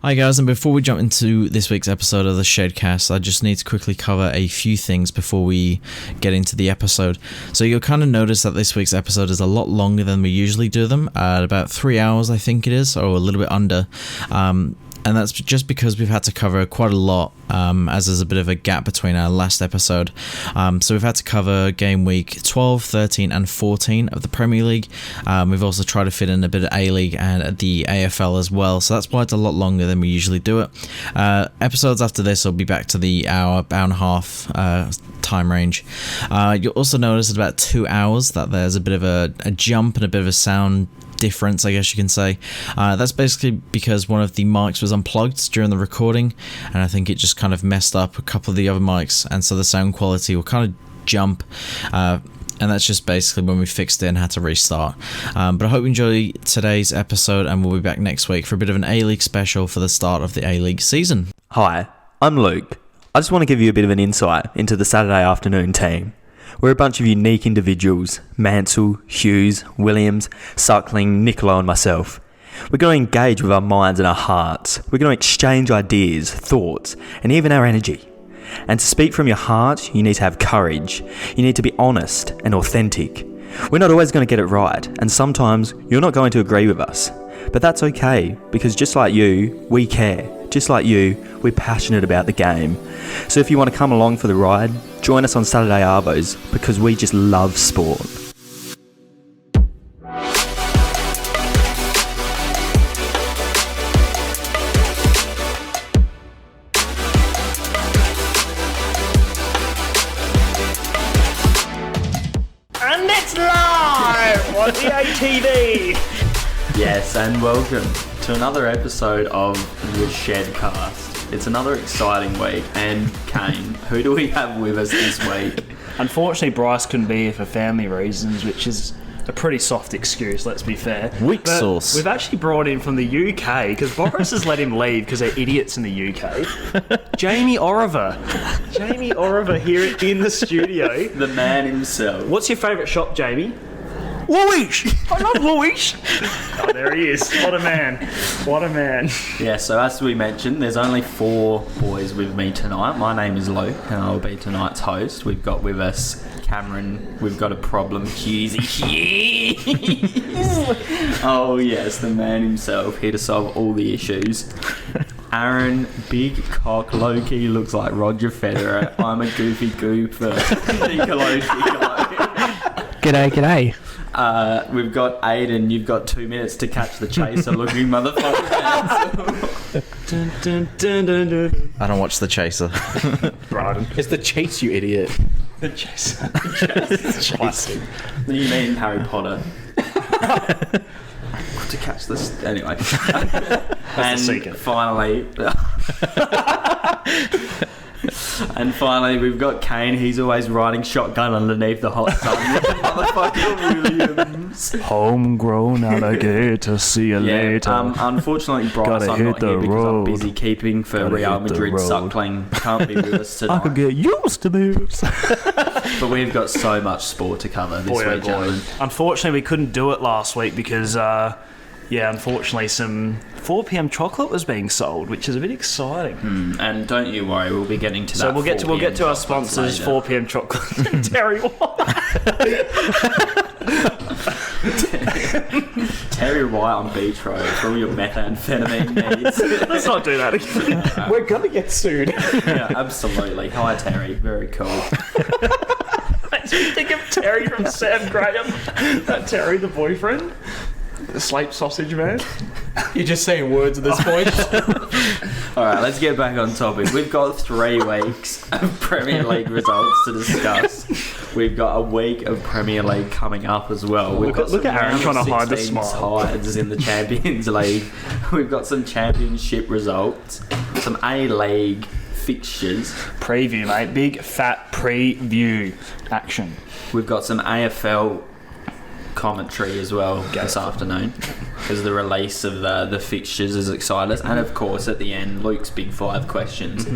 Hi guys, and before we jump into this week's episode of the Shedcast, I just need to quickly cover a few things before we get into the episode. So you'll kind of notice that this week's episode is a lot longer than we usually do them, at about 3 hours I think it is, or a little bit under. And that's just because we've had to cover quite a lot, as there's a bit of a gap between our last episode. So we've had to cover game week 12, 13 and 14 of the Premier League. We've also tried to fit in a bit of A-League and the AFL as well, so that's why it's a lot longer than we usually do it. Episodes after this will be back to the hour and a half time range. You'll also notice at about 2 hours that there's a bit of a jump and a bit of a sound difference, I guess you can say. That's basically because one of the mics was unplugged during the recording, and I think it just kind of messed up a couple of the other mics, and so the sound quality will kind of jump, and that's just basically when we fixed it and had to restart. But I hope you enjoy today's episode, and we'll be back next week for a bit of an A-League special for the start of the A-League season. Hi, I'm Luke. I just want to give you a bit of an insight into the Saturday afternoon team. We're a bunch of unique individuals: Mansell, Hughes, Williams, Suckling, Nicola and myself. We're going to engage with our minds and our hearts. We're going to exchange ideas, thoughts, and even our energy. And to speak from your heart, you need to have courage. You need to be honest and authentic. We're not always going to get it right, and sometimes you're not going to agree with us. But that's okay, because just like you, we care. Just like you, we're passionate about the game. So if you want to come along for the ride, join us on Saturday Arvos, because we just love sport. And it's live on the ATV! Yes, and welcome to another episode of the Shedcast. It's another exciting week, and Kane, who do we have with us this week? Unfortunately, Bryce couldn't be here for family reasons, which is a pretty soft excuse, let's be fair. Weak But sauce. We've actually brought in from the UK, because Boris has let him leave because they're idiots in the UK. Jamie Oliver. Jamie Oliver here in the studio. The man himself. What's your favourite shop, Jamie? Louis! I love Louis! Oh, there he is. What a man. What a man. Yeah, so as we mentioned, there's only 4 boys with me tonight. My name is Luke, and I'll be tonight's host. We've got with us Cameron. We've got a problem, Hughesy. Oh, yes, the man himself, here to solve all the issues. Aaron, big cock, low-key, looks like Roger Federer. I'm a goofy goofer. Piccolo. G'day. We've got Aiden. You've got 2 minutes to catch the chaser looking motherfucker. I don't watch The Chaser. Brighton. It's the chase, you idiot. The chaser. Classic. You mean Harry Potter? To catch this anyway. And the secret. finally, we've got Kane. He's always riding shotgun underneath the hot sun. Motherfucker Williams. Homegrown alligator, see you later. Unfortunately, Bryce, I'm not here because I'm busy keeping for Real Madrid. Suckling can't be with us tonight. I could get used to this. But we've got so much sport to cover this week, gentlemen. Unfortunately, we couldn't do it last week because, unfortunately, some 4 p.m. chocolate was being sold, which is a bit exciting. And don't you worry, we'll be getting to that. So we'll get to our sponsors, later. 4 p.m. chocolate. Terry White. Terry White on Beach Road for all your methamphetamine needs. Let's not do that again. We're gonna get sued. Yeah, absolutely. Hi, Terry. Very cool. Do you think of Terry from Sam Graham? That Terry, the boyfriend? The Slape sausage man? You're just saying words at this point. All right, let's get back on topic. We've got 3 weeks of Premier League results to discuss. We've got a week of Premier League coming up as well. We've got look some at Aaron round trying of to hide the 16 smile. sides in the Champions League. We've got some Championship results, some A-League fixtures. Preview, mate. Big fat preview action. We've got some AFL commentary as well this afternoon because the release of the fixtures has excited us, and of course at the end Luke's big 5 questions.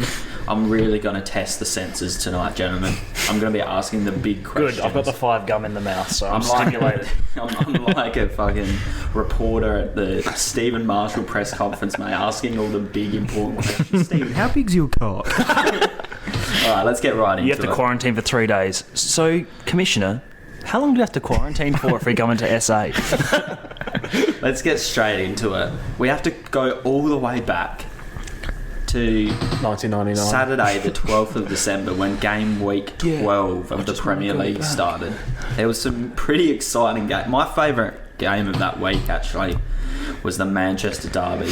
I'm really going to test the senses tonight, gentlemen. I'm going to be asking the big questions. Good, I've got the 5 gum in the mouth, so I'm like- stimulated. I'm like a fucking reporter at the Stephen Marshall press conference, mate, asking all the big important questions. Stephen, how big's your cock? All right, let's get right into it. You have to quarantine for 3 days. So, Commissioner, how long do you have to quarantine for if we go into SA? Let's get straight into it. We have to go all the way back to 1999. Saturday, the 12th of December, when game week 12 of the Premier League started. There was some pretty exciting game. My favourite game of that week, actually, was the Manchester Derby.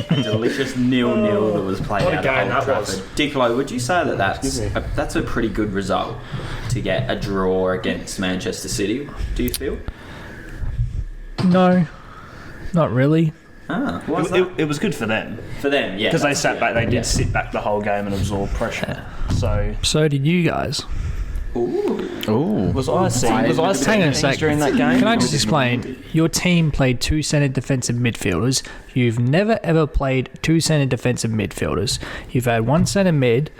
A delicious 0-0 that was played What a out game at Old that was. Trafford. Diclo, would you say that Excuse me. that's a pretty good result to get a draw against Manchester City, do you feel? No, not really. Ah, why is that? It was good for them. For them, yeah. Because they sat yeah, back, they did yeah. sit back the whole game and absorb pressure. So, So did you guys. Ooh. was I seeing Hang on a things sec. during that game? Can I just explain? Your team played 2 centre defensive midfielders. You've never ever played 2 centre defensive midfielders. You've had 1 centre mid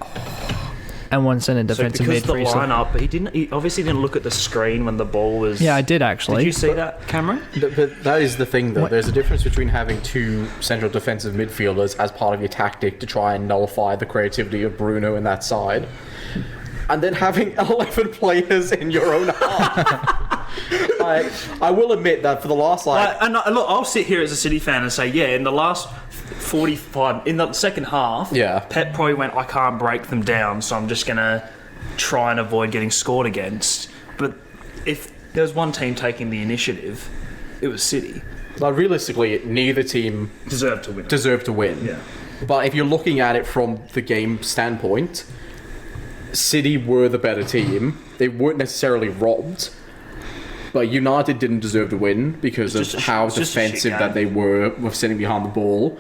and 1 centre defensive because mid. the for yourself. lineup, he obviously didn't look at the screen when the ball was... Yeah, I did actually. Did you see that, Cameron? But that is the thing, though. What? There's a difference between having 2 central defensive midfielders as part of your tactic to try and nullify the creativity of Bruno in that side, and then having 11 players in your own half. I will admit that for the last, Look, I'll sit here as a City fan and say, yeah, in the last 45, in the second half, Yeah. Pep probably went, I can't break them down, so I'm just going to try and avoid getting scored against. But if there was one team taking the initiative, it was City. Like, realistically, neither team Deserved to win. deserved to win. Yeah. But if you're looking at it from the game standpoint, City were the better team. They weren't necessarily robbed, but United didn't deserve to win because of how just a shit defensive game. that they were with sitting behind the ball,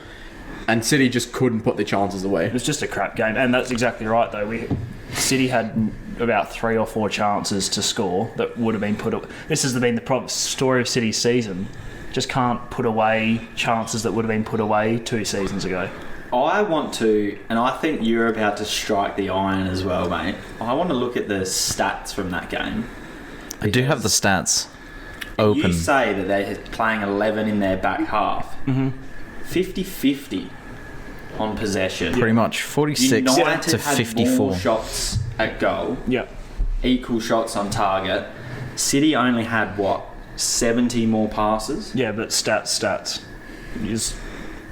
and City just couldn't put their chances away. It was just a crap game, and that's exactly right, though. City had about 3 or 4 chances to score that would have been put... This has been the story of City's season. Just can't put away chances that would have been put away 2 seasons ago. I want to, and I think you're about to strike the iron as well, mate. I want to look at the stats from that game. I do have the stats open. You say that they're playing 11 in their back half. 50-50 on possession. Pretty much 46 United to had 54. more shots at goal, Yeah. equal shots on target. City only had, 70 more passes? Yeah, but stats.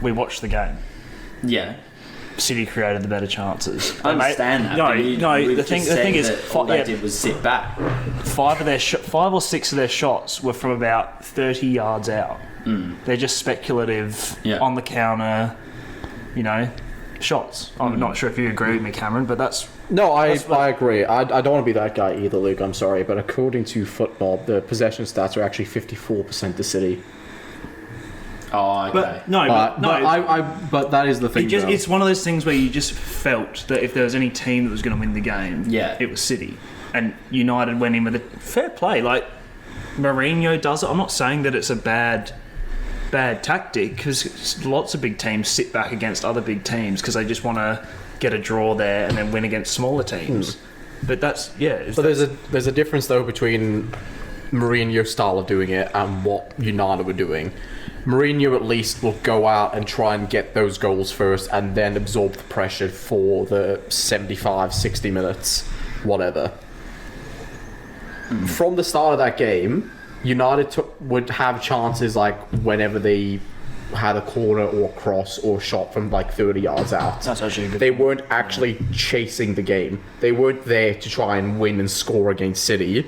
We watched the game. Yeah. City created the better chances. I understand that. No, but we've the just thing said is, that all they did was sit back. 5 or 6 of their shots were from about 30 yards out. They're just speculative, Yeah. on the counter, shots. I'm not sure if you agree with me, Cameron, but that's... No, I agree. I don't want to be that guy either, Luke. I'm sorry, but according to Football, the possession stats are actually 54% to City. Oh, okay. But But that is the thing. though. it's one of those things where you just felt that if there was any team that was going to win the game, Yeah. it was City. And United went in with a fair play. Like, Mourinho does it. I'm not saying that it's a bad tactic, because lots of big teams sit back against other big teams because they just want to get a draw there and then win against smaller teams. But that's, But there's a difference though between Mourinho's style of doing it and what United were doing. Mourinho at least will go out and try and get those goals first and then absorb the pressure for the 75, 60 minutes, whatever. From the start of that game, United would have chances like whenever they had a corner or cross or shot from like 30 yards out. That's actually a good They weren't actually chasing the game. They weren't there to try and win and score against City.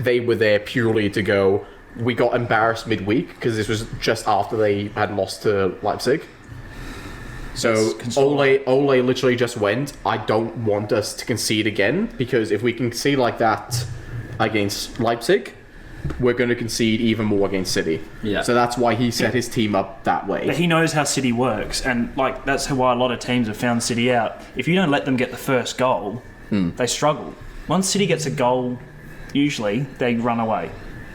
They were there purely to go, we got embarrassed midweek because this was just after they had lost to Leipzig. So Ole literally just went, I don't want us to concede again, because if we concede like that against Leipzig, we're going to concede even more against City. Yeah. So that's why he set his team up that way. But he knows how City works, and that's why a lot of teams have found City out. If you don't let them get the first goal, they struggle. Once City gets a goal, usually they run away.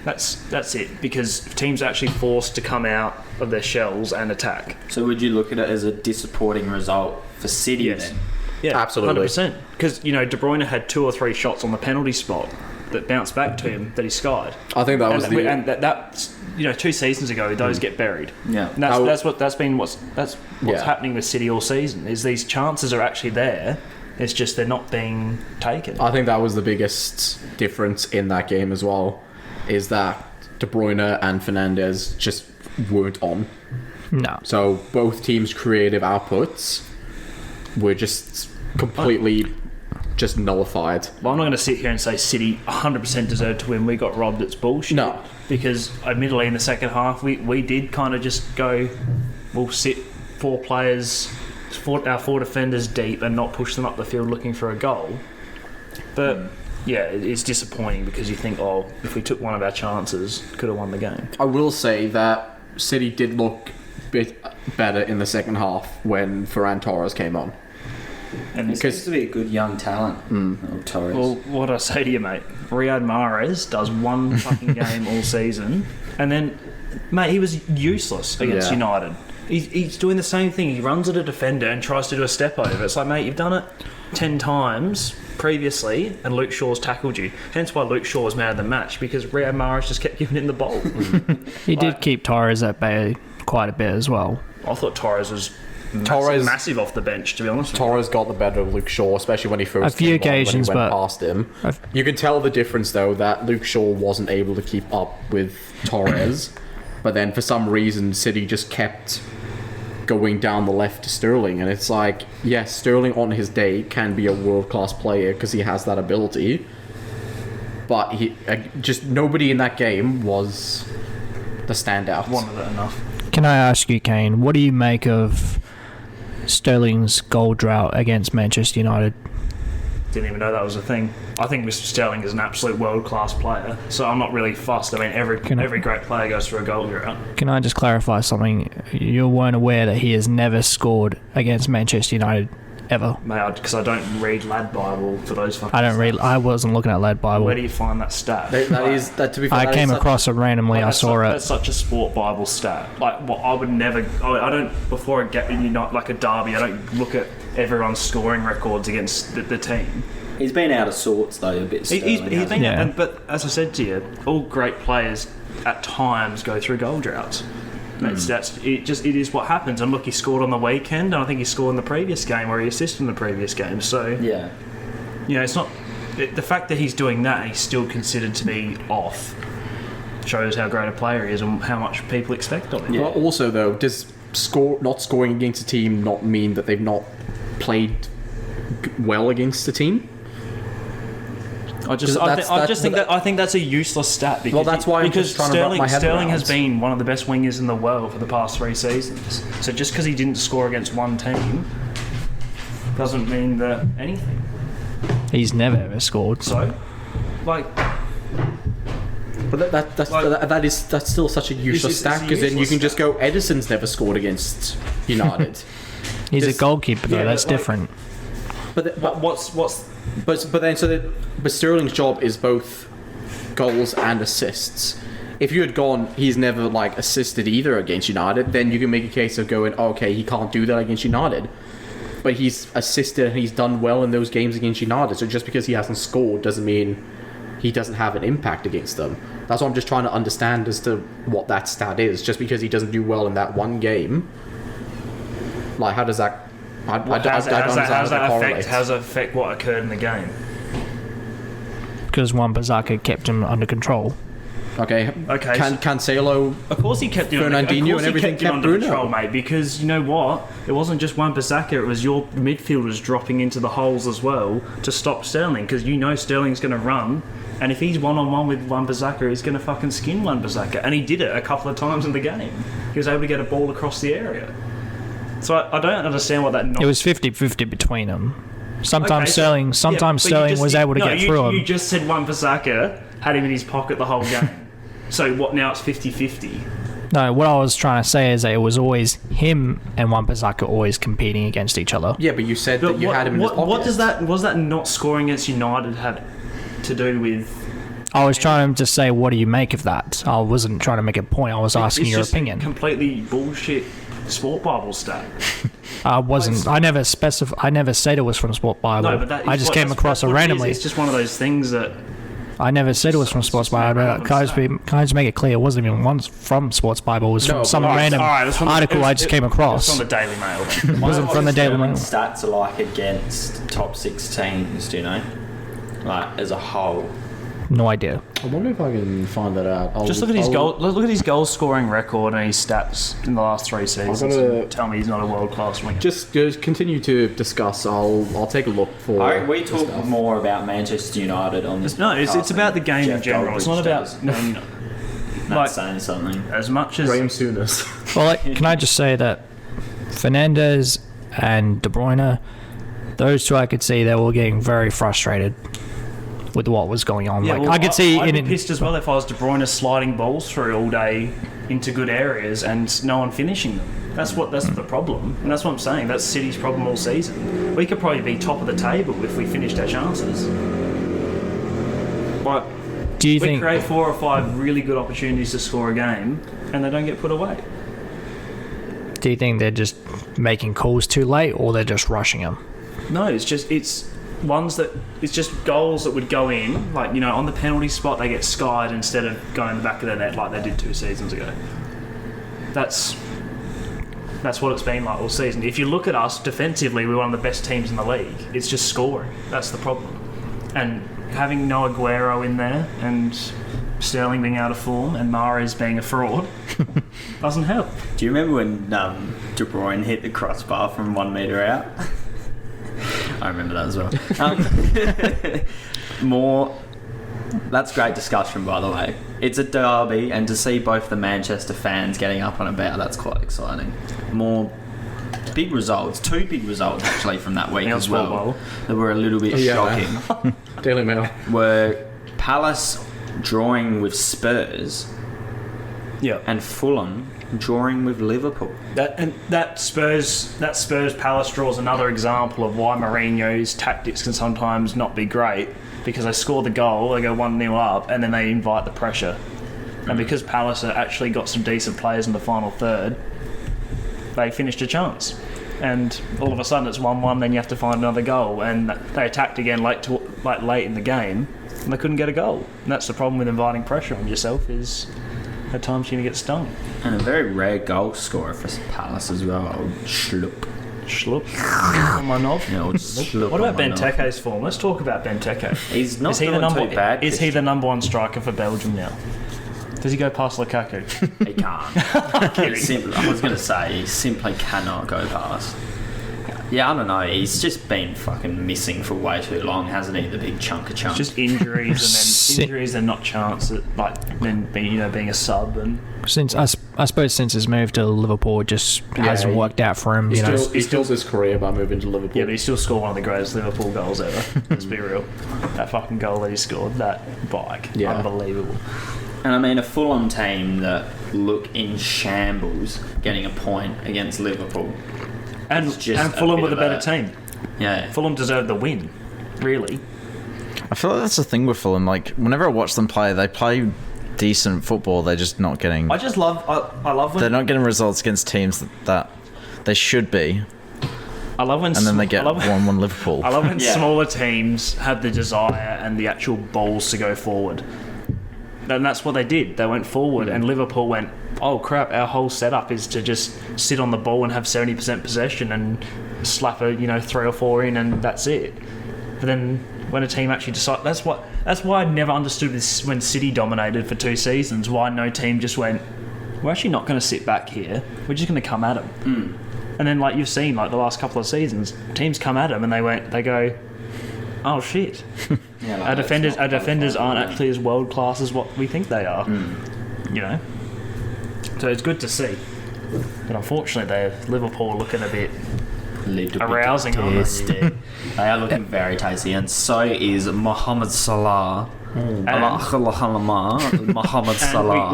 That's it, because teams are actually forced to come out of their shells and attack. So would you look at it as a disappointing result for City Yes. then? Yeah, Absolutely. 100%. Because, De Bruyne had 2 or 3 shots on the penalty spot that bounced back to him that he skied. I think that was And that's 2 seasons ago, those get buried. Yeah. And that's what's Yeah. happening with City all season, is these chances are actually there. It's just they're not being taken. I think that was the biggest difference in that game as well, is that De Bruyne and Fernandes just weren't on. No. So both teams' creative outputs were just completely just nullified. Well, I'm not going to sit here and say City 100% deserved to win. We got robbed. It's bullshit. No. Because admittedly in the second half, we did kind of just go, we'll sit 4 players, our 4 defenders deep and not push them up the field looking for a goal. But yeah, it's disappointing because you think, if we took one of our chances, could have won the game. I will say that City did look a bit better in the second half when Ferran Torres came on. And it seems to be a good young talent, Torres. Well, what I say to you, mate, Riyad Mahrez does one fucking game all season, and then, mate, he was useless against Yeah. United. He's doing the same thing. He runs at a defender and tries to do a step over. It's like, mate, you've done it 10 times previously, and Luke Shaw's tackled you. Hence why Luke Shaw was man of the match, because Riyad Mahrez just kept giving it in the bowl. He did keep Torres at bay quite a bit as well. I thought Torres was massive off the bench, to be honest with you. Torres got the better of Luke Shaw, especially when he first A few came on, occasions, when he went but past him. You can tell the difference, though, that Luke Shaw wasn't able to keep up with Torres, but then for some reason City just kept going down the left to Sterling, and it's like, yes, Sterling on his day can be a world-class player because he has that ability, but just nobody in that game was the standout. Wanted it enough. Can I ask you, Kane, what do you make of Sterling's goal drought against Manchester United? Didn't even know that was a thing. I think Mr. Sterling is an absolute world-class player, so I'm not really fussed. I mean, every great player goes through a goal drought. Can I just clarify something? You weren't aware that he has never scored against Manchester United ever. Mate, because I don't read Lad Bible for those fucking stats. I wasn't looking at Lad Bible. Where do you find that stat? That to be fair, I that came is across it randomly. I saw it. That's such a sport Bible stat. Like, what I would never. I don't. Before I get not like a derby, I don't look at everyone's scoring records against the team. He's been out of sorts though a bit. He's been. Yeah. But as I said to you, all great players at times go through goal droughts. It is what happens. And look, he scored on the weekend, and I think he scored in the previous game, or he assisted in the previous game. So Yeah. it's not the fact that he's doing that and he's still considered to be off shows how great a player he is and how much people expect of him. Yeah. But also, though, does not scoring against a team not mean that they've not played well against the team? I think that's a useless stat. Because, Well, that's why I'm just trying to wrap my head Sterling around. has been one of the best wingers in the world for the past 3 seasons. So just because he didn't score against one team doesn't mean that anything. He's never ever scored. So, like, But that's still such a useless It's stat, a because then you useless can just stat. go, Edison's never scored against United. He's a Just- goalkeeper though. Yeah, That's but, like- different. But Sterling's job is both goals and assists. If you had gone, he's never assisted either against United, then you can make a case of going, okay, he can't do that against United. But he's assisted and he's done well in those games against United. So just because he hasn't scored doesn't mean he doesn't have an impact against them. That's what I'm just trying to understand as to what that stat is. Just because he doesn't do well in that one game, how does that? I don't understand how that correlates. How does that affect what occurred in the game? Because Wan-Bissaka kept him under control. Okay. Cancelo. Of course he kept him Fernandinho and everything kept under Bruno. control, mate. Because you know what? It wasn't just Wan-Bissaka. It was your midfielders dropping into the holes as well to stop Sterling. Because Sterling's going to run, and if he's one-on-one with Wan-Bissaka, he's going to fucking skin Wan-Bissaka. And he did it a couple of times in the game. He was able to get a ball across the area. So I don't understand what that. It was 50-50 between them. Sometimes Okay, Sterling but was able to get through him. You just said Wan-Bissaka had him in his pocket the whole game. So what? Now it's 50-50. No, what I was trying to say is that it was always him and Wan-Bissaka always competing against each other. Yeah, but you said that you had him in his pocket. What does that? Was that not scoring against United had to do with? I was trying to say, what do you make of that? I wasn't trying to make a point. I was asking It's your just opinion. Completely bullshit Sport Bible stat. I wasn't. I never I never said it was from Sport Bible. No, but that is I just came across it what randomly. It's just one of those things that. I never said it was from Sports Bible. Can I just make it clear? It wasn't even one from Sports Bible. It was from some random article I just came across. It was from the Daily Mail. It wasn't from the Daily Mail. Stats are like against top 6 teams, do you know? Like as a whole. No idea. I wonder if I can find that out. Just look at his goal. Look at his goal scoring record and his stats in the last 3 seasons. And tell me he's not a world class winger. Just continue to discuss. I'll take a look for. We talk more about Manchester United on this. No, it's about the game in general. It's not about. No, like saying something. As much as Graham Souness. Well, can I just say that Fernandes and De Bruyne, those two, I could see they were getting very frustrated with what was going on. Yeah, like, well, I could see I'd be pissed as well if I was De Bruyne sliding balls through all day into good areas and no one finishing them. That's the problem, and that's what I'm saying. That's City's problem all season. We could probably be top of the table if we finished our chances. But Do you we think? create 4 or 5 really good opportunities to score a game, and they don't get put away. Do you think they're just making calls too late, or they're just rushing them? No, it's just goals that would go in, like, you know, on the penalty spot they get skied instead of going in the back of the net like they did 2 seasons ago. That's what it's been like all season. If you look at us defensively, we're one of the best teams in the league. It's just scoring. That's the problem. And having no Aguero in there and Sterling being out of form and Mahrez being a fraud doesn't help. Do you remember when De Bruyne hit the crossbar from 1 metre out? I remember that as well. That's great discussion, by the way. It's a derby, and to see both the Manchester fans getting up and about, that's quite exciting. More big results, 2 big results actually from that week as well, that were a little bit shocking. Daily Mail. Were Palace drawing with Spurs, and Fulham drawing with Liverpool. That Spurs Palace draw is another example of why Mourinho's tactics can sometimes not be great, because they score the goal, they go 1-0 up, and then they invite the pressure. And because Palace actually got some decent players in the final third, they finished a chance. And all of a sudden it's 1-1, then you have to find another goal, and they attacked again late in the game, and they couldn't get a goal. And that's the problem with inviting pressure on yourself, is at times you're going to get stung. And a very rare goal scorer for Palace as well, old Schlupp. On my knob. Yeah, old Schlupp. What about Benteke's form? Let's talk about Benteke. He's not doing too bad. Is he the number 1 striker for Belgium now? Does he go past Lukaku? He can't. I was going to say, he simply cannot go past. Yeah, I don't know. He's just been fucking missing for way too long, hasn't he? The big chunk of chunks. Just injuries and not chance at, like, then being a sub. And Since I suppose since his move to Liverpool, it just hasn't worked out for him. He still his career by moving to Liverpool. Yeah, but he still scored one of the greatest Liverpool goals ever. Let's be real. That fucking goal that he scored, that bike, unbelievable. And I mean, a Fulham team that look in shambles, getting a point against Liverpool. And Fulham were the better team. Yeah. Fulham deserved the win, really. I feel like that's the thing with Fulham. Like, whenever I watch them play, they play decent football. They're just not getting... I love when... They're not getting results against teams that they should be. I love when... And then they get 1-1 Liverpool. I love when smaller teams have the desire and the actual balls to go forward. And that's what they did. They went forward, and Liverpool went, oh crap, our whole setup is to just sit on the ball and have 70% possession and slap a 3 or 4 in, and that's it. But then when a team actually decides, that's why I never understood this when City dominated for 2 seasons, why no team just went, we're actually not going to sit back here, we're just going to come at them. And then, like you've seen, like the last couple of seasons, teams come at them and they go, oh shit. Our defenders aren't actually as world class as what we think they are. So it's good to see. But unfortunately, Liverpool looking a bit arousing, aren't they? They are looking very tasty, and so is Mohamed Salah. Mohamed Salah.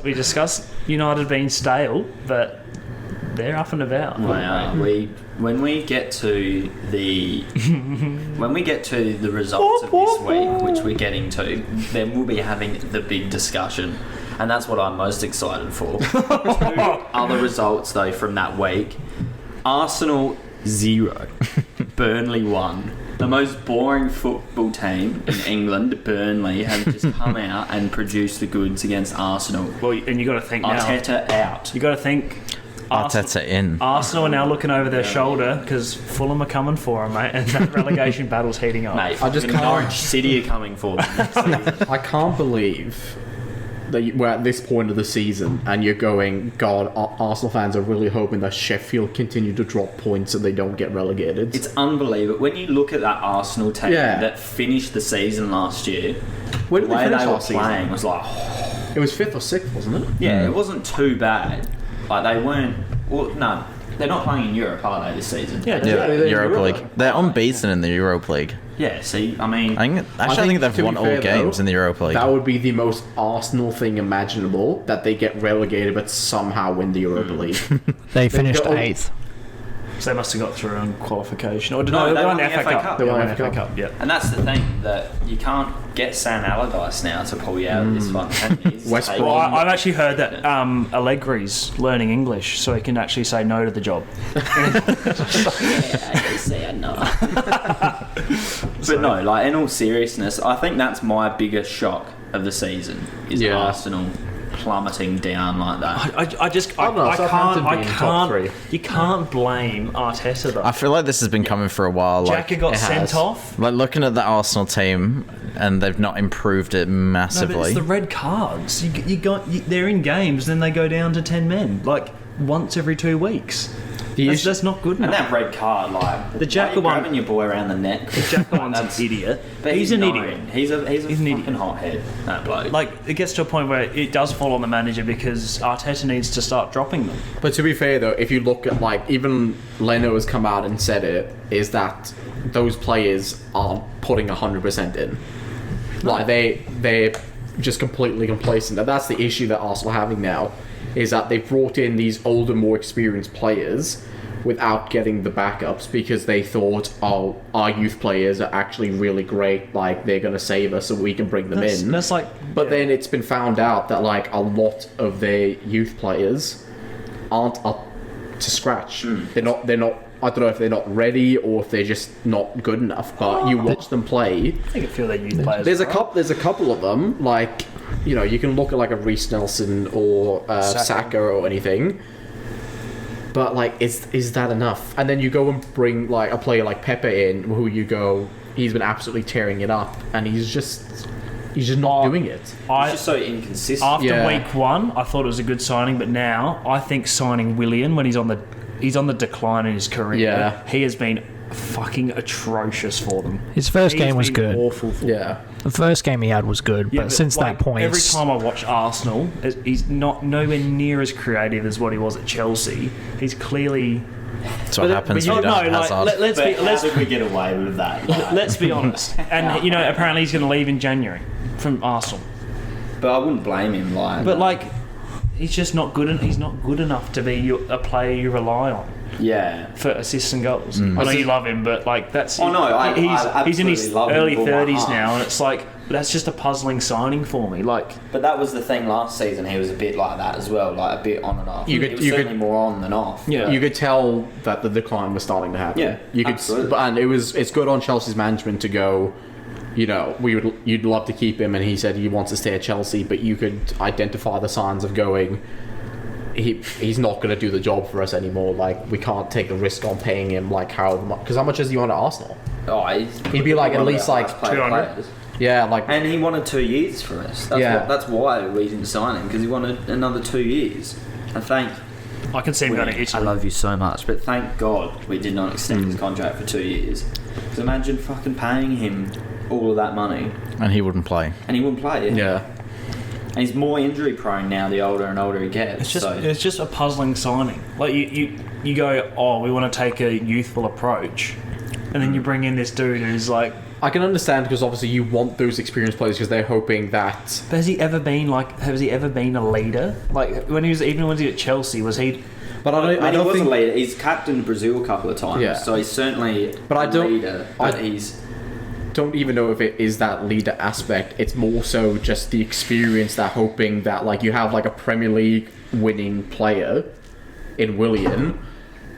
We discussed United being stale, but they're up and about. When we get to the results of this week, which we're getting to, then we'll be having the big discussion And that's what I'm most excited for. 2 other results, though, from that week. Arsenal 0. Burnley 1. The most boring football team in England, Burnley, have just come out and produced the goods against Arsenal. Well, and you got to think now. Arteta out. You got to think. Arteta in. Arsenal are now looking over their shoulder because Fulham are coming for them, mate, and that relegation battle's heating up. Mate, I just can't- Norwich City are coming for them next season. I can't believe that we're at this point of the season and you're going, God, Arsenal fans are really hoping that Sheffield continue to drop points so they don't get relegated. It's unbelievable. When you look at that Arsenal team that finished the season last year, Where the did they way finish they were last season? playing was like... It was 5th or 6th, wasn't it? Yeah, it wasn't too bad. Like, they weren't... Well, no, they're not playing in Europe, are they, this season? Yeah, Yeah, they're in Europa Europa. League. They're unbeaten in the Europa League. Yeah, see, I mean... I think they've to be won all fair, games though, in the Europa League. That would be the most Arsenal thing imaginable, that they get relegated but somehow win the Europa League. They finished go- 8th. So they must have got through on qualification. Or No, they won the FA Cup. They They won won the the FA FA Cup, yeah. And that's the thing, that you can't get Sam Allardyce now to pull you out of this one. And he's West taken- Brom. Well, I've actually heard that Allegri's learning English so he can actually say no to the job. But no, like, in all seriousness, I think that's my biggest shock of the season, is Yeah. Arsenal plummeting down like that. I don't know, Southampton being top three. You can't blame Arteta though. I feel like this has been coming for a while. Like, Xhaka got it sent has. off. like looking at the Arsenal team, and they've not improved it No, but massively. it's the red cards. They're in games, then they go down to 10 men, like once every 2 weeks. That's not good And enough. that red card, like, The why are Xhaka you one- grabbing your boy around the neck? The Xhaka one's That's- an idiot. But He's an 9. idiot. He's a He's an fucking idiot. hothead, that bloke. Like, it gets to a point where it does fall on the manager because Arteta needs to start dropping them. But to be fair though, if you look at, like, even Leno has come out and said it, is that those players aren't putting 100% in. Like, they're just completely complacent. And that's the issue that Arsenal are having now, is that they've brought in these older, more experienced players without getting the backups because they thought, oh, our youth players are actually really great, like, they're going to save us so we can bring them in. That's like, But then it's been found out that, like, a lot of their youth players aren't up to scratch. They're not. I don't know if they're not ready or if they're just not good enough. But you watch them play. I think it feel their youth players. There's a are couple. There's a couple of them. Like, you know, you can look at like a Reece Nelson or Saka or anything. But like, is that enough? And then you go and bring like a player like Pepe in, who you go, he's been absolutely tearing it up, and he's just not doing it. He's just so inconsistent. After Yeah. week 1, I thought it was a good signing, but now I think signing Willian when he's on the decline in his career, Yeah. he has been fucking atrocious for them. His first He's game was been good. Awful for them. Yeah. The first game he had was good, Yeah, but since like, that point, every time I watch Arsenal, he's not nowhere near as creative as what he was at Chelsea. He's clearly. That's what happens but when you no, don't have like, Hazard. let's But be how let's did we get away with that? Like, let's be honest. And you know, apparently he's going to leave in January from Arsenal. but I wouldn't blame him. But like, he's just not good. He's not good enough to be a player you rely on yeah. for assists and goals. I know you love him, but like that's. Oh, no, I he's in his absolutely love him early with all my 30s heart. now, and it's like that's just a puzzling signing for me. Like, But that was the thing last season. He was a bit like that as well, like a bit on and off. You He could- was you could- certainly more on than off. Yeah. You could tell that the decline was starting to happen. Yeah, you could, absolutely. and it's good on Chelsea's management to go, you know, you'd love to keep him, and he said he wants to stay at Chelsea, but you could identify the signs of going, he's not going to do the job for us anymore. Like, we can't take a risk on paying him like how much, because how much is he on at Arsenal? Oh, He'd be like at least like 200. Yeah, like And he wanted 2 years from us. That's Yeah. that's why we didn't sign him, because he wanted another 2 years. And thank I can see him going to I Italy. love you so much, but thank God we did not extend his contract for 2 years. Because imagine fucking paying him all of that money And he wouldn't play. and he wouldn't play it. yeah. And he's more injury prone now the older and older he gets. It's just a puzzling signing. Like you go, oh, we want to take a youthful approach, and then you bring in this dude who's like, I can understand because obviously you want those experienced players because they're hoping that. but has he ever been a leader? Like when he was at Chelsea, was he? But I I don't he was think a leader. He's captained Brazil a couple of times, Yeah. so he's certainly But I a don't- leader. But he's don't even know if it is that leader aspect. It's more so just the experience, that hoping that like you have like a Premier League winning player in Willian.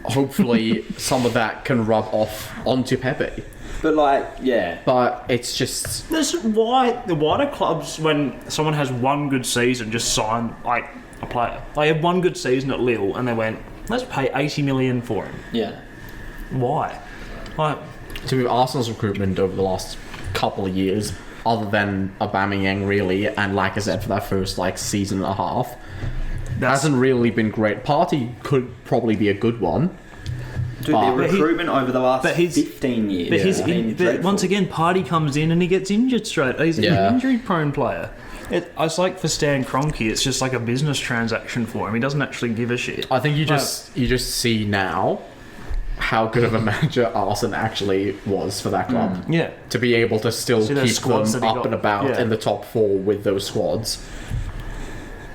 Hopefully, some of that can rub off onto Pepe. But like, yeah. But it's just why do clubs, when someone has one good season, just sign like a player? They had one good season at Lille and they went, let's pay 80 million for him. Yeah. Why? Like, to be Arsenal's recruitment over the last couple of years, other than Aubameyang really, and like I said, for that first like season and a half, hasn't really been great. Partey could probably be a good one. Dude, the recruitment over the last 15 years. But once again, Partey comes in and he gets injured straight. He's an injury-prone player. It's like for Stan Kroenke, it's just like a business transaction for him. He doesn't actually give a shit. I think you just see now how good of a manager Arsene actually was for that club. Yeah. To be able to still keep them up and about yeah. in the top 4 with those squads.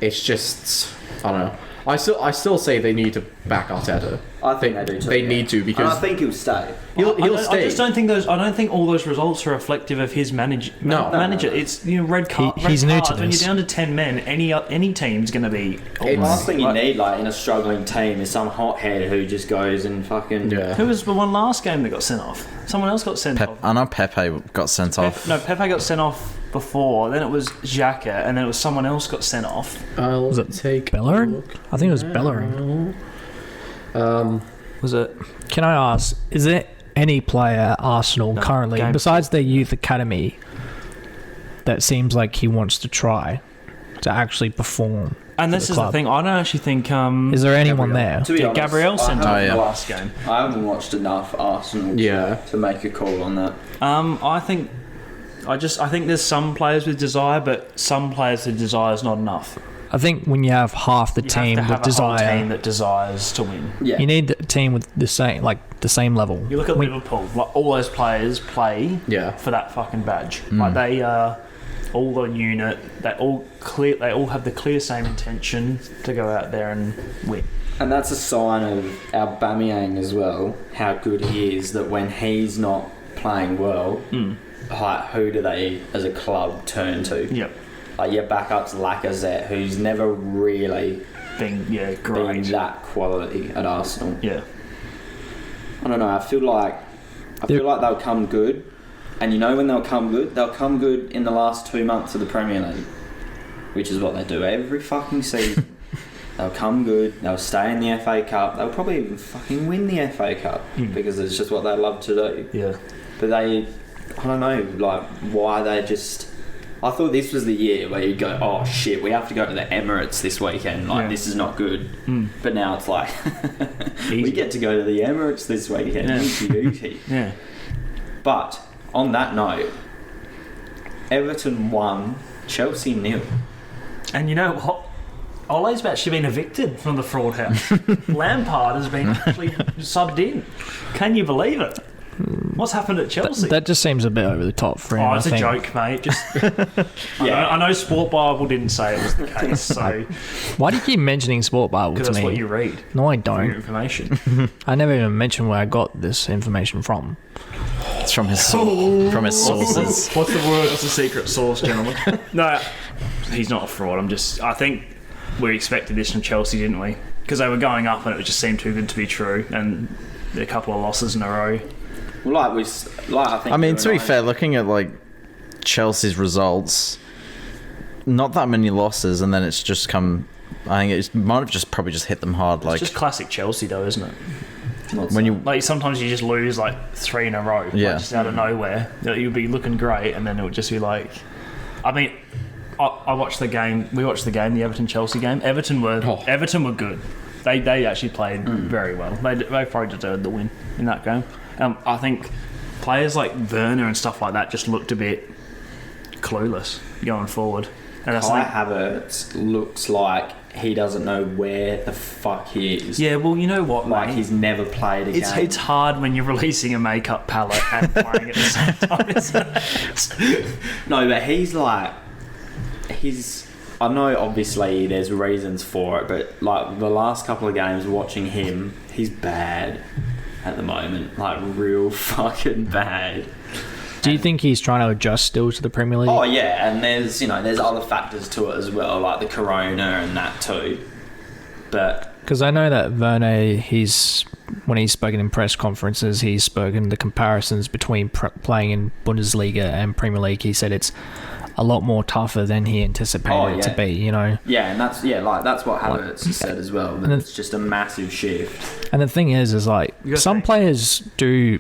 It's just, I don't know. I still say they need to back Arteta. I think they do too. They need to, because and I think he'll stay. He'll stay. I just don't think I don't think all those results are reflective of his manager. It's red card. He's new to this. When you're down to 10 men, any team's going to be. The last thing you need, like in a struggling team, is some hothead who just goes and fucking. Yeah. Who was the one last game that got sent off? Someone else got sent off. I know Pepe got sent off. No, Pepe got sent off before. Then it was Xhaka, and then it was someone else got sent off. Was it take Bellerin? I think it was Bellerin. Was it? Can I ask, is there any player at Arsenal currently, besides their youth academy, that seems like he wants to try to actually perform? And this is the thing, I don't actually think... is there anyone there? To be honest, Gabriel sent off the yeah. last game. I haven't watched enough Arsenal to make a call on that. I think there's some players with desire, but some players with desire is not enough. I think when you have half the team have to have with a whole desire, team that desires to win. Yeah. you need a team with the same level. You look at Liverpool, like all those players play for that fucking badge. Like they all the unit, they all have the clear same intention to go out there and win. And that's a sign of Aubameyang as well, how good he is, that when he's not playing well, like, who do they as a club turn to? Yep. Like your backup's Lacazette, who's never really been that quality at Arsenal. Yeah. I don't know. I feel like they'll come good, and you know when they'll come good in the last 2 months of the Premier League, which is what they do every fucking season. They'll come good. They'll stay in the FA Cup. They'll probably even fucking win the FA Cup because it's just what they love to do. Yeah. But I don't know, like why they just. I thought this was the year where you'd go, oh shit, we have to go to the Emirates this weekend. Like, this is not good. But now it's like, we get to go to the Emirates this weekend. Easy. Yeah. But on that note, Everton 1, Chelsea 0. And you know what? Ole's actually been evicted from the fraud house. Lampard has been actually subbed in. Can you believe it? What's happened at Chelsea? That just seems a bit over the top for him. Oh, it's a joke, mate. Just I know Sport Bible didn't say it was the case, so why do you keep mentioning Sport Bible to me? because that's what you read. No, I For don't. your information. I never even mentioned where I got this information from. It's from his sources. What's the word? What's the secret source, gentlemen? No, he's not a fraud. I think we expected this from Chelsea, didn't we? Because they were going up and it just seemed too good to be true, and a couple of losses in a row. Well, I think. I mean, to be fair, looking at like Chelsea's results, not that many losses, and then it's just come. I think it might have just probably just hit them hard. Like It's just classic Chelsea, though, isn't it? when you Like sometimes you just lose like 3 in a row, like, just out of nowhere. You'll be looking great, and then it would just be like. I mean, I watched the game. We watched the game, the Everton-Chelsea game. Everton were good. They actually played very well. They probably deserved the win in that game. I think players like Werner and stuff like that just looked a bit clueless going forward. And Kai Havertz looks like he doesn't know where the fuck he is. Yeah, well, you know what, like mate? he's never played a game. It's hard when you're releasing a makeup palette and playing at the same time, isn't it? No, but I know obviously there's reasons for it, but like the last couple of games watching him, he's bad at the moment. Like real fucking bad. Do you think he's trying to adjust still to the Premier League? Oh yeah, and there's other factors to it as well, like the corona and that too. But Because I know that Werner, when he's spoken in press conferences, he's spoken the comparisons between playing in Bundesliga and Premier League. He said it's a lot more tougher than he anticipated it to be, Yeah, and that's what Havertz has said as well. That it's just a massive shift. And the thing is like some players do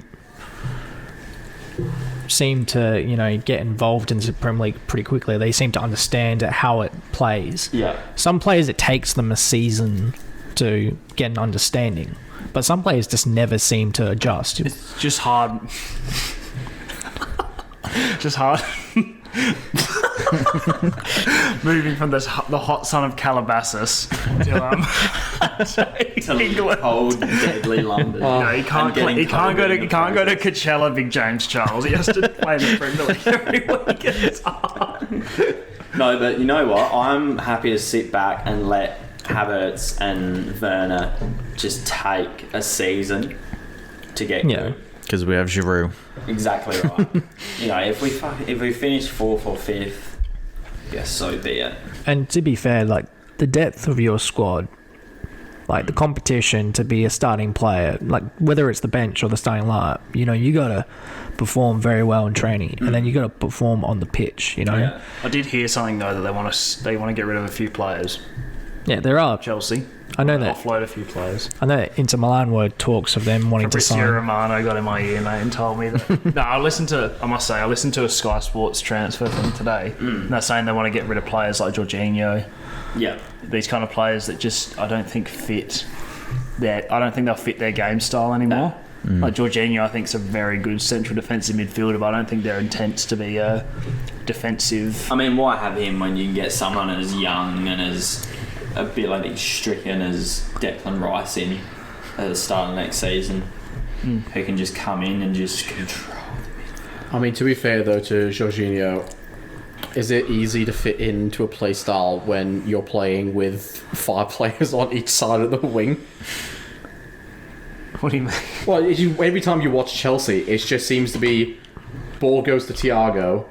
seem to, get involved in the Premier League pretty quickly. They seem to understand how it plays. Yeah. Some players, it takes them a season to get an understanding, but some players just never seem to adjust. It's just hard. Just hard. Moving from the hot sun of Calabasas to England. Cold, deadly London. No, he can't go to Coachella, Big James Charles. He has to play the Premier League every week. It's hard. No, but you know what? I'm happy to sit back and let Havertz and Werner just take a season to get good. Because we have Giroud. Exactly right. If we finish 4th or 5th, yes, so be it. And to be fair, like the depth of your squad, like the competition to be a starting player, like whether it's the bench or the starting lineup, you gotta perform very well in training, and then you gotta perform on the pitch. Yeah. I did hear something though that they want to get rid of a few players. Yeah, there are. Chelsea. I know that. Offload a few players. I know that Inter Milan were talks of them wanting to sign. Fabrizio Romano got in my ear, mate, and told me that. No, I listened to a Sky Sports transfer thing today. And they're saying they want to get rid of players like Jorginho. Yeah. These kind of players that just, I don't think fit I don't think they'll fit their game style anymore. Like Jorginho, I think is a very good central defensive midfielder, but I don't think their intent's to be a defensive. I mean, why have him when you can get someone as young and as ability stricken as Declan Rice in at the start of next season, who can just come in and just control. I mean, to be fair though to Jorginho, is it easy to fit into a play style when you're playing with 5 players on each side of the wing? What do you mean? Well, every time you watch Chelsea, it just seems to be ball goes to Thiago,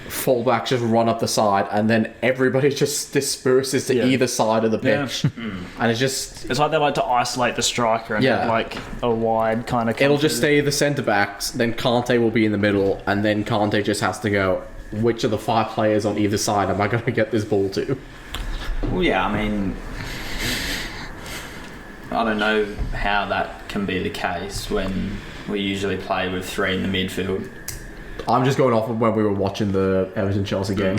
fullbacks just run up the side, and then everybody just disperses to either side of the pitch. And it's like they like to isolate the striker and have like a wide kind of... It'll just stay the centre-backs, then Kante will be in the middle, and then Kante just has to go, which of the 5 players on either side am I going to get this ball to? Well, yeah, I mean, I don't know how that can be the case when we usually play with 3 in the midfield. I'm just going off of when we were watching the Everton-Chelsea game.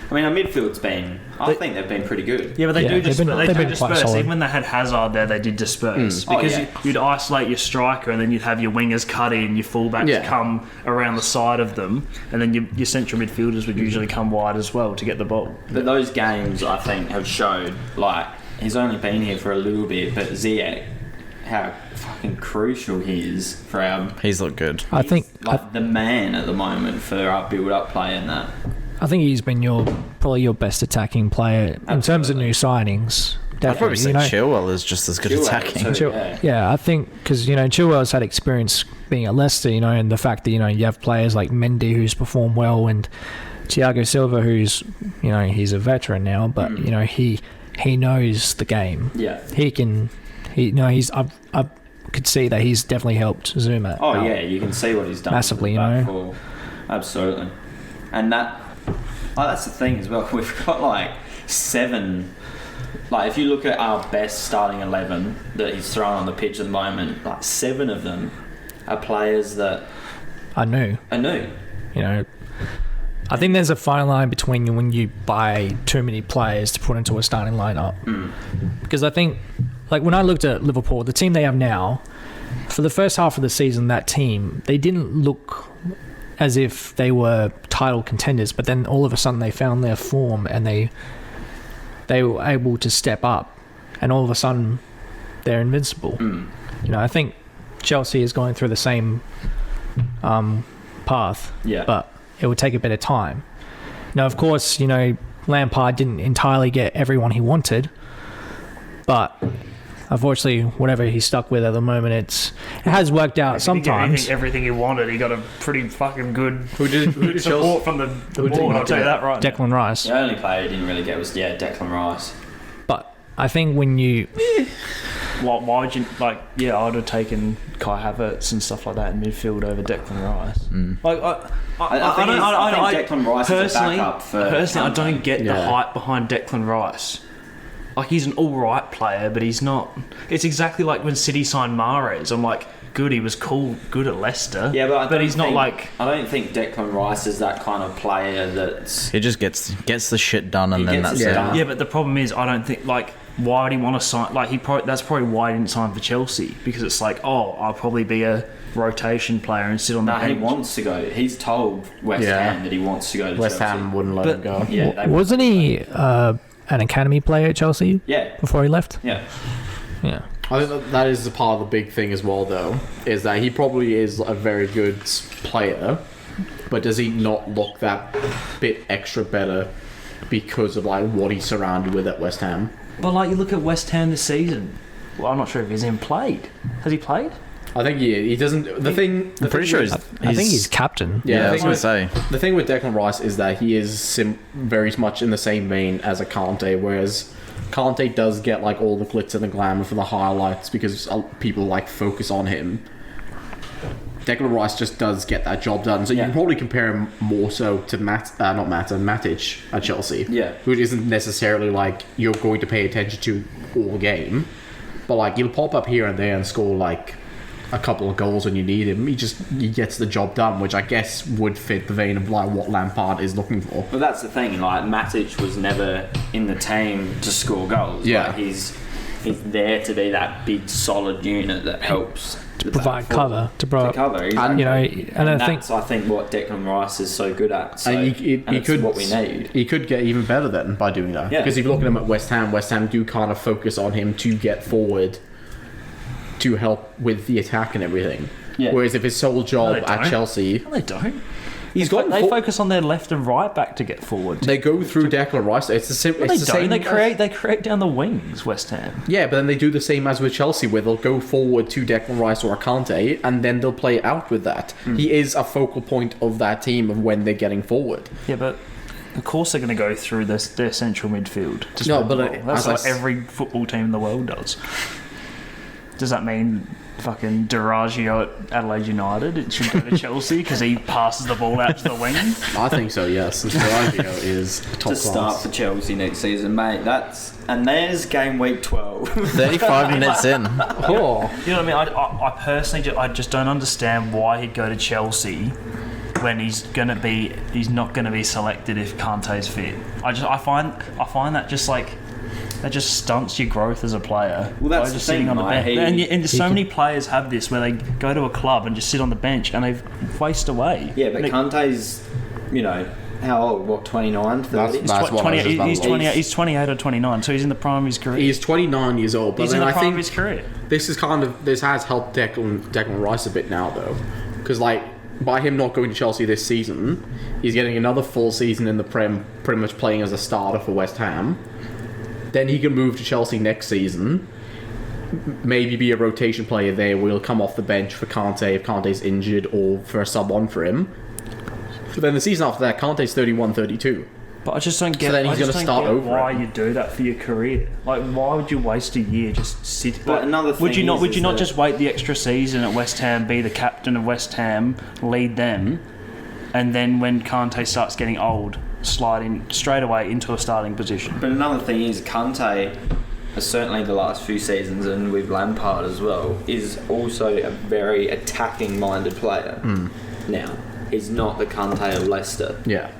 I mean, our midfield's I think they've been pretty good. Yeah, but they do disperse. solid. Even when they had Hazard there, they did disperse. Because you'd isolate your striker and then you'd have your wingers cut in, your fullbacks come around the side of them, and then your central midfielders would usually come wide as well to get the ball. But those games, I think, have showed, like, he's only been here for a little bit, but Ziyech, how fucking crucial he is for our... He's looked good. I think like the man at the moment for our build-up play and that. I think he's been probably your best attacking player in terms of new signings. Definitely. I'd probably say Chilwell is just as good attacking. Too, yeah, I think because Chilwell's had experience being at Leicester, and the fact that you have players like Mendy who's performed well, and Thiago Silva who's he's a veteran now, but he knows the game. Yeah, I could see that he's definitely helped Zuma. Oh yeah, you can see what he's done massively. Absolutely, and that's the thing as well. We've got like 7. Like if you look at our best starting 11 that he's thrown on the pitch at the moment, like 7 of them are players that are new. I think there's a fine line between when you buy too many players to put into a starting lineup. Because I think, like when I looked at Liverpool, the team they have now, for the first half of the season, that team, they didn't look as if they were title contenders, but then all of a sudden they found their form and they were able to step up, and all of a sudden they're invincible. I think Chelsea is going through the same path, but it would take a bit of time. Now, of course, Lampard didn't entirely get everyone he wanted, but unfortunately, whatever he's stuck with at the moment, it has worked out sometimes. Everything he wanted, he got a pretty fucking good Who did support from the board. I'll tell you that right now. Declan Rice. The only player he didn't really get was Declan Rice. But I think when you... Why would you like? Yeah, I'd have taken Kai Havertz and stuff like that in midfield over Declan Rice. Like, I think Declan Rice is a backup for. Personally, I don't get the hype behind Declan Rice. Like, he's an all right player, but he's not. It's exactly like when City signed Mahrez. I'm like, good, he was cool, good at Leicester. Yeah, but he's not like. I don't think Declan Rice is that kind of player that's. He just gets the shit done, and then that's it. Yeah, but the problem is, I don't think like. Why would he want to sign? Like, that's probably why he didn't sign for Chelsea, because it's like, oh, I'll probably be a rotation player and sit on the bench. He wants to go. He's told West Ham that he wants to go to West Chelsea. Ham wouldn't let him go. Yeah, wasn't he an academy player at Chelsea? Yeah. Before he left? Yeah. Yeah. I think that is a part of the big thing as well, though, is that he probably is a very good player, but does he not look that bit extra better because of like what he's surrounded with at West Ham? But like, you look at West Ham this season. Well, I'm not sure if he's even played. Has he played? I think he doesn't. I'm pretty sure I think he's captain. Yeah, I was going to say. The thing with Declan Rice is that he is very much in the same vein as a Kante, whereas Kante does get like all the glitz and the glamour for the highlights because people like focus on him. Declan Rice just does get that job done, so you can probably compare him more so to Matic at Chelsea, who isn't necessarily like you're going to pay attention to all game, but like he'll pop up here and there and score like a couple of goals when you need him. He gets the job done, which I guess would fit the vein of like what Lampard is looking for. But that's the thing, like Matic was never in the team to score goals. Yeah, like, he's there to be that big solid unit that helps. To provide cover, to cover, exactly. and I think what Declan Rice is so good at. So, and he could what we need. He could get even better then by doing that. Yeah. Because if you look at him at West Ham do kind of focus on him to get forward, to help with the attack and everything. Yeah. Whereas if his sole job at Chelsea, no, they don't. They focus on their left and right back to get forward. They go through Declan Rice. It's the same. They create down the wings. West Ham. Yeah, but then they do the same as with Chelsea, where they'll go forward to Declan Rice or Kante, and then they'll play it out with that. He is a focal point of that team of when they're getting forward. Yeah, but of course they're going to go through their central midfield. That's what every football team in the world does. Does that mean fucking Duraggio at Adelaide United? It should go to Chelsea because he passes the ball out to the wing? I think so, yes. Duraggio is top class. To start for Chelsea next season, mate. And there's game week 12. 35 minutes in. Oh. You know what I mean? I personally I just don't understand why he'd go to Chelsea when he's not going to be selected if Kante's fit. I find that just like... That just stunts your growth as a player. Well, that's just the thing, sitting on the bench. And so many players have this where they go to a club and just sit on the bench and they waste away. Yeah, but Kante's, how old? What, 29, 30? He's 28 or 29, so he's in the prime of his career. He's 29 years old. But he's in the prime of his career. This has helped Declan Rice a bit now, though. Because, by him not going to Chelsea this season, he's getting another full season in the Prem, pretty much playing as a starter for West Ham. Then he can move to Chelsea next season, maybe be a rotation player there. We'll come off the bench for Kante if Kante's injured or for a sub-on for him. But then the season after that, Kante's 31, 32. But I just don't get. So then he's going to start over. Why you do that for your career? Like, why would you waste a year just sit? But another thing would you not just wait the extra season at West Ham, be the captain of West Ham, lead them, and then when Kante starts getting old, slide in straight away into a starting position? But another thing is Kante, certainly the last few seasons and with Lampard as well, is also a very attacking-minded player. Now, he's not the Kante of Leicester. Yeah.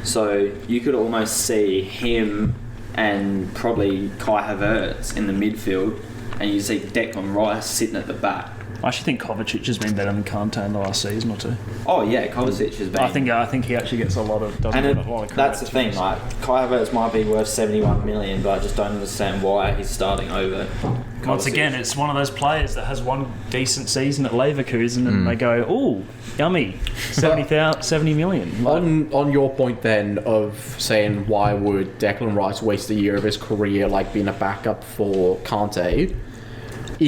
So you could almost see him and probably Kai Havertz in the midfield, and you see Declan Rice sitting at the back. I actually think Kovacic has been better than Kante in the last season or two. Oh yeah, Kovacic has been. I think he actually gets a lot of. That's the thing. Like Kai Havertz might be worth 71 million, but I just don't understand why he's starting over. Once again, it's one of those players that has one decent season at Leverkusen, and they go, "Oh, yummy, 70 million." On your point then of saying why would Declan Rice waste a year of his career being a backup for Kante?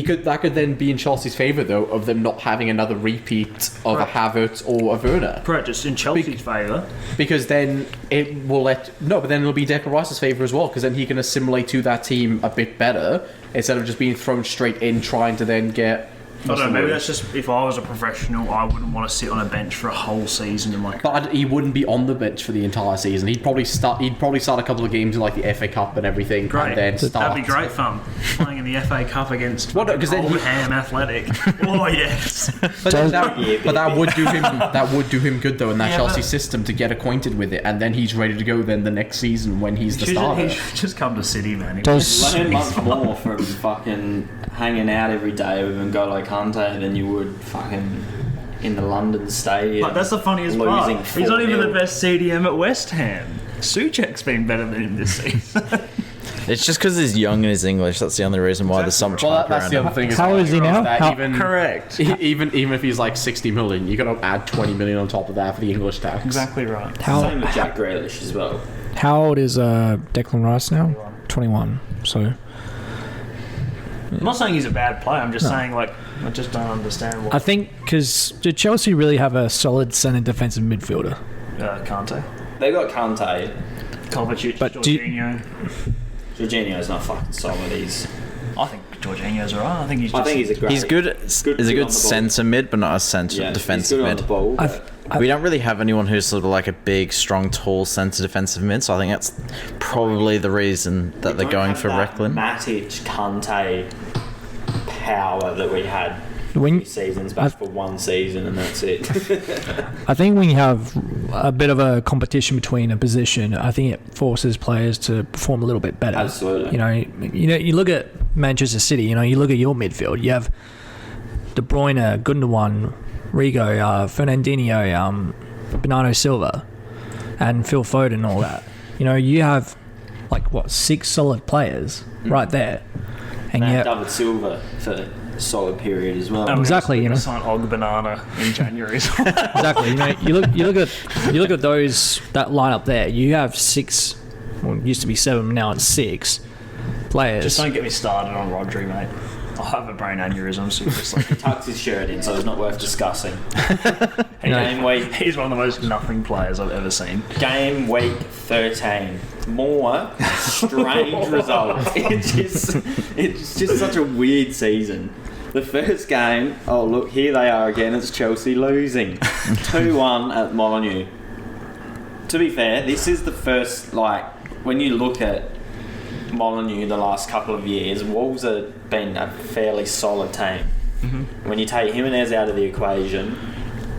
That could then be in Chelsea's favour, though, of them not having another repeat of a Havertz or a Werner. Correct, just in Chelsea's favour. Because then it will but then it'll be Declan Rice's favour as well, because then he can assimilate to that team a bit better, instead of just being thrown straight in, trying to then get... I don't know, maybe that's just, if I was a professional, I wouldn't want to sit on a bench for a whole season in my career. But he wouldn't be on the bench for the entire season. He'd probably start a couple of games in like the FA Cup and everything, Great. and then start. That'd be great fun. Playing in the FA Cup against Oldham Athletic. Oh yes. But that would do him good though in that Chelsea system to get acquainted with it, and then he's ready to go then the next season when he's the starter. He should just come to City, man. Learn much more from fucking hanging out every day with N'Golo Kante than you would fucking in the London stadium. Like, that's the funniest part. He's not even the best CDM at West Ham. Souček's been better than him this season. It's just because he's young and he's English. That's the only reason why there's so much hype that's around the him. other thing. How is he now? Correct. Even if he's like 60 million, you got to add 20 million on top of that for the English tax. Exactly right. Same with Jack Grealish as well. How old is Declan Rice now? 21. So I'm not saying he's a bad player. I'm just saying, like, I just don't understand what. I think because did Chelsea really have a solid centre defensive midfielder? Kante, They got Kante. Kovacic, But Jorginho. Jorginho's not fucking solid. I think Jorginho's alright. I think he's a great. He's good. He's a good centre mid, but not a defensive mid. We don't really have anyone who's sort of like a big, strong, tall centre defensive mid, so I think that's probably the reason that they're going for Recklin. Matic, Kante power that we had When seasons back for one season, and that's it. I think when you have a bit of a competition between a position, I think it forces players to perform a little bit better. Absolutely. You look at Manchester City. You look at your midfield. You have De Bruyne, Gundogan, Rigo, Fernandinho, Bernardo Silva, and Phil Foden, and all that. You have 6 solid players right there, and David Silva for a solid period as well. Exactly. Sign Og Banana in January. Exactly. You look at those that lineup there. You have 6. Well, it used to be 7. Now it's 6 players. Just don't get me started on Rodri, mate. I'll have a brain aneurysm, seriously. He tucks his shirt in, so it's not worth discussing. Game week. He's one of the most nothing players I've ever seen. Game week 13. More strange results. It's just such a weird season. The first game, oh look, here they are again, it's Chelsea losing. 2-1 at Molineux. To be fair, this is the first, when you look at Molineux the last couple of years, Wolves have been a fairly solid team. Mm-hmm. When you take Jimenez out of the equation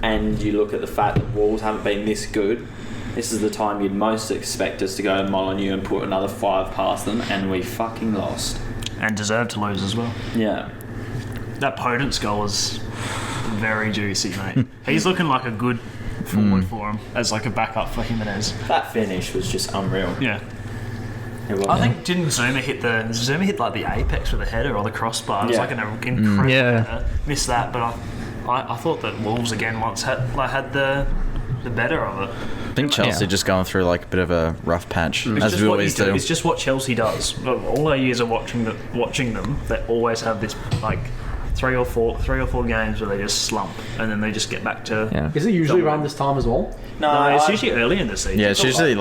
and you look at the fact that Wolves haven't been this good, this is the time you'd most expect us to go to Molineux and put another 5 past them, and we fucking lost. And deserved to lose as well. Yeah. That Podence goal was very juicy, mate. He's looking like a good forward for him, as like a backup for Jimenez. That finish was just unreal. Yeah. I think didn't Zuma hit like the apex with the header or the crossbar? It was like an incredible header. Missed that, but I thought that Wolves again once had the better of it. I think Chelsea just going through like a bit of a rough patch, as we always do. It's just what Chelsea does. All our years of watching them, they always have this like three or four games where they just slump and then they just get back to. Yeah. Is it usually around this time as well? No, it's usually early in the season. Yeah, it's usually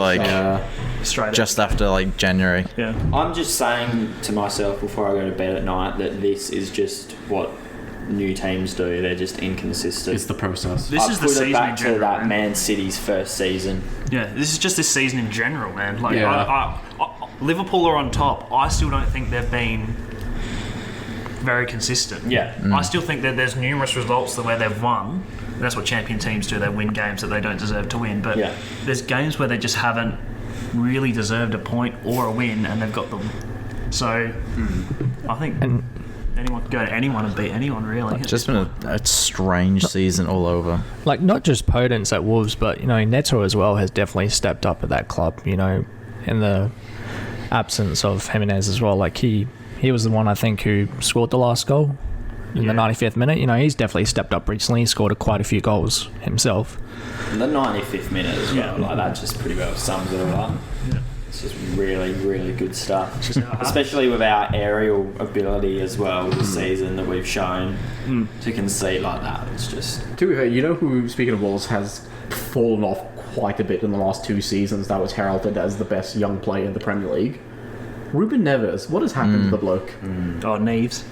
straight just after like January. Yeah. I'm just saying to myself before I go to bed at night that this is just what new teams do. They're just inconsistent. It's the process. This is the season back in general, to that man. Man City's first season. Yeah, this is just this season in general, man. Like, Yeah. Liverpool are on top. I still don't think they've been very consistent. Yeah. I still think that there's numerous results where they've won. And that's what champion teams do. They win games that they don't deserve to win. But there's games where they just haven't really deserved a point or a win, and they've got them. So I think anyone can go to anyone and beat anyone, really. It's just been a strange season all over. Like, not just Podence at Wolves, but, Neto as well has definitely stepped up at that club, in the absence of Jimenez as well. Like, he was the one, I think, who scored the last goal in the 95th minute. He's definitely stepped up recently. He scored quite a few goals himself. The 95th minute as well. Like, that just pretty well sums it all up. Yeah. It's just really, really good stuff. Just how it happens. Especially with our aerial ability as well this season that we've shown to concede like that. It's just... To be fair, you know who, speaking of Wolves, has fallen off quite a bit in the last 2 seasons that was heralded as the best young player in the Premier League? Ruben Neves. What has happened to the bloke? Oh, Neves.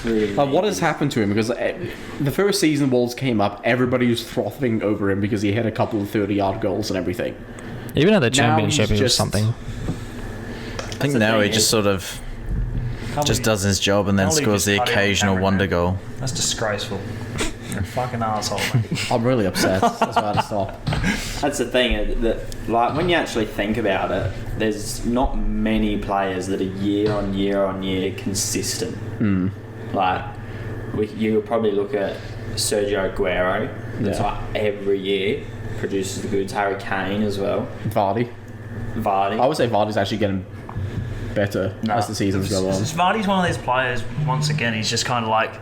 Really, Like, what has happened to him? Because the first season Wolves came up, everybody was frothing over him because he had a couple of 30-yard goals and everything. Even at the Now championship, he's it was just- something. I think the now thing he just is- sort of Can't just believe- does his job and then can't believe scores the you just cut it on occasional camera, wonder man. goal. That's disgraceful. You're a fucking asshole, mate. I'm really upset. That's why I had to stop. That's the thing, that like when you actually think about it, there's not many players that are year on year consistent. Like, you'll probably look at Sergio Aguero, that's Yeah. like every year produces the goods. Harry Kane as well. Vardy. Vardy. I would say Vardy's actually getting better as the seasons go on. Vardy's one of those players, once again, he's just kind of like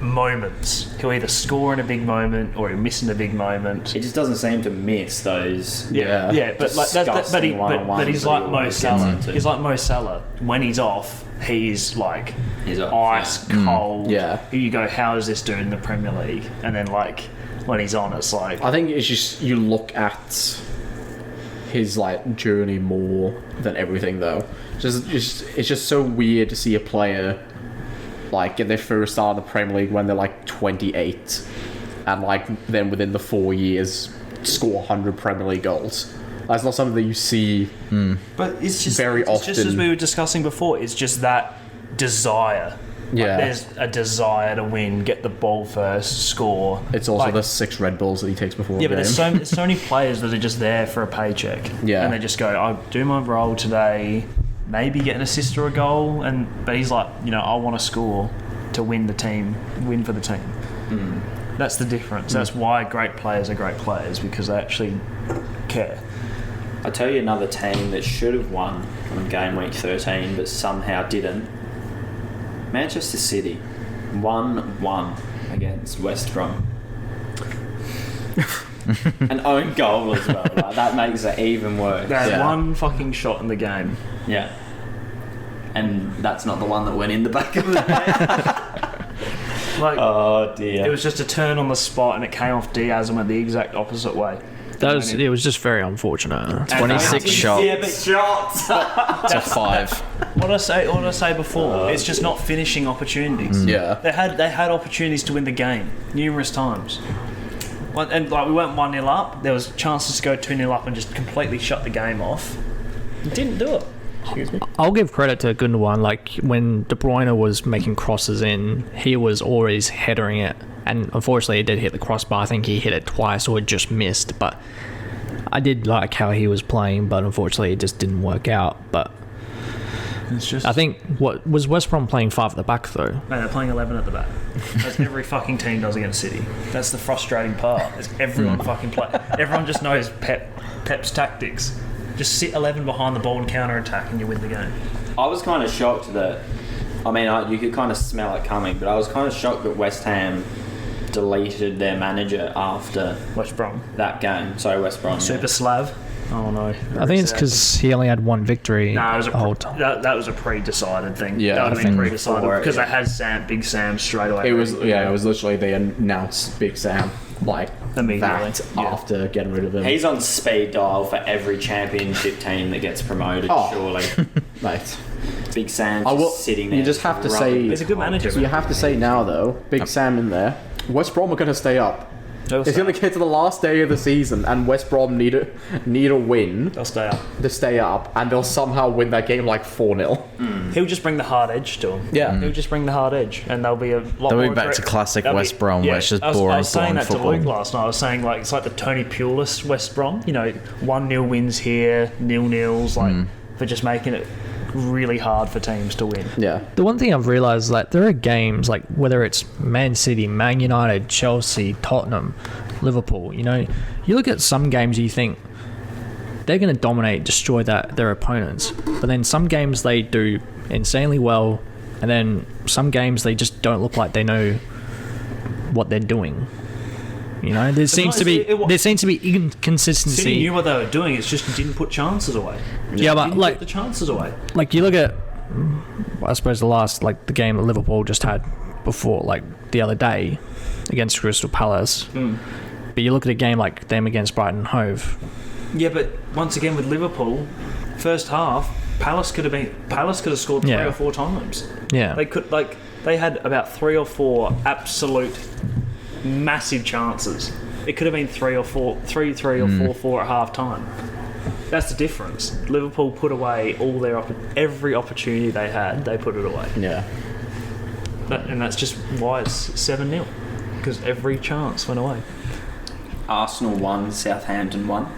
moments. He'll either score in a big moment or he'll miss in a big moment. He just doesn't seem to miss those. Yeah. But like but Disgusting but he's one-on-ones like that he Mo always Salah. gets into. He's like Mo Salah. When he's off, he's like He's off, ice cold. Yeah. You go, how is this doing in the Premier League? And then like when he's on, it's like I think it's just you look at his like journey more than everything though. It's just so weird to see a player like get their first start in the Premier League when they're like 28 and like then within the 4 years score 100 Premier League goals. That's not something that you see. But it's just Very it's just as often- we were discussing before. It's just that desire. Yeah. Like, there's a desire to win, get the ball first, score. It's also like, the 6 Red Bulls that he takes before yeah, a but game. there's so many players that are just there for a paycheck. Yeah. and they just go, I do my role today, maybe get an assist or a goal, but he's like, I want to score to win for the team. That's the difference. That's why great players are great players, because they actually care. I'll tell you another team that should have won on game week 13 but somehow didn't. Manchester City 1-1 against West Brom. An own goal as well. Like, that makes it even worse. They had Yeah. one fucking shot in the game. Yeah. And that's not the one that went in the back of the net. Like Oh dear. it was just a turn on the spot, and it came off Diaz and went the exact opposite way. It was just very unfortunate. 26 shots. Yeah, but shots. It's a 5. What did I say before? It's just not finishing opportunities. Yeah. They had opportunities to win the game numerous times. And like we went 1-0 up, there was chances to go 2-0 up and just completely shut the game off. Didn't do it. Excuse me. I'll give credit to Gundogan. Like when De Bruyne was making crosses in, he was always headering it, and unfortunately, it did hit the crossbar. I think he hit it twice or it just missed. But I did like how he was playing, but unfortunately, it just didn't work out. But It's just I think what was West Brom playing 5 at the back though. no, they're playing 11 at the back. As every fucking team does against City. That's the frustrating part. Is everyone fucking play. Everyone just knows Pep's tactics. Just sit 11 behind the ball and counter attack, and you win the game. I was kind of shocked that, you could kind of smell it coming, but I was kind of shocked that West Ham deleted their manager after West Brom. that game. Sorry, West Brom. Super Slav. Oh no. I think it's because he only had one victory No, it was the whole time. that was a pre-decided thing. Yeah, that I would have think been pre-decided because yeah. they had Big Sam straight away. It was literally they announced Big Sam like Immediately, that yeah. after getting rid of him. He's on speed dial for every championship team that gets promoted, Oh. surely. Mate. Big Sam's I will- just sitting there. you just have to rubbing say- the He's a good manager. You have to say now though, Big Sam in there. West Brom are going to stay up. They'll It's going to get to the last day of the season, and West Brom need a win stay up. to stay up, and they'll somehow win that game like 4-0. He'll just bring the hard edge to him. Yeah. He'll just bring the hard edge, and they'll be a lot They'll be more back to classic they'll be- West Brom, where it's just I was boring, saying boring that football. to Luke last night. I was saying like it's like the Tony Pulis West Brom. 1-0 wins here, 0-0s, like for just making it really hard for teams to win. Yeah. The one thing I've realised is that there are games like whether it's Man City, Man United, Chelsea, Tottenham, Liverpool. You look at some games, you think they're going to dominate, destroy their opponents, but then some games they do insanely well, and then some games they just don't look like they know what they're doing. You know, there seems to be inconsistency. City knew what they were doing. It's just didn't put chances away. Yeah, but Didn't like put the chances away. Like you look at, I suppose the game that Liverpool just had before, like the other day against Crystal Palace. But you look at a game like them against Brighton and Hove. Yeah, but once again with Liverpool, first half, Palace could have scored 3 or 4 times. Yeah, They had about 3 or 4 absolute massive chances. It could have been 3 or 4 at half time. That's the difference. Liverpool put away every opportunity they had. They put it away. Yeah. And that's just why it's 7-0, because every chance went away. Arsenal won, Southampton won.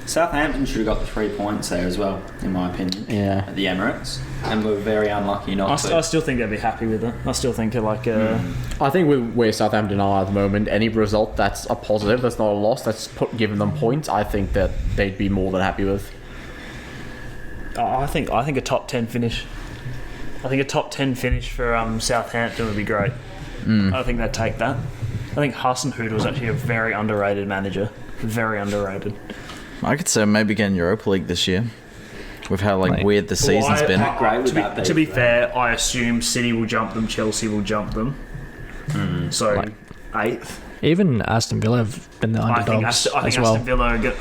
Southampton should have got the 3 points there as well, in my opinion. Yeah. At the Emirates, and were very unlucky not to. I still think they'd be happy with it. I still think I think with where Southampton are at the moment, any result that's a positive, that's not a loss, that's giving them points, I think that they'd be more than happy with. I think a top 10 finish. I think a top 10 finish for Southampton would be great. I think they'd take that. I think Hasenhüttl was actually a very underrated manager. Very underrated. I could say maybe getting Europa League this year, with how weird the season's been. To be fair, I assume City will jump them, Chelsea will jump them. So 8th. even Aston Villa have been the underdogs I think as well.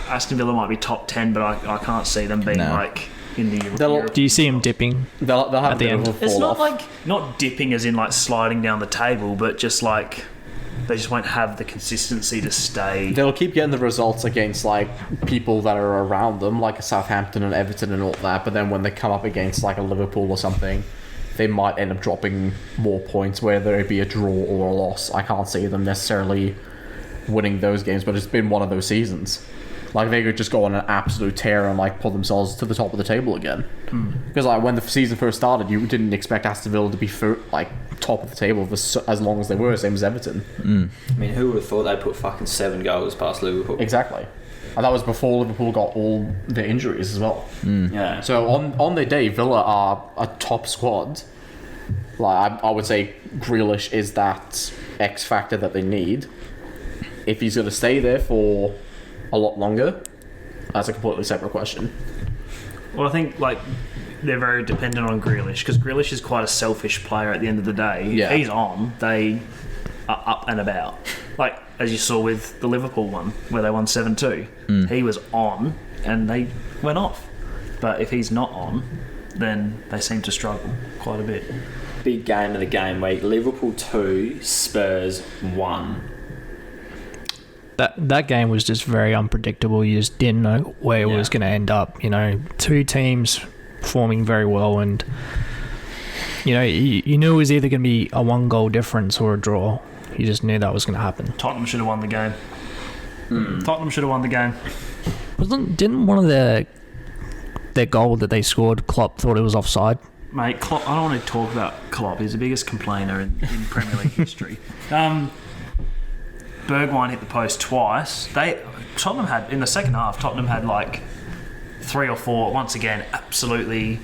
Aston Villa might be top 10, but I can't see them being in the Europe. Do you see them dipping? They'll have at the end. It's not not dipping as in sliding down the table, but just they just won't have the consistency to stay. They'll keep getting the results against people that are around them, like Southampton and Everton and all that. But then when they come up against a Liverpool or something, they might end up dropping more points, whether it be a draw or a loss. I can't see them necessarily winning those games, but it's been one of those seasons. They could just go on an absolute tear and pull themselves to the top of the table again. Because when the season first started, you didn't expect Aston Villa to be top of the table for as long as they were, same as Everton. I mean, who would have thought they'd put fucking 7 goals past Liverpool? Exactly. And that was before Liverpool got all their injuries as well. Yeah. So on their day, Villa are a top squad. I would say Grealish is that X factor that they need. If he's going to stay there for a lot longer, that's a completely separate question. Well, I think they're very dependent on Grealish, because Grealish is quite a selfish player at the end of the day. Yeah. If he's on, they are up and about. As you saw with the Liverpool one, where they won 7-2. He was on, and they went off. But if he's not on, then they seem to struggle quite a bit. Big game of the game week. Liverpool 2, Spurs 1. That game was just very unpredictable. You just didn't know where it was going to end up. Two teams performing very well, and you knew it was either going to be a 1-goal difference or a draw. You just knew that was going to happen. Tottenham should have won the game. Tottenham should have won the game. Didn't one of their goal that they scored, Klopp thought it was offside? Mate, Klopp, I don't want to talk about Klopp. He's the biggest complainer in Premier League history. Bergwijn hit the post twice. Tottenham had, in the second half, 3 or 4, once again, absolutely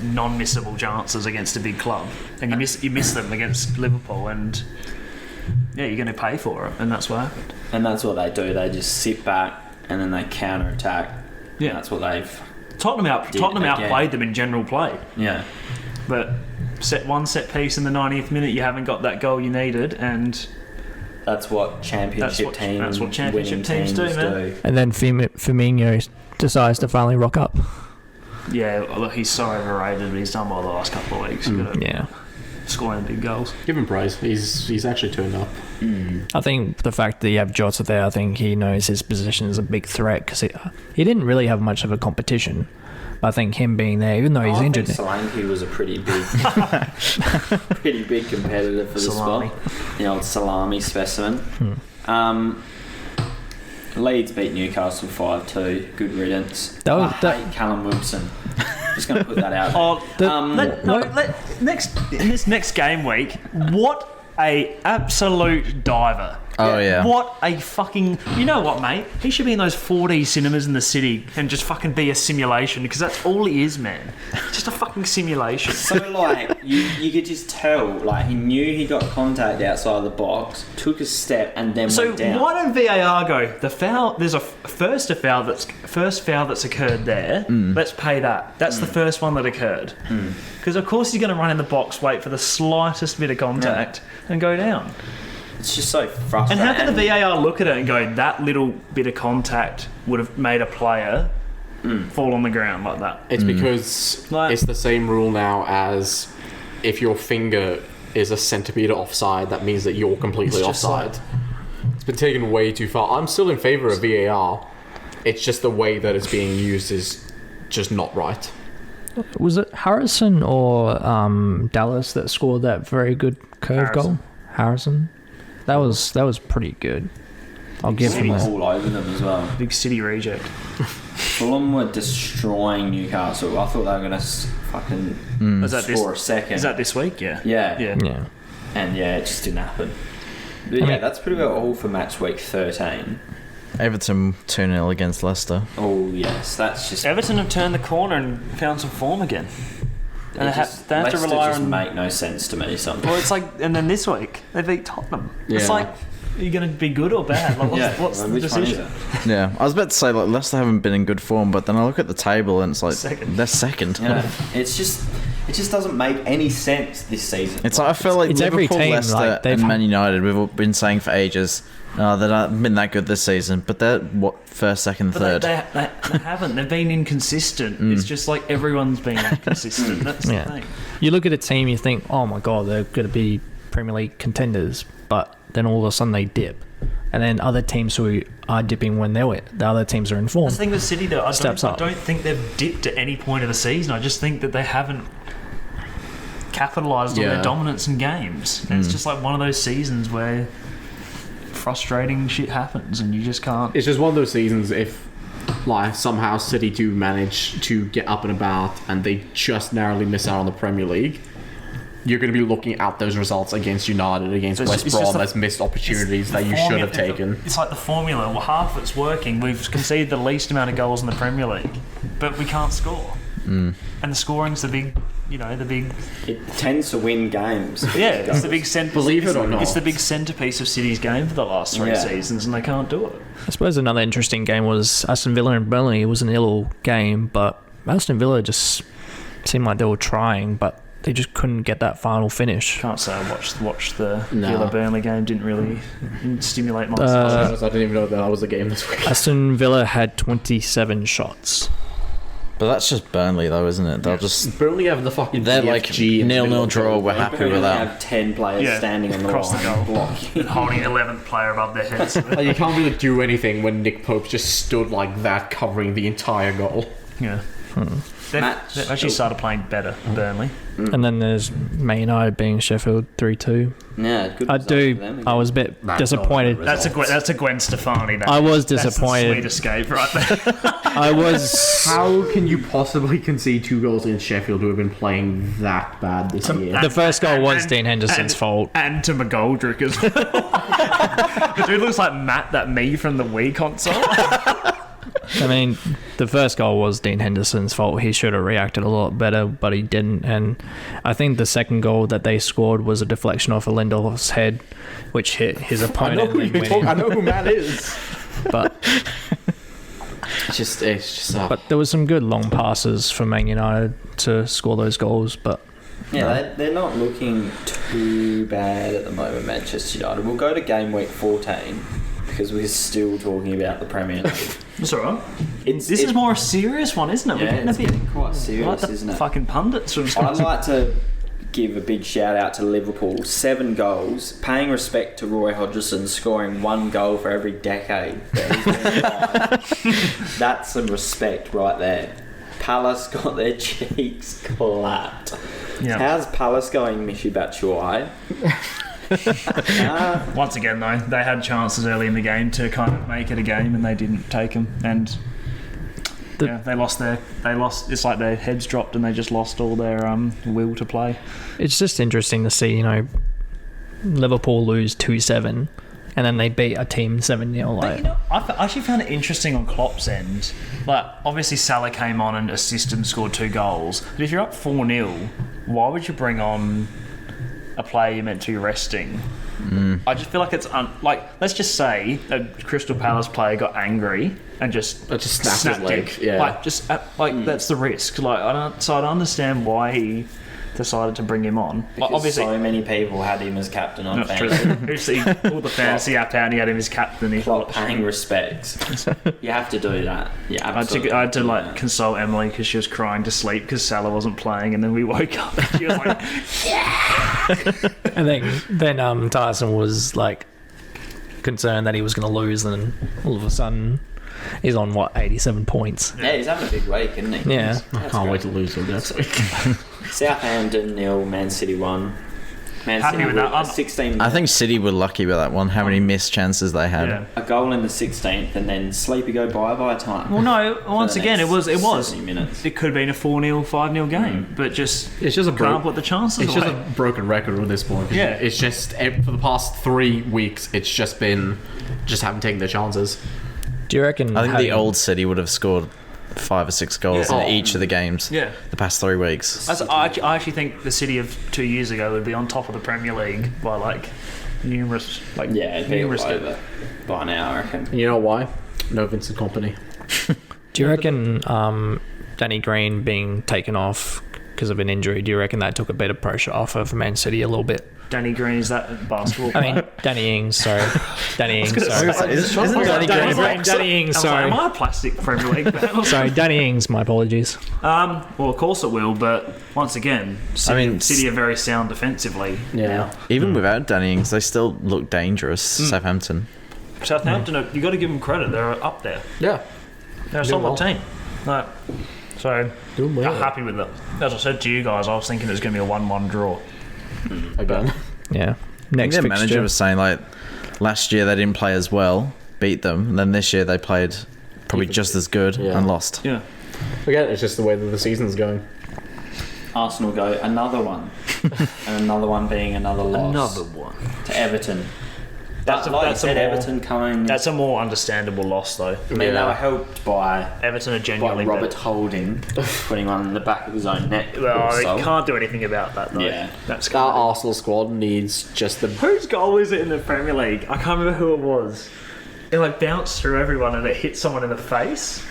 non-missable chances against a big club. And you miss them against Liverpool, and you're going to pay for it, and that's what happened. And that's what they do. They just sit back and then they counter-attack. Yeah. And that's what they've... Tottenham outplayed them in general play. Yeah. But set piece in the 90th minute, you haven't got that goal you needed, and... That's what championship teams do, man. And then Firmino decides to finally rock up. Yeah, look, he's so overrated, but he's done well the last couple of weeks. Scoring big goals. Give him praise. He's actually turned up. I think the fact that you have Jota there, I think he knows his position is a big threat, because he didn't really have much of a competition. I think him being there, even though he's injured. Solanke was a pretty big competitor for the spot. The old salami specimen. Leeds beat Newcastle 5-2. Good riddance. I hate Callum Wilson. Just going to put that out there. In this next game week, what a absolute diver. Oh, yeah. What a fucking... You know what, mate? He should be in those 4D cinemas in the city and just fucking be a simulation, because that's all he is, man. Just a fucking simulation. So, like, you could just tell, like, he knew he got contact outside of the box, took a step, and then So went down. why don't VAR go, the foul, there's a first foul that's occurred there, let's pay that. That's the first one that occurred. Because of course he's going to run in the box, wait for the slightest bit of contact and go down. It's just so And frustrating. how can the VAR look at it and go, that little bit of contact would have made a player fall on the ground like that? It's because Like- it's the same rule now as if your finger is a centimetre offside, that means that you're completely It's just offside. It's been taken way too far. I'm still in favour of VAR. It's just the way that it's being used is just not right. Was it Harrison or Dallas that scored that very good curve goal? Harrison. That was pretty good. I'll give him City that. all over them as well. Big City reject. Fulham were destroying Newcastle. I thought they were going to fucking Is that score a second. Is that this week? Yeah. Yeah. Yeah. Yeah. And yeah, it just didn't happen. But yeah, that's pretty well all for match week 13. Everton 2-0 against Leicester. Oh yes, that's just... Everton have turned the corner and found some form again. And they have to Leicester rely just on... make no sense to me sometimes. Well, it's like... And then this week, they beat Tottenham. It's Yeah. like, are you going to be good or bad? Like, what's the which one is decision? it? Yeah, I was about to say, like, Leicester haven't been in good form, but then I look at the table and it's like, Second. they're second. Yeah. It just doesn't make any sense this season. It's like, I feel like It's Liverpool, every team, Leicester, like, they've and had- Man United, we've all been saying for ages, they haven't been that good this season, but they're, first, second, But third. they haven't. They've been inconsistent. It's just like everyone's been inconsistent. That's Yeah. the thing. You look at a team, you think, oh my god, they're going to be Premier League contenders, but then all of a sudden they dip, and then other teams who are dipping when the other teams are in form. That's the thing with City, though. I Steps don't, up. I don't think they've dipped at any point of the season. I just think that they haven't capitalised on Yeah. their dominance in games. And it's just like one of those seasons where frustrating shit happens and you just can't. It's just one of those seasons if like somehow City do manage to get up and about and they just narrowly miss out on the Premier League, you're going to be looking at those results against United, against So West it's just Brom as missed opportunities that you should have taken. It's like the formula. Well, half of it's working. We've conceded the least amount of goals in the Premier League, but we can't score. And the scoring's the big, It tends to win games. yeah, it's the big Believe it or not. it's the big centerpiece of City's game for the last three Yeah. seasons, and they can't do it. I suppose another interesting game was Aston Villa and Burnley. It was an ill game, but Aston Villa just seemed like they were trying, but they just couldn't get that final finish. Can't say I watched the No. Villa Burnley game. Didn't really stimulate my. I didn't even know that was a game this week. Aston Villa had 27 shots. But that's just Burnley, though, isn't it? They'll just... Burnley having the fucking They're like PFG in the middle 0-0 of draw, the we're goal. happy with that. Have 10 players standing on the across the line goal. blocking. holding 11th player above their heads. Like, you can't really do anything when Nick Pope just stood like that covering the entire goal. Yeah. They've actually started playing better, Burnley. And then there's Man United being Sheffield 3-2. Yeah, good I result for them do. again. I was a bit That's disappointed. not That's a Gwen Stefani. I was That's the disappointed. sweet escape right there. I was. How can you possibly concede 2 goals against Sheffield who have been playing that bad this year? The first goal was Dean Henderson's fault. And to McGoldrick as well. The dude looks like Matt, that me from the Wii console. I mean, the first goal was Dean Henderson's fault. He should have reacted a lot better, but he didn't. And I think the second goal that they scored was a deflection off of Lindelof's head, which hit his I know opponent. who in you're talking. I winning. know who Matt is. But It's just. but there was some good long passes for Man United to score those goals. But Yeah, they're not looking too bad at the moment, Manchester United. We'll go to game week 14 because we're still talking about the Premier League. It's alright. This is more a serious one, isn't it? We're Yeah, getting a it's bit getting quite like serious, the isn't it? fucking pundits. I'd like to give a big shout out to Liverpool. 7 goals, paying respect to Roy Hodgson scoring 1 goal for every decade that he's been alive. That's some respect right there. Palace got their cheeks clapped. Yeah. How's Palace going, Mishi Batshuayi? Once again, though, they had chances early in the game to kind of make it a game, and they didn't take them. And they lost. It's like their heads dropped, and they just lost all their will to play. it's just interesting to see, Liverpool lose 2-7, and then they beat a team 7-0. But, Like, you know, I actually found it interesting on Klopp's end. Like, obviously Salah came on and assisted and scored 2 goals. But if you're up 4-0, why would you bring on a player you're meant to be resting? I just feel like it's like, let's just say a Crystal Palace player got angry and just snapped his leg. it. Yeah. Like that's the risk. Like I don't understand why he decided to bring him on. Like, Because obviously, so many people had him as captain on that's true. fantasy. He pulled the fantasy app out and he had him as captain. He Like thought, paying respects. You have to do that. Yeah, I had to like console Emily because she was crying to sleep because Salah wasn't playing, and then we woke up and she was like, and then Tyson was like concerned that he was going to lose, and all of a sudden he's on 87 points. Yeah, he's having a big week, isn't he? Yeah. I can't wait to lose all that. Southampton 0, Man City 1. Man Happy City with that. with 16. I think City were lucky with that one. How many missed chances they had. yeah. A goal in the 16th, and then Sleepy go bye time. Well, no. Once For the again, it next was. 70 minutes. It could have been a 4-0, 5-0 game, but just It's just a can't put the chances It's away. just a broken record at this point. Yeah. It's just for the past 3 weeks, it's just been haven't taken their chances. Do you reckon? I think the having- old City would have scored 5 or 6 goals Yeah. in each of the games Yeah. the past 3 weeks. I actually think the City of 2 years ago would be on top of the Premier League by like numerous, Yeah, it'd be all numerous. over by now, I reckon. And you know why? No Vincent Kompany. Do you reckon Danny Green being taken off because of an injury? Do you reckon that took a bit of pressure off of Man City a little bit? Danny Green, is that a basketball I player? mean, Danny Ings, sorry. Danny Ings, sorry. Isn't Danny Green Danny Ings, sorry. Am I a plastic Premier League fan? Sorry, Danny Ings, my apologies. Well, of course it will, but once again, City are very sound defensively. Yeah. Even without Danny Ings, they still look dangerous, Southampton. Southampton, you got to give them credit. They're up there. Yeah. They're a Doing solid well. team. No, so Doing well. I'm happy with it. As I said to you guys, I was thinking it was going to be a 1-1 draw. Again. Yeah. I think Next their fixture. manager was saying, like, last year they didn't play as well, beat them, and then this year they played probably just as good Yeah. and lost. Yeah. Again, it's just the way that the season's going. Arsenal go another one. And another one being another loss. one. To Everton. That's Like you a said, more- Everton coming. That's a more understandable loss, though. I mean, they were helped by Everton are genuinely Robert better. Holding putting one in the back of his own net. Well, also. they can't do anything about that, though. Yeah. That's Our kind of... Arsenal squad needs just the. Whose goal was it in the Premier League? I can't remember who it was. It like bounced through everyone and it hit someone in the face.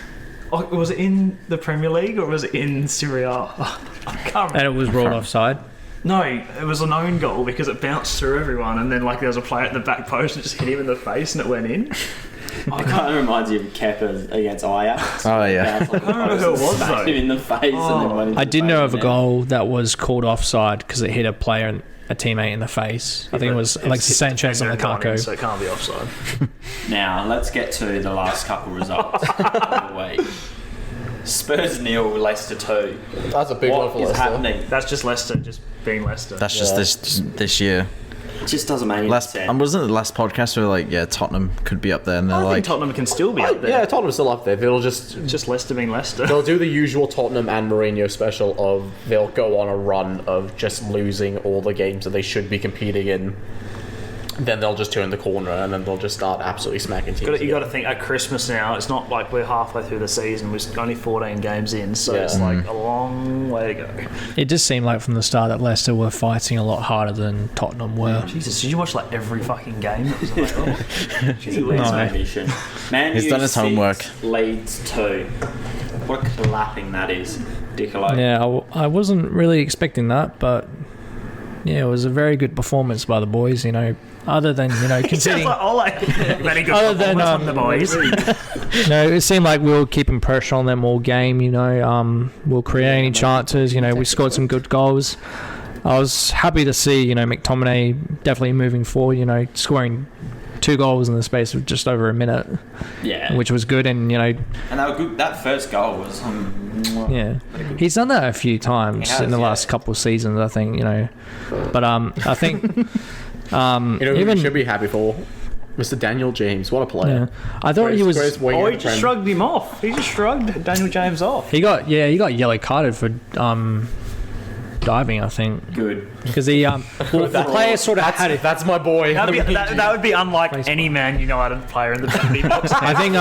Oh, was it in the Premier League or was it in Serie A? I can't remember. And it was ruled offside. No, it was an own goal because it bounced through everyone and then like there was a player at the back post and just hit him in the face and it went in. It kind of reminds you of Kepa against Ajax. Oh, yeah. I can't remember who it was, though. him in the face and then went into I did the know back of a net. goal that was called offside because it hit a player, a teammate in the face. I think it was Alexis Sanchez on Lukaku. So it can't be offside. Now, let's get to the last couple results of the week. Spurs 0, Leicester 2. That's a big one What for is Leicester. happening? That's just Leicester, just being Leicester. That's just this year. It just doesn't make any Last, sense. wasn't it the last podcast where like, yeah, Tottenham could be up there, and they're I like, think Tottenham can still be up there. Yeah, Tottenham's still up there. They'll Just Leicester being Leicester. they'll do the usual Tottenham and Mourinho special of they'll go on a run of just losing all the games that they should be competing in. Then they'll just turn the corner and then they'll just start absolutely smacking teams. You got to think at Christmas now. It's not like we're halfway through the season. We're only 14 games in, so Yeah. it's like a long way to go. It just seemed like from the start that Leicester were fighting a lot harder than Tottenham were. Jesus, did you watch like every fucking game that was available? Gee whiz, No. mate. Mission. Man He's U done his 6, homework. Leeds 2. What a clapping that is, Diccolo. Yeah, I wasn't really expecting that, but yeah, it was a very good performance by the boys, you know. Other than, you know, Sounds considering, like Ole. Very good Other than, performance from the boys. you know, it seemed like we were keeping pressure on them all game, you know. We were creating chances, you know, we scored some good goals. I was happy to see, you know, McTominay definitely moving forward, you know, scoring 2 goals in the space of just over a minute, Yeah. which was good. And, you know, And they were good. That first goal was. yeah, he's done that a few times He has, in the yeah. last couple of seasons, I think, you know. But I think You know, who even we should be happy for Mr. Daniel James. What a player! yeah, I thought he was. Oh, he just shrugged him off. He just shrugged Daniel James off. He got yellow carded for diving, I think, Good. because the player sort of had it. That's my boy. That would be unlike any Man United player in the penalty box. I think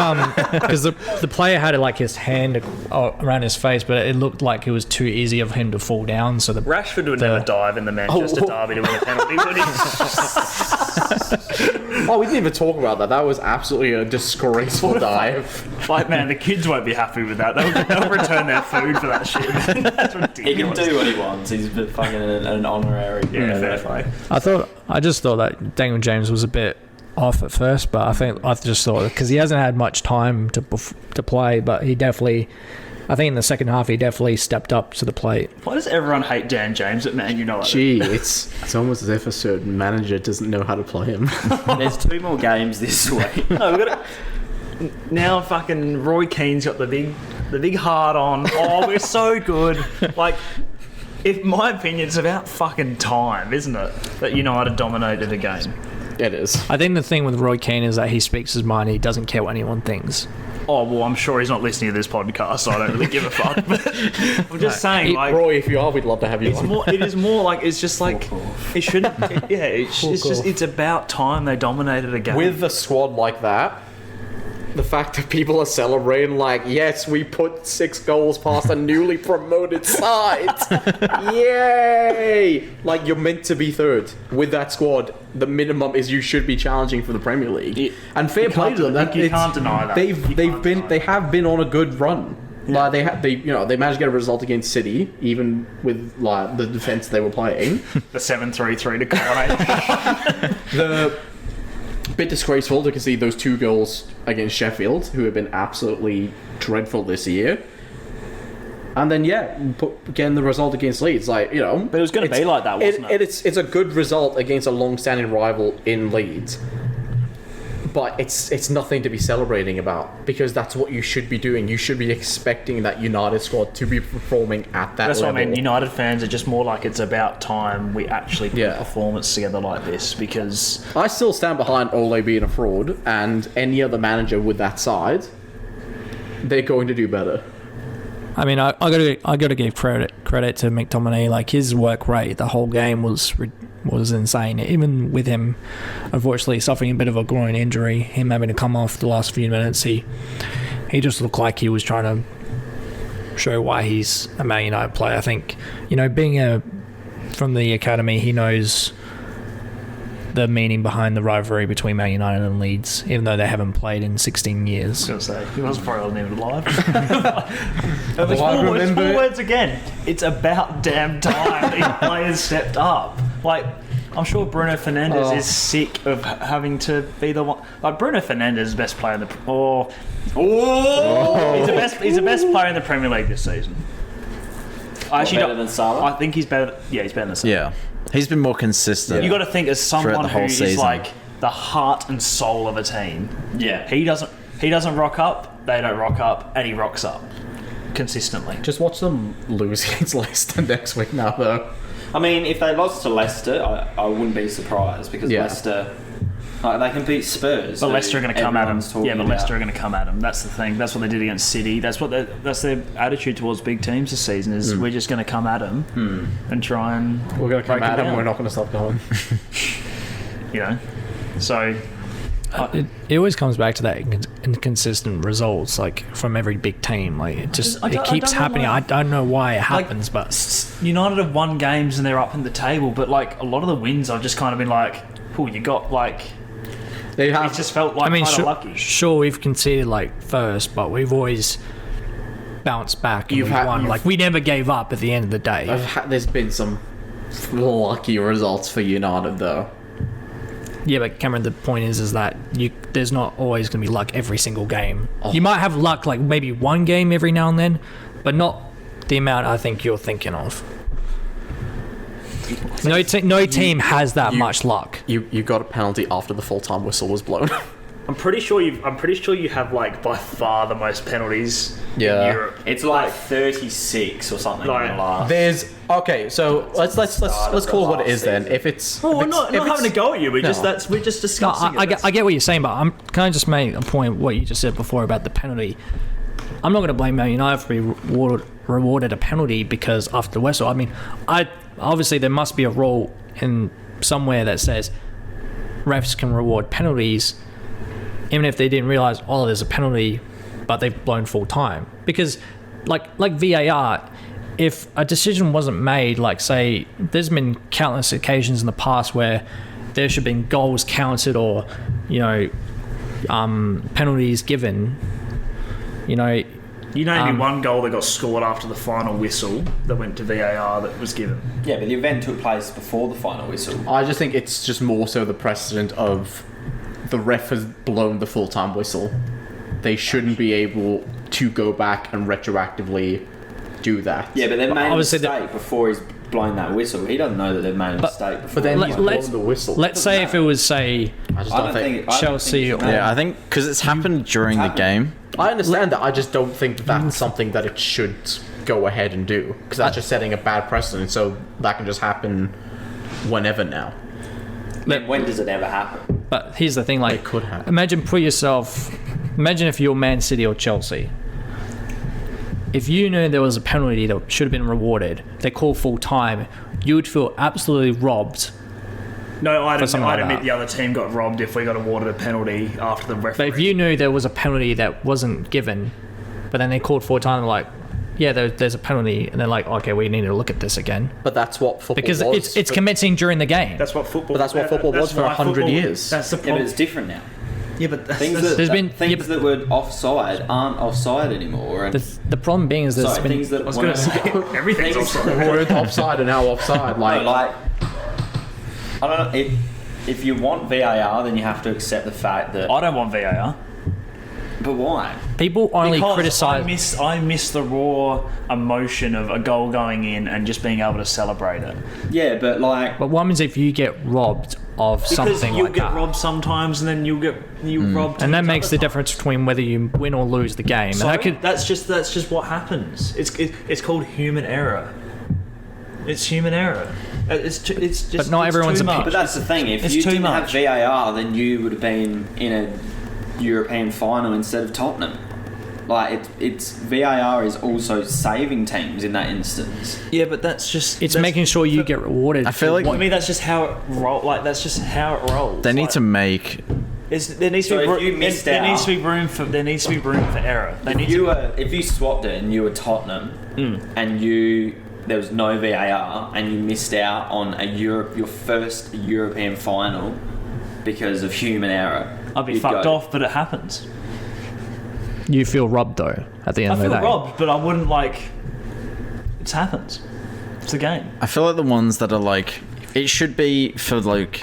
because the player had like his hand around his face, but it looked like it was too easy of him to fall down. So Rashford would never dive in the Manchester derby to win a penalty, would he? Oh, we didn't even talk about that. That was absolutely a disgraceful dive. Like, man, the kids won't be happy with that. They'll return their food for that shit. Man. That's He ridiculous. can do what he wants. He's fucking an honorary. Yeah, fair play. I just thought that Daniel James was a bit off at first, but I just thought because he hasn't had much time to play, but he definitely. I think in the second half he definitely stepped up to the plate. Why does everyone hate Dan James at Man United? Gee, it's almost as if a certain manager doesn't know how to play him. There's 2 more games this week. No, we've got now fucking Roy Keane's got the big heart on. Oh, we're so good. Like, in my opinion, it's about fucking time, isn't it? That United dominated a game. It is. I think the thing with Roy Keane is that he speaks his mind. He doesn't care what anyone thinks. Oh, well, I'm sure he's not listening to this podcast, so I don't really give a fuck. But I'm just saying, like, Roy, if you are, we'd love to have you on. it is more like, it's just like, it shouldn't, it's about time they dominated a game. With a squad like that, the fact that people are celebrating like, yes, we put 6 goals past a newly promoted side. Yay! Like, you're meant to be third. With that squad, the minimum is you should be challenging for the Premier League. And fair play to them. You can't deny that. They have been on a good run. Yeah. Like they managed to get a result against City, even with like the defense they were playing. The 7-3-3 to coronate. The bit disgraceful to concede those 2 goals against Sheffield, who have been absolutely dreadful this year. And then getting the result against Leeds, like, you know. But it was going to be like that, wasn't it? It's a good result against a long-standing rival in Leeds. But it's nothing to be celebrating about, because that's what you should be doing. You should be expecting that United squad to be performing at that That's level. what I mean. United fans are just more like, it's about time we actually put a performance together like this, because I still stand behind Ole being a fraud, and any other manager with that side, they're going to do better. I mean, I got to give credit to McTominay. Like, his work rate the whole game was insane. Even with him, unfortunately, suffering a bit of a groin injury, him having to come off the last few minutes, he just looked like he was trying to show why he's a Man United player. I think, you know, being from the academy, he knows the meaning behind the rivalry between Man United and Leeds, even though they haven't played in 16 years. I was going to say, he wasn't probably even alive. It's 4 words again. It's about damn time these players stepped up. Like, I'm sure Bruno Fernandes is sick of having to be the one. Like, Bruno Fernandes is the best player in the. He's the best player in the Premier League this season. Better than Salah? I think he's better. Yeah, he's better than Salah. Yeah. He's been more consistent. You got to think, as someone the who whole is season. like the heart and soul of a team. Yeah. He doesn't rock up. They don't rock up, and he rocks up consistently. Just watch them lose against Leicester next week now, though. I mean, if they lost to Leicester, I wouldn't be surprised, because Leicester, they can beat Spurs. But Leicester are going to come at them. Yeah, but Leicester are about. going to come at them. That's the thing. That's what they did against City. That's their attitude towards big teams this season. Is we're just going to come at them and try and We're going to come break at them them. down. We're not going to stop going. You know, so It always comes back to that inconsistent results, like, from every big team. Like, it keeps happening. I don't know why it happens, but United have won games and they're up in the table. But like, a lot of the wins, I've just kind of been like, "Oh, you got like." They have. It just felt like kind of lucky. Sure, we've conceded like first, but we've always bounced back and we've won. Like, we never gave up at the end of the day. There's been some lucky results for United, though. Yeah, but Cameron, the point is that there's not always going to be luck every single game. You might have luck like maybe one game every now and then, but not the amount I think you're thinking of. No team has that much luck. You got a penalty after the full-time whistle was blown. I'm pretty sure you have like by far the most penalties in Europe. It's like 36 or something in the last. There's so let's call it what it is then. If it's We're not having a go at you. We're just discussing. I get what you're saying, but I'm kind of just making a point what you just said before about the penalty. I'm not going to blame Man United for being rewarded a penalty because after the whistle. I mean, obviously there must be a rule in somewhere that says refs can reward penalties even if they didn't realise, oh, there's a penalty, but they've blown full time. Because like VAR, if a decision wasn't made, like say, there's been countless occasions in the past where there should have been goals counted or, penalties given, You named me one goal that got scored after the final whistle that went to VAR that was given. Yeah, but the event took place before the final whistle. I just think it's just more so the precedent of the ref has blown the full-time whistle. They shouldn't be able to go back and retroactively do that. Yeah, but they've made a obviously mistake before he's blown that whistle. He doesn't know that they've made a mistake before. But then he's let's- blown the whistle. let's say if it was, say, I just don't think... Chelsea or- Yeah, I think because it's happened during the game. I understand that. I just don't think that's something that it should go ahead and do. Because that's just setting a bad precedent. So that can just happen whenever now. When does it ever happen? But here's the thing, like, It could happen. imagine if you're Man City or Chelsea. If you knew there was a penalty that should have been rewarded, they call full time, you would feel absolutely robbed. No, I'd something like admit that. the other team got robbed if we got awarded a penalty after the referee. But if you knew there was a penalty that wasn't given, but then they called full time, like, yeah, there's a penalty, and they're like, okay, we need to look at this again. But that's what football Because was. it's commencing during the game. That's what football. But that's what football was for why 100 football- years. That's the Yeah, but problem. it's different now. Yeah, but Things There's that, been- things that were offside aren't offside anymore. And The problem being is there's sorry, been... things that I was going to say everything's Things- offside. We're offside and now offside. I don't know. If you want VAR, then you have to accept the fact that. I don't want VAR. But why? People only Because criticise... I miss the raw emotion of a goal going in and just being able to celebrate it. Yeah, but like. But what happens if you get robbed of Because something you'll like get that? robbed sometimes, and then you'll robbed. And that teams makes other the difference between whether you win or lose the game. Sorry? And that could, That's just what happens. It's called human error. It's human error. It's just. But not it's everyone's too a much. But that's the thing. If It's you too didn't much. have VAR, then you would have been in a European final instead of Tottenham. Like it's VAR is also saving teams in that instance. Yeah, but that's just. it's making sure you get rewarded. I feel like I mean, that's just how it rolls. Like that's just how it rolls. they need Like, to make. There needs So to be if you missed there out- needs to be room for error. They need If you swapped it and you were Tottenham and there was no VAR and you missed out on your first European final because of human error, I'd be you'd fucked go, off, but it happens. You feel robbed, though, at the end I of the feel day. robbed, but I wouldn't like. It happens. It's a game. I feel like the ones that are like, it should be for like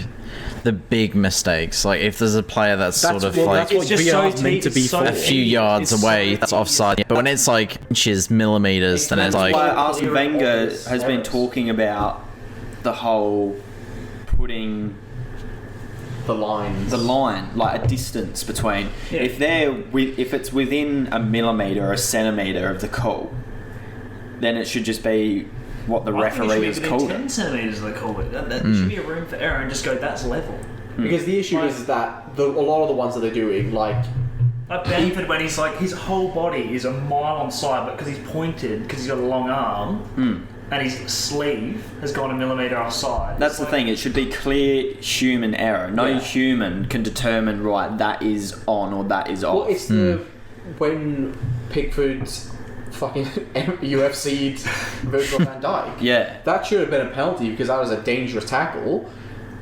the big mistakes. Like if there's a player that's sort of like that's what It's just VR is so meant to be it's so for. a few yards It's away, so- that's offside. But when it's like inches, millimeters, then it's That's like. why Arsene Wenger has been talking about the whole putting The lines. the line, like a distance between. Yeah. If it's within a millimetre or a centimetre of the call, then it should just be what the referee has called 10 it. centimeters. They call it. There should be a room for error, and just go. That's level. Because the issue is that a lot of the ones that they're doing, like Like Bamford, when he's like his whole body is a mile on side, but because he's pointed, because he's got a long arm, and his sleeve has gone a millimetre offside. That's the thing. It should be clear human error. No Yeah. human can determine that is on or that is off. well, it's the when Pickford's fucking UFC'd Virgil van Dijk. Yeah. That should have been a penalty because that was a dangerous tackle.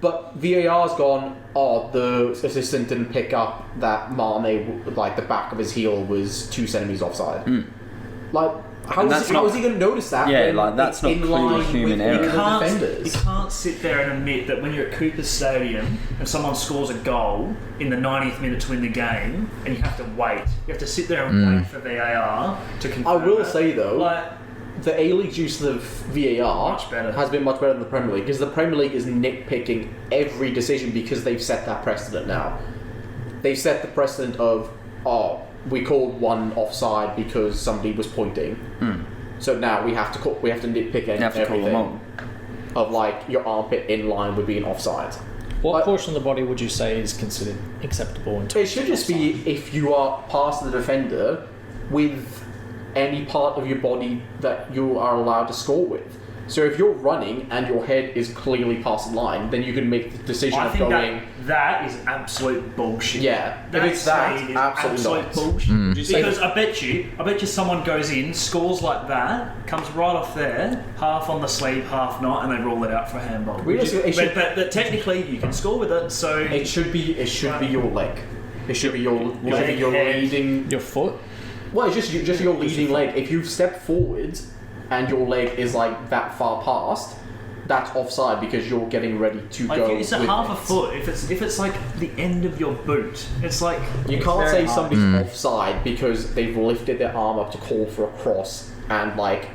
But VAR's gone, oh, the assistant didn't pick up that Mane, like the back of his heel was 2 centimetres offside. Like, how And is that's he not- going to notice that? Yeah, when like, that's it's not in clearly line human with error. the You defenders. can't sit there and admit that when you're at Cooper Stadium and someone scores a goal in the 90th minute to win the game, and you have to wait. You have to sit there and wait for VAR to confirm. I will it. say though, like, the A-League's use of VAR Much better. has been much better than the Premier League because the Premier League is nitpicking every decision because they've set that precedent now. They've set the precedent of, oh, we called one offside because somebody was pointing. So now we have to nitpick You have to call everything them on. of like your armpit in line with being offside. What Like- portion of the body would you say is considered acceptable in terms It should just be if you are past the defender with any part of your body that you are allowed to score with. So if you're running and your head is clearly past the line, then you can make the decision I of think going. that is absolute bullshit. Yeah, That if it's that, is absolutely not. bullshit. Because I bet you someone goes in, scores like that, comes right off there, half on the sleeve, half not, and they rule it out for a handball. But technically, you can score with it. So It should be your leg. It should be your head. leading. Your foot. Well, it's just your leading leg. If you step forwards and your leg is like that far past, that's offside because you're getting ready to like, go. it's a with half it. a foot. If it's like the end of your boot, it's like You can't say somebody's offside because they've lifted their arm up to call for a cross and like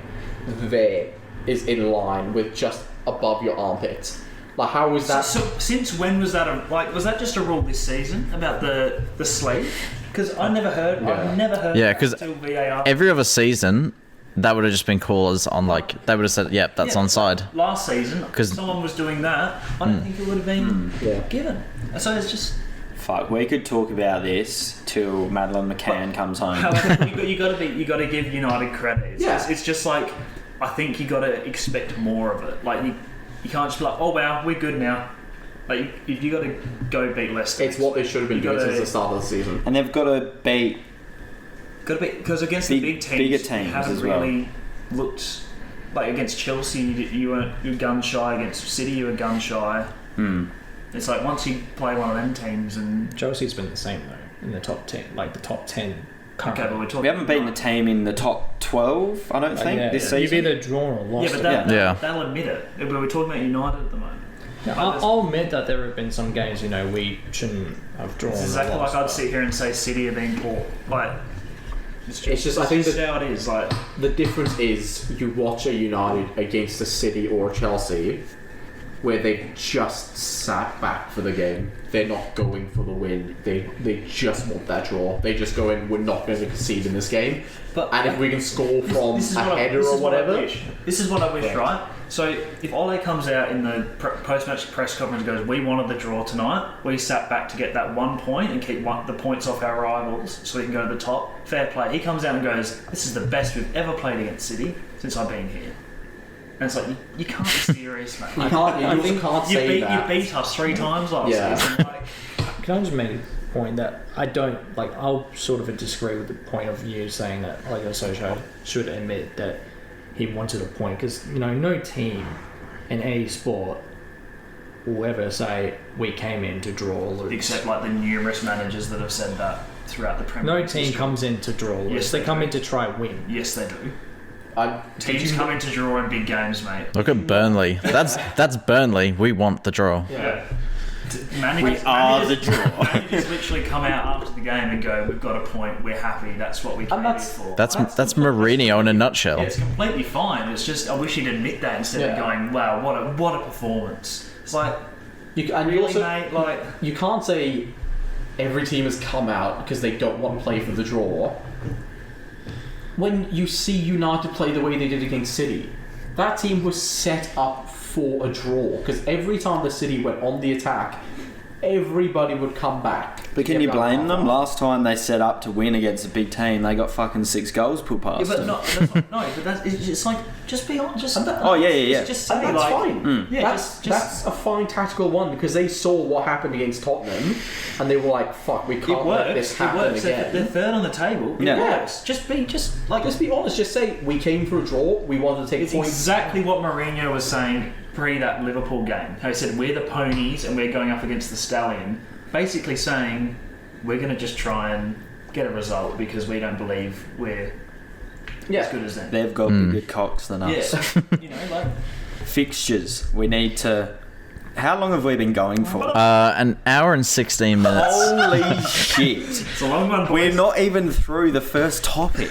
there is in line with just above your armpit. Like how is that? So since when was that? Was that just a rule this season about the sleeve? Because I never heard. Yeah. I've never heard. Yeah, that 'cause until VAR. Every other season, that would have just been called as on like they would have said, "Yep, that's onside." Last season, 'Cause- if someone was doing that, I don't think it would have been given. So it's just. Fuck, we could talk about this till Madeline McCann comes home. However, you got to give United credit. It's just like I think you got to expect more of it. Like you can't just be like, oh wow, we're good now. Like you got to go beat Leicester. It's what they should have been doing since the start of the season. And they've got to beat. Got to be because against the big teams, bigger you teams haven't as well. really looked like against Chelsea. You were gun shy. Against City, you were gun shy. It's like once you play one of them teams and Chelsea's been the same though in the top 10, like the top 10. okay, but we're talking. We haven't beaten a team in the top 12, I don't think, this You've season. either drawn or lost. Yeah, but Yeah. they'll admit it. But we're talking about United at the moment. Yeah, I'll admit that there have been some games, we shouldn't have drawn. It's or exactly lost, like I'd but- sit here and say City are being poor. Like It's just I think that's that how it is. Like the difference is you watch a United against a City or a Chelsea where they've just sat back for the game. They're not going for the win. They just want that draw. They just go in, we're not going to concede in this game. But and if we can score from this is a what header or whatever. This is what I wish, right? So if Ole comes out in the post-match press conference and goes, we wanted the draw tonight, we sat back to get that 1 point and keep the points off our rivals so we can go to the top, fair play. He comes out and goes, this is the best we've ever played against City since I've been here. And it's like, you can't be serious, mate. You can't say that. You beat us 3 times last season. Like, Can I just make a point that I don't like? I'll sort of disagree with the point of you saying that Ole Solskjaer should admit that he wanted a point because no team in any sport will ever say we came in to draw or lose. except like the numerous managers that have said that throughout the Premier League. No team history. comes in to draw or lose. Yes, they they come do. in to try and win. Yes, they do. Teams Come in to draw in big games, mate. Look at Burnley. That's Burnley. We want the draw. Yeah. We are the draw. Managers literally come out after the game and go, we've got a point, we're happy, that's what we came here for. That's Mourinho in a nutshell. Yeah, it's completely fine. It's just I wish he'd admit that instead of going, wow, what a performance. It's like, mate, like you can't say every team has come out because they don't want to play for the draw. When you see United play the way they did against City, that team was set up for a draw because every time the City went on the attack, everybody would come back. But can you blame them? Last time they set up to win against a big team, they got fucking 6 goals put past but them. it's like just be honest. Just say And that's like, fine. yeah, That's a fine tactical one because they saw what happened against Tottenham and they were like, "Fuck, we can't let this happen again." They're third on the table. It Yeah. works. Just be honest. Just say we came for a draw. We wanted to take It's points. exactly what Mourinho was saying pre that Liverpool game. How he said we're the ponies and we're going up against the stallion. Basically saying we're going to just try and get a result because we don't believe we're as good as them. They've got bigger cocks than us. Yeah, like Fixtures. We need to... How long have we been going for? An hour and 16 minutes. Holy shit. it's a long one. We're boys. not even through the first topic.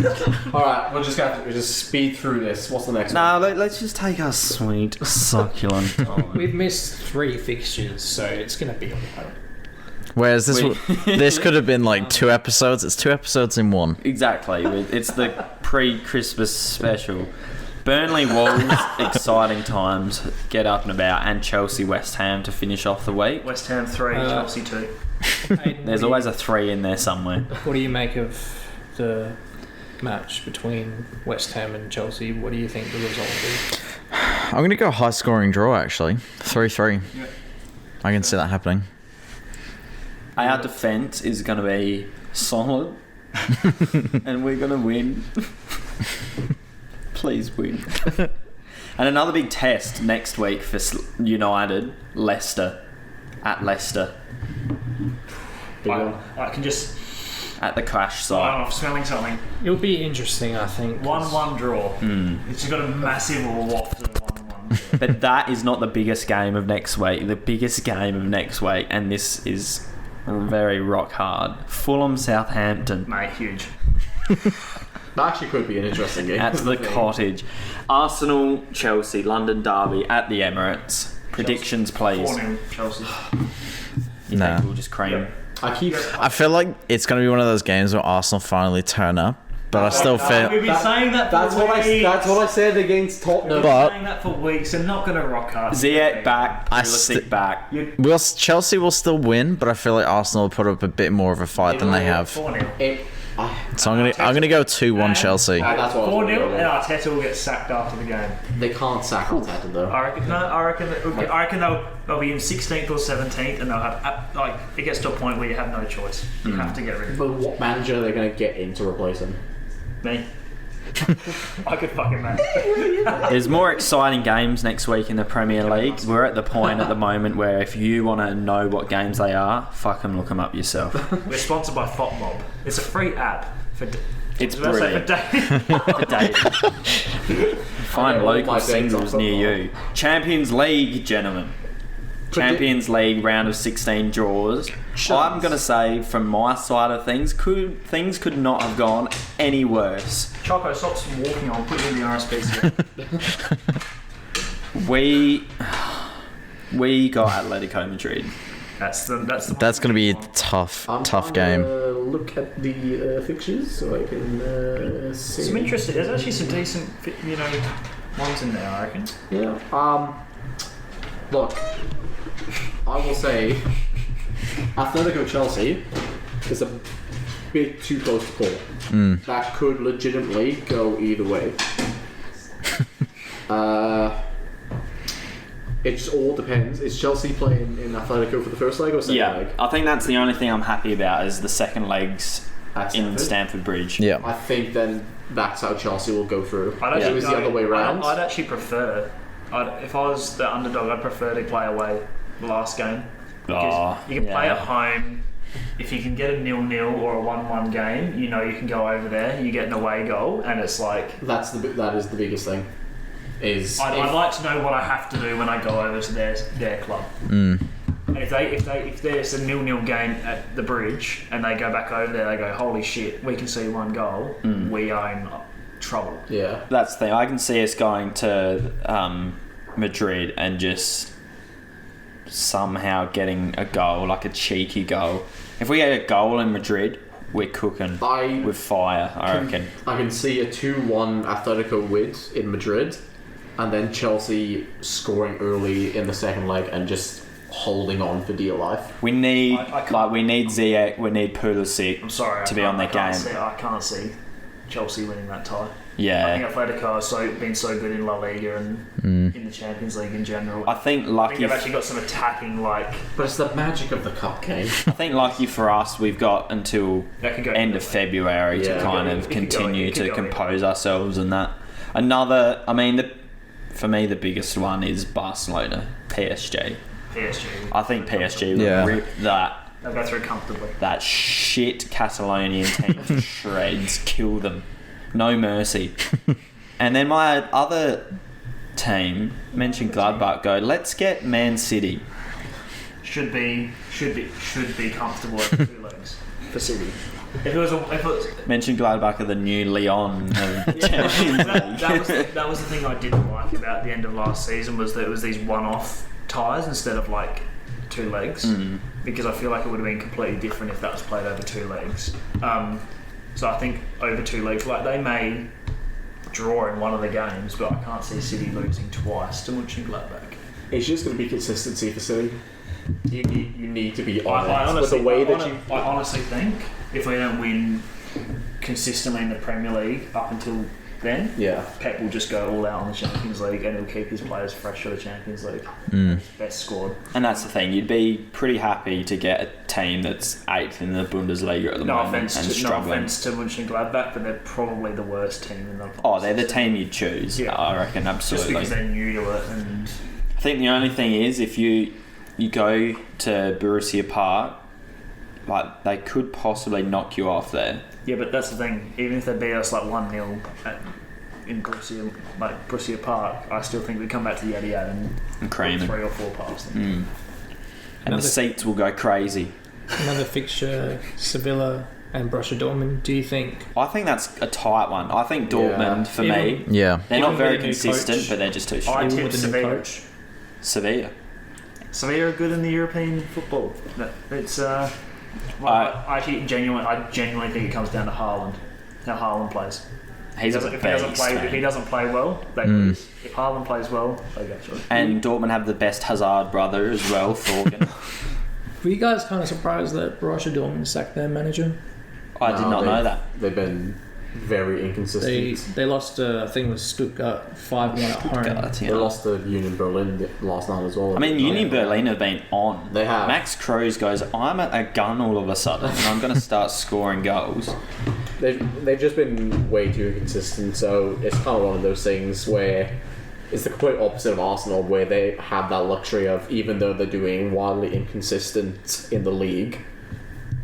All right, we're just going to just speed through this. What's the next one? Nah, let's just take our sweet, succulent time. We've missed 3 fixtures, so it's going to be alright. Whereas this could have been like 2 episodes. It's 2 episodes in one. Exactly. It's the pre-Christmas special. Burnley Wolves, exciting times. Get up and about. And Chelsea West Ham to finish off the week. West Ham 3, Chelsea 2. There's always a 3 in there somewhere. What do you make of the match between West Ham and Chelsea, what do you think the result will be? I'm going to go high scoring draw, actually. 3-3. Yeah. I can see that happening. Our defence is going to be solid, and we're going to win. Please win. And another big test next week for United, Leicester. At Leicester. I can just... At the crash I'm site. off smelling something. It'll be interesting, I think. 1-1 draw. It's got a massive waft of 1-1. But that is not the biggest game of next week. The biggest game of next week, and this is very rock hard. Fulham, Southampton. Mate, huge. That actually could be an interesting game. At the Cottage. Arsenal, Chelsea, London derby at the Emirates. Predictions, please. 4-0 Chelsea. You Nah. think we'll just cream? I feel like it's going to be one of those games where Arsenal finally turn up, but I still feel... We've been saying that for weeks. That's what I said against Tottenham. We've But- been saying that for weeks. They're not going to rock up. Ziyech back, I Pulisic back. Chelsea will still win, but I feel like Arsenal will put up a bit more of a fight than they have. 4-0. So I'm gonna go 2-1 Chelsea. That's what I was 4-0 wondering. and Arteta will get sacked after the game. They can't sack Arteta though. I reckon they'll be in 16th or 17th and they'll have it gets to a point where you have no choice. You have to get rid of But what manager are they going to get in to replace him? me. I could fucking manage. There's more exciting games next week in the Premier League. We're at the point at the moment where if you want to know what games they are, fuck them, look them up yourself. We're sponsored by FOTMob. It's a free app for. It's was I brilliant. for dating? For dating. Find all local my dates singles on near football. you. Champions League, gentlemen. Champions League round of 16 draws. I'm going to say, from my side of things could not have gone any worse. Choco, stop walking on. Put it in the RSPCA. We got Atletico Madrid. That's the. That's going to be a tough game. Look at the fixtures so I can see. Some interesting. There's actually some decent, ones in there. I reckon. Yeah. Look, I will say, Atletico Chelsea is a bit too close to call. That could legitimately go either way. It just all depends. Is Chelsea playing in Atletico for the first leg or second leg? I think that's the only thing I'm happy about is the second legs At in Stamford? Stamford Bridge. Yeah. I think then that's how Chelsea will go through. I'd If it was the other way around. I'd actually prefer. If I was the underdog, I'd prefer to play away the last game. Because you can play at home. If you can get a 0-0 or a 1-1 game, you can go over there. You get an away goal, and it's like that is the biggest thing. I'd like to know what I have to do when I go over to their club. And if there's a 0-0 game at the Bridge and they go back over there, they go, holy shit, we can see one goal. We are in trouble. Yeah. That's the thing. I can see us going to Madrid and just somehow getting a goal, like a cheeky goal. If we get a goal in Madrid, we're cooking with fire, I reckon. I can see a 2-1 Atletico win in Madrid, and then Chelsea scoring early in the second leg and just holding on for dear life. We need Ziyech, we need Pulisic I'm sorry, to be on their game. I can't see Chelsea winning that tie. Yeah. I think Atletico have been so good in La Liga and in the Champions League in general. I think they've actually got some attacking, But it's the magic of the cup game. I think lucky for us, we've got until That could go end either of way. February to kind of It could go continue either to way. compose ourselves and that. For me, the biggest one is Barcelona, PSG. PSG. I think PSG will Yeah. rip They'll go through comfortably. that shit Catalonian team to shreds, kill them. No mercy. And then my other team, mentioned Gladbach, go, let's get Man City. Should be comfortable over 2 legs for City. If it was Mentioned Gladbach are the new Lyon of Champions League. that was the thing I didn't like about the end of last season was that it was these one-off ties instead of like 2 legs because I feel like it would have been completely different if that was played over 2 legs. So I think over 2 legs, like they may draw in one of the games, but I can't see City losing twice to Mönchengladbach. It's just going to be consistency for City. You need to be I honest with the way that you. I honestly think if we don't win consistently in the Premier League up until then, Yeah. Pep will just go all out on the Champions League and he'll keep his players fresh for the Champions League. Best squad. And that's the thing. You'd be pretty happy to get a team that's 8th in the Bundesliga at the moment and No struggling. offense to Mönchengladbach, but they're probably the worst team in the. Oh, they're the team you'd choose. Yeah. I reckon, Just absolutely. because they're new to it, and I think the only thing is if you go to Borussia Park, like they could possibly knock you off there. yeah, but that's the thing. Even if they beat us like 1-0 in Borussia Park, I still think we come back to the Etihad and Cream. 3 or 4 past them. And the seats will go crazy. Another fixture, Sevilla and Borussia Dortmund. Do you think? I think that's a tight one. I think Dortmund, for me, Yeah. they're Even not very with a new consistent, coach, but they're just too I strong. Even tip with the new Sevilla. coach? Sevilla. Sevilla are good in the European football. It's I genuinely think it comes down to Haaland. How Haaland plays. He's a If he doesn't beast, play, if he man. doesn't play well, they lose. If Haaland plays well, they go through. And Dortmund have the best Hazard brother as well, Thorgan. Were you guys kind of surprised that Borussia Dortmund sacked their manager? I did not know that. They've been very inconsistent. They lost, I think it was Stuttgart 5-1 at home. God, They yeah. lost to Union Berlin last night as well. I mean, Union Berlin have been on. They have. Max Cruz goes, I'm at a gun all of a sudden, and I'm going to start scoring goals. They've just been way too inconsistent, so it's kind of one of those things where it's the complete opposite of Arsenal, where they have that luxury of, even though they're doing wildly inconsistent in the league,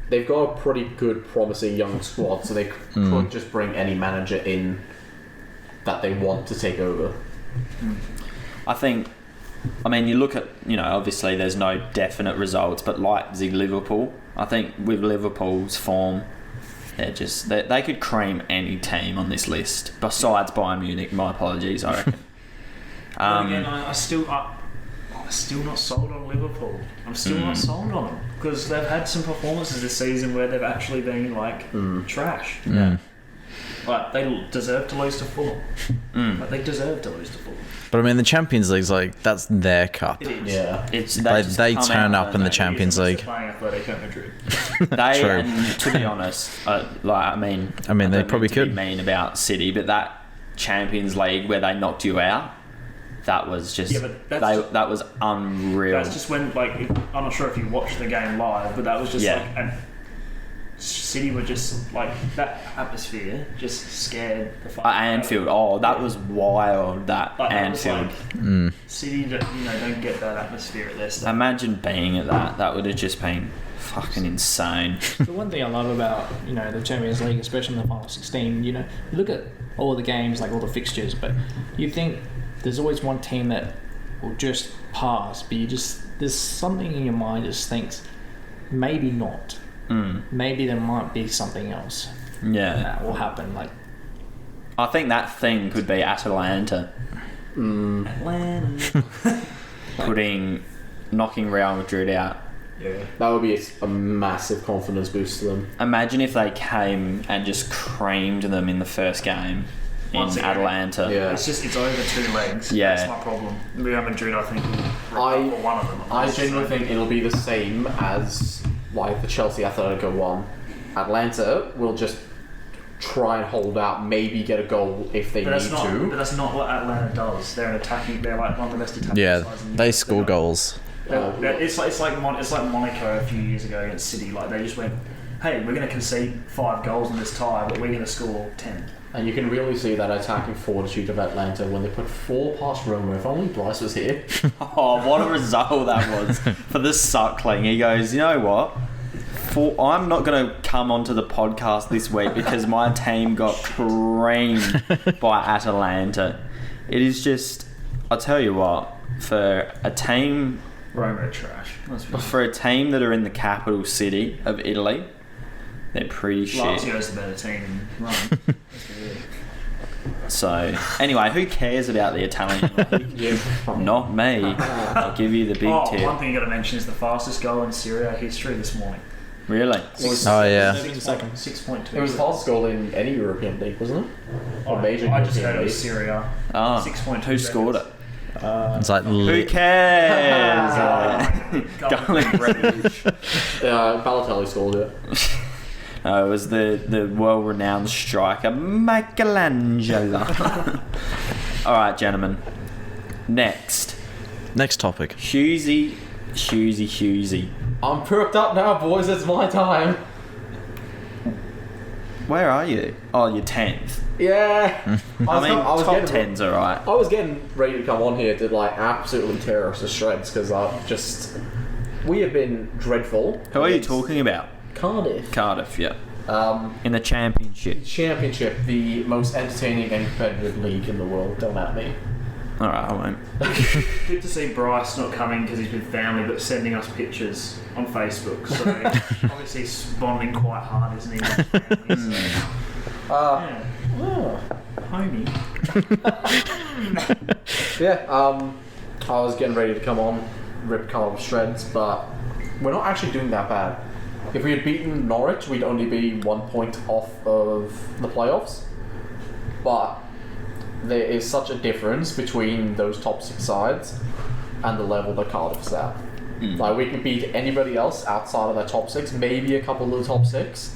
they've got a pretty good, promising young squad, so they could just bring any manager in that they want to take over. I mean, you look at, obviously there's no definite results, but Leipzig, Liverpool, I think with Liverpool's form, they could cream any team on this list, besides Bayern Munich. My apologies, I reckon. But again, I'm still not sold on Liverpool. I'm still not sold on them because they've had some performances this season where they've actually been like trash. Yeah. Like they deserve to lose to Fulham. Like they deserve to lose to Fulham. But I mean, the Champions League's like, that's their cup. It is. Yeah. They turn up in the Champions League. Playing Atletico Madrid. They, True. and to be honest, I mean, they don't probably mean to be could. mean about City, but that Champions League where they knocked you out, that was just Yeah, but that's- that was unreal. That's just when I'm not sure if you watched the game live, but that was just Yeah. like and City were just like that atmosphere just scared the fuck out of Anfield, that was wild. That Like, that was Anfield. like, City, don't get that atmosphere at their stadium. Imagine being at that. That would have just been fucking insane. The one thing I love about the Champions League, especially in the final 16, you look at all the games, like all the fixtures, but you think there's always one team that will just pass, but there's something in your mind just thinks maybe not. Maybe there might be something else Yeah, that will happen. Like I think that thing could be Atalanta Atlanta. knocking Real Madrid out. Yeah. That would be a massive confidence boost to them. Imagine if they came and just creamed them in the first game Once in again. Atalanta. Yeah. It's over 2 legs. Yeah. That's my problem. Real Madrid, I think, will I- recover one of them. I genuinely think it'll be the same as like the Chelsea Atletico one. Atlanta will just try and hold out, maybe get a goal if they But need but that's not what Atlanta does. They're like one of the best attacking Yeah, sides in they Europe. score They're not- goals. It's like Monaco a few years ago against City. Like they just went, hey, we're going to concede 5 goals in this tie, but we're going to score 10. And you can really see that attacking fortitude of Atlanta when they put 4 past Roma. If only Bryce was here. Oh, what a result that was for the Suckling. He goes, you know what? I'm not going to come onto the podcast this week because my team got creamed by Atalanta. It is just, I'll tell you what, for a team Roma are trash. for a team that are in the capital city of Italy, they're pretty shit. Lazio's the better team in Rome. So, anyway, who cares about the Italian league? Not me. I'll give you the big One tip. thing you got to mention is the fastest goal in Serie A history this morning. Really? Oh, yeah. 13 seconds. 6.2. It was the fastest goal in any European league, wasn't it? Or major I just European heard it was league. Serie A. Oh, 6.2 who scored it? seconds. It's like, Who cares? Goal in Bruges. Balotelli scored it. It was the well-renowned striker Michelangelo. All right, gentlemen. Next topic. Hughesy. I'm perked up now, boys. It's my time. Where are you? Oh, you're 10th. Yeah. I mean, top 10's alright. I was getting ready to come on here to like absolutely tear us to shreds because we have been dreadful. Who are you talking about? Cardiff, yeah. In the Championship. Championship, the most entertaining and competitive league in the world. Don't at me. Alright, I won't. Good to see Bryce not coming because he's with family, but sending us pictures on Facebook. So obviously he's bonding quite hard, isn't he? Yeah. Oh. Homie. Yeah, I was getting ready to come on, rip Carl shreds, but we're not actually doing that bad. If we had beaten Norwich, we'd only be 1 point off of the playoffs. But there is such a difference between those top 6 sides and the level that Cardiff's at. Like, we can beat anybody else outside of that top 6, maybe a couple of the top 6,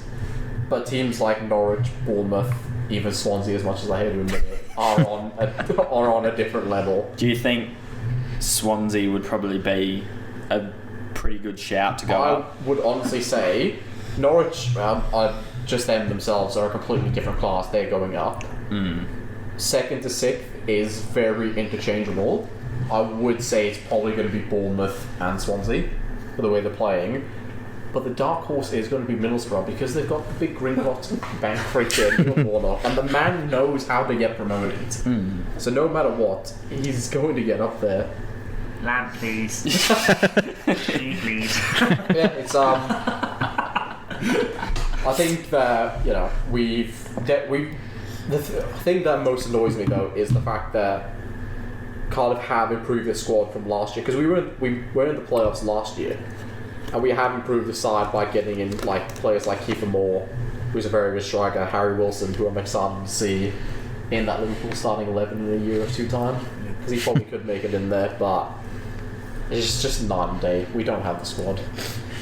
but teams like Norwich, Bournemouth, even Swansea, as much as I hate to admit it, are on a different level. Do you think Swansea would probably be a pretty good shout to go up? I would honestly say Norwich, just them themselves, are a completely different class. They're going up. Second to 6th is very interchangeable. I would say it's probably going to be Bournemouth and Swansea for the way they're playing. But the dark horse is going to be Middlesbrough because they've got the big Gringotts bank freaking Neil Warnock, and the man knows how to get promoted. So no matter what, he's going to get up there. Lamp, please. Please. Yeah, it's I think that the thing that most annoys me though is the fact that Cardiff have improved their squad from last year, because we were in the playoffs last year, and we have improved the side by getting in like players like Kiefer Moore, who's a very good striker, Harry Wilson, who I'm excited to see in that Liverpool starting 11 in a year or 2 time, because he probably could make it in there, but it's just night and day. We don't have the squad.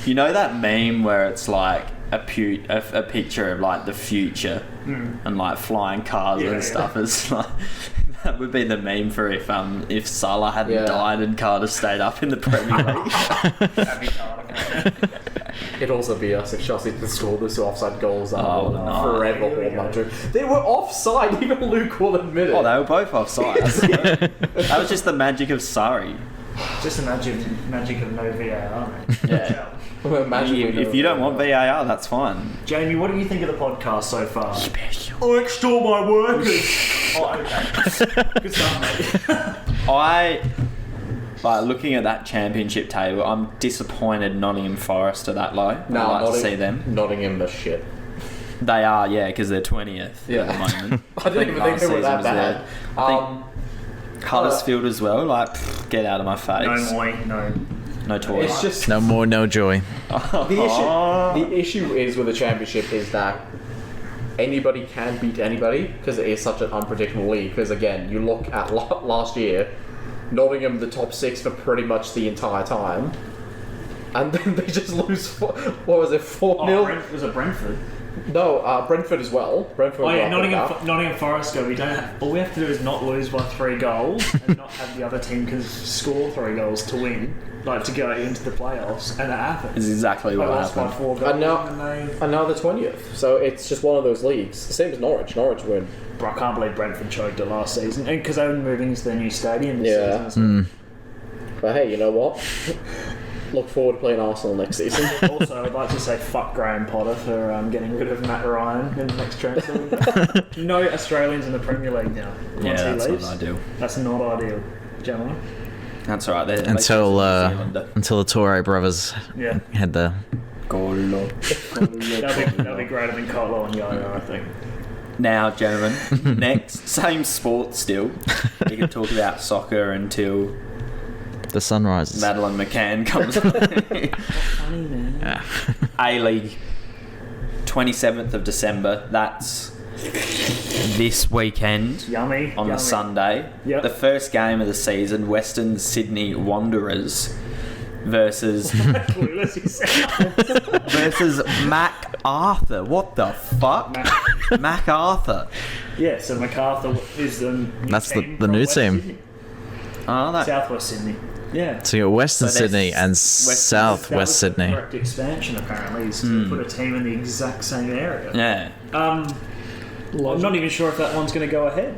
You know that meme where it's like a picture of like the future and like flying cars and stuff? It's like that would be the meme for if Salah hadn't died and Cardiff stayed up in the Premier League. It'd also be us if Chelsea didn't score those 2 offside goals. Forever hold my dream. They were offside, even Luke will admit it. Oh, they were both offside. That was just the magic of Surrey. Just the magic of no VAR, mate. Yeah. If you don't want VAR, that's fine. Jamie, what do you think of the podcast so far? Special. I extort my workers. Oh, okay. Good stuff, mate. Like, looking at that championship table, I'm disappointed Nottingham Forest are that low. No, I'd like to see them. Nottingham the shit. They are, yeah, because they're 20th at the moment. I didn't even think they were that bad. Huddersfield as well, like, get out of my face. No toy. It's just No more, no joy. the issue is with the championship is that anybody can beat anybody because it is such an unpredictable league. Because again, you look at last year, Nottingham the top 6 for pretty much the entire time, and then they just lose. What was it, 4-0? Was it Brentford? No, Brentford as well. Nottingham Forest go. All we have to do is not lose by 3 goals and not have the other team can score 3 goals to win, like to go into the playoffs, and it happens. Is exactly what happened. By 4 goals, and now they're 20th. So it's just one of those leagues. The same as Norwich. Norwich win. Bro, I can't believe Brentford choked it last season, and because they were moving into their new stadium this season. But hey, you know what? Look forward to playing Arsenal next season. Also, I'd like to say fuck Graham Potter for getting rid of Matt Ryan in the next transfer window. No Australians in the Premier League now. Once he leaves, not ideal. That's not ideal, gentlemen. That's all right. Until the Torre brothers had the goal. That'll be greater than Cotlow and Yo-Yo, I think. Now, gentlemen, next, same sport still. We can talk about soccer until the sun rises. Madeline McCann comes on. Funny, man. A-League, 27th of December. That's this weekend. Yummy. On the Sunday. Yep. The first game of the season, Western Sydney Wanderers versus Mac Arthur. What the fuck? MacArthur. Yeah, so MacArthur is the That's the from new West team. Sydney. Oh, that. Southwest Sydney. Yeah. So you got Western So there's Sydney and That Southwest was the Sydney. correct expansion, apparently, is to put a team in the exact same area. Yeah. I'm not even sure if that one's going to go ahead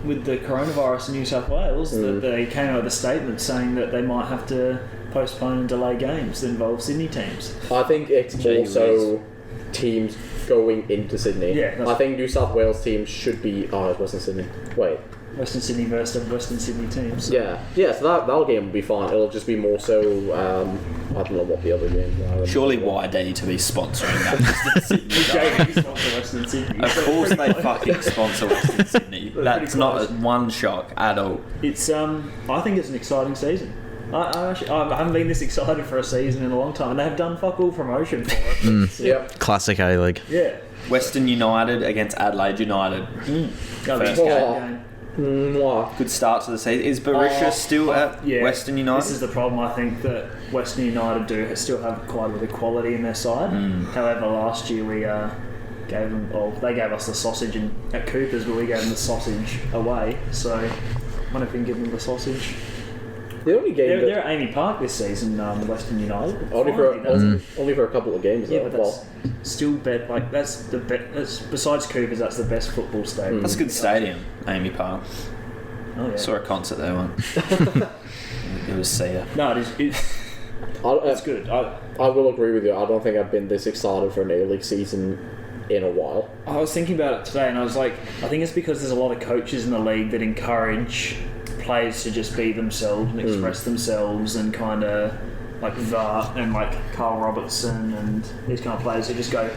with the coronavirus in New South Wales. That they came out with a statement saying that they might have to postpone and delay games that involve Sydney teams. I think it's also teams going into Sydney. Yeah, I think New South Wales teams should be. Oh, it's Western Sydney. Wait. Western Sydney versus Western Sydney teams. Yeah. So that game will be fine. It'll just be more so. I don't know what the other games are. Surely YD to be sponsoring that Western Sydney. JV sponsor Western Sydney. Of course they fucking sponsor Western Sydney. That's not one shock at all. It's I think it's an exciting season. I haven't been this excited for a season in a long time, and they have done fuck all promotion for it. Yep. Classic A-League. Yeah. Western United against Adelaide United. First game. Mwah. Good start to the season. Is Barisha still at Western United? This is the problem. I think that Western United do still have quite a bit of quality in their side. However, last year we gave them, well, they gave us the sausage at Cooper's, but we gave them the sausage away. So I wonder if we can give them the sausage. The only game They're at Amy Park this season, Western United. only for a couple of games. Yeah, though. but that's still that's besides Cooper's, that's the best football stadium. That's a good stadium, Amy Park. Oh, yeah. Saw a concert there once. It was Sia. No, it's good. I will agree with you. I don't think I've been this excited for an A-League season in a while. I was thinking about it today, and I was like, I think it's because there's a lot of coaches in the league that encourage players to just be themselves and express themselves, and kind of like Vart and like Carl Robertson and these kind of players who just go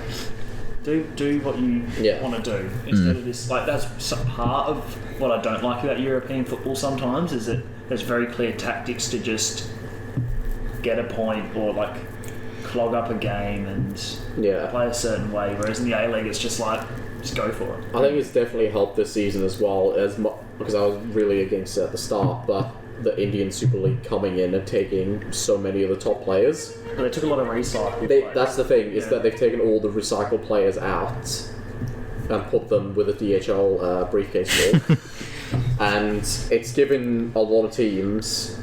do what you want to do instead of this. Like, that's some part of what I don't like about European football sometimes, is that there's very clear tactics to just get a point or like clog up a game and play a certain way, whereas in the A-League it's just like, just go for it. I think it's definitely helped this season as well, because I was really against it at the start, but the Indian Super League coming in and taking so many of the top players. But they took a lot of recycled players. That's the thing, is that they've taken all the recycled players out and put them with a DHL briefcase ball. And it's given a lot of teams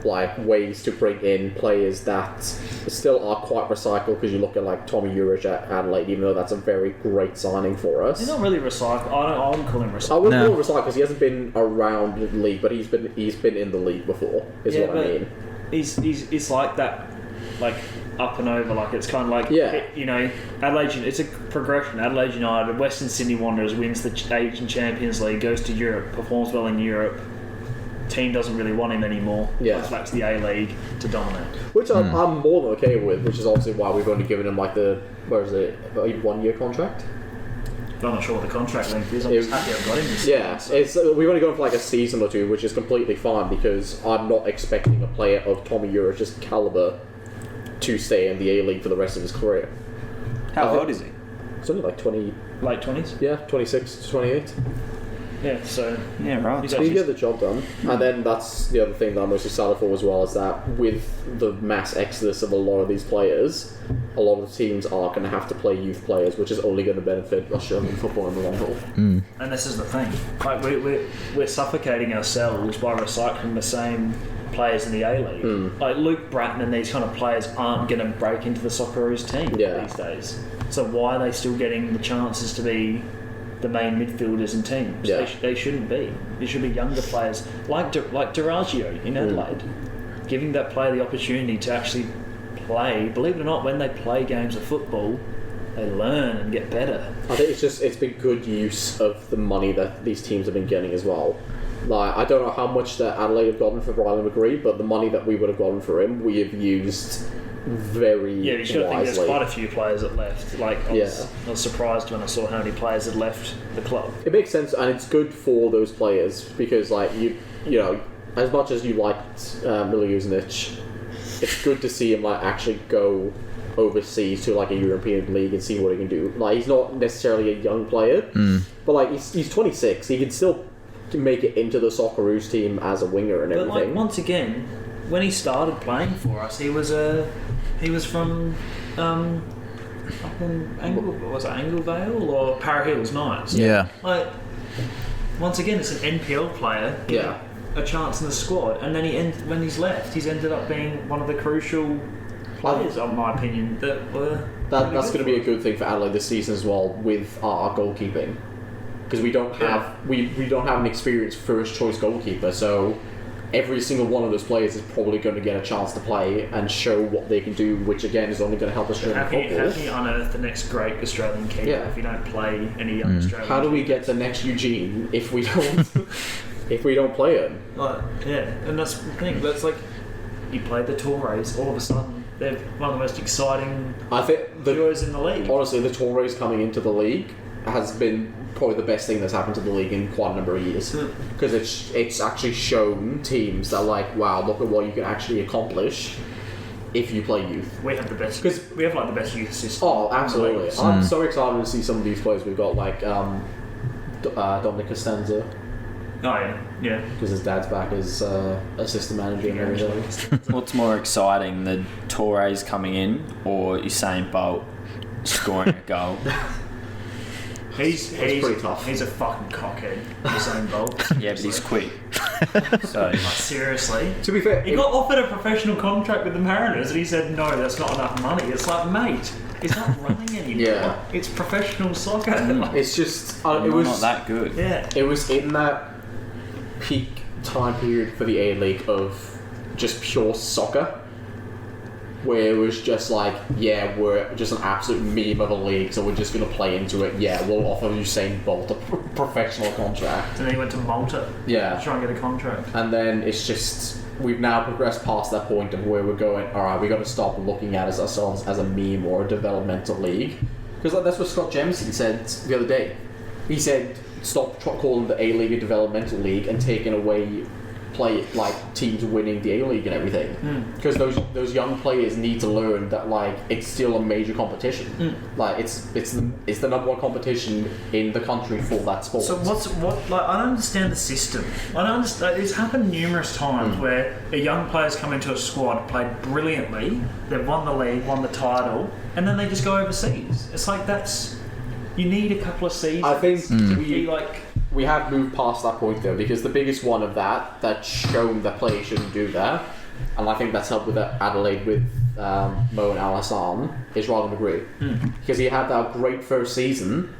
like ways to bring in players that still are quite recycled, because you look at like Tommy Urich at Adelaide, even though that's a very great signing for us. He's not really recycled. I wouldn't call him recycled. I wouldn't call him recycled because he hasn't been around the league, but he's been in the league before, is what I mean. He's like that, like up and over, like it's kind of like, you know, Adelaide, it's a progression. Adelaide United, Western Sydney Wanderers wins the Asian Champions League, goes to Europe, performs well in Europe. Team doesn't really want him anymore. Goes back to the A-League to dominate. Which I'm more than okay with, which is obviously why we've only given him like a 1 year contract? I'm not sure what the contract length is. I'm just happy I've got him this season, so. We've only gone for like a season or two, which is completely fine, because I'm not expecting a player of Tommy Urich's calibre to stay in the A-League for the rest of his career. How old is he? It's only like 20... Late 20s? Yeah, 26 to 28. Yeah, so... Yeah, right. He's So you get the job done. And then that's the other thing that I'm most excited for as well, is that with the mass exodus of a lot of these players, a lot of the teams are going to have to play youth players, which is only going to benefit Australian football in the long haul. And this is the thing. Like, we're suffocating ourselves by recycling the same players in the A-League. Like, Luke Bratton and these kind of players aren't going to break into the Socceroos team these days. So why are they still getting the chances to be the main midfielders and teams? They shouldn't be. There should be younger players like Duraggio in Adelaide, giving that player the opportunity to actually play. Believe it or not, when they play games of football, they learn and get better. I think it's been good use of the money that these teams have been getting as well. Like, I don't know how much that Adelaide have gotten for Riley McGree, but the money that we would have gotten for him, we have used very wisely. Yeah, you should think there's quite a few players that left. Like, I was surprised when I saw how many players had left the club. It makes sense, and it's good for those players, because like you know, as much as you liked Miljužnić, it's good to see him like actually go overseas to like a European league and see what he can do. Like, he's not necessarily a young player, but like he's 26. He can still make it into the Socceroos team as a winger and everything. But like, once again, when he started playing for us, he was from Anglevale or Para Hills Knights? Yeah. Like, once again, it's an NPL player getting a chance in the squad, and then when he's left, he's ended up being one of the crucial players, in my opinion, that were. That's going to be a good thing for Adelaide this season as well with our goalkeeping, because we don't have we don't have an experienced first choice goalkeeper, so every single one of those players is probably going to get a chance to play and show what they can do, which again is only going to help Australian football. How can you unearth the next great Australian keeper if you don't play any young Australian? How do we get the next Eugene if we don't if we don't play him? And that's the thing. That's like you played the Torres, all of a sudden they're one of the most exciting duos in the league. Honestly, the Torres coming into the league has been probably the best thing that's happened to the league in quite a number of years, because it's actually shown teams that like, wow, look at what you can actually accomplish if you play youth. We have the best, because we have like the best youth system. Oh, absolutely! I'm so excited to see some of these players. We've got like Dominic Costanza. Oh yeah. Because his dad's back as assistant manager and everything. What's more exciting, the Torres coming in or Usain Bolt scoring a goal? He's pretty tough. He's a fucking cockhead, Usain Bolt. Yeah, but he's quick. So like, seriously. To be fair, he got offered a professional contract with the Mariners, and he said no, that's not enough money. It's like, mate, it's not running anymore. Yeah. It's professional soccer. It's just it was not that good. Yeah. It was in that peak time period for the A-League of just pure soccer, where it was just like, yeah, we're just an absolute meme of a league, so we're just going to play into it. Yeah, we'll offer Usain Bolt a professional contract. And then he went to Malta to try and get a contract. And then it's just, we've now progressed past that point of where we're going, alright, we've got to stop looking at ourselves as a meme or a developmental league. Because that's what Scott Jemison said the other day. He said, stop calling the A-League a developmental league and taking away teams winning the A-League and everything, because those young players need to learn that like it's still a major competition. Like it's the number one competition in the country for that sport. So I don't understand the system. I don't understand. It's happened numerous times where a young player's come into a squad, played brilliantly, they've won the league, won the title, and then they just go overseas. It's like you need a couple of seasons. I think to be like. We have moved past that point though, because the biggest one of that's shown that players shouldn't do that, and I think that's helped with Adelaide with Mo and Alassane, is Riley McGree, because he had that great first season,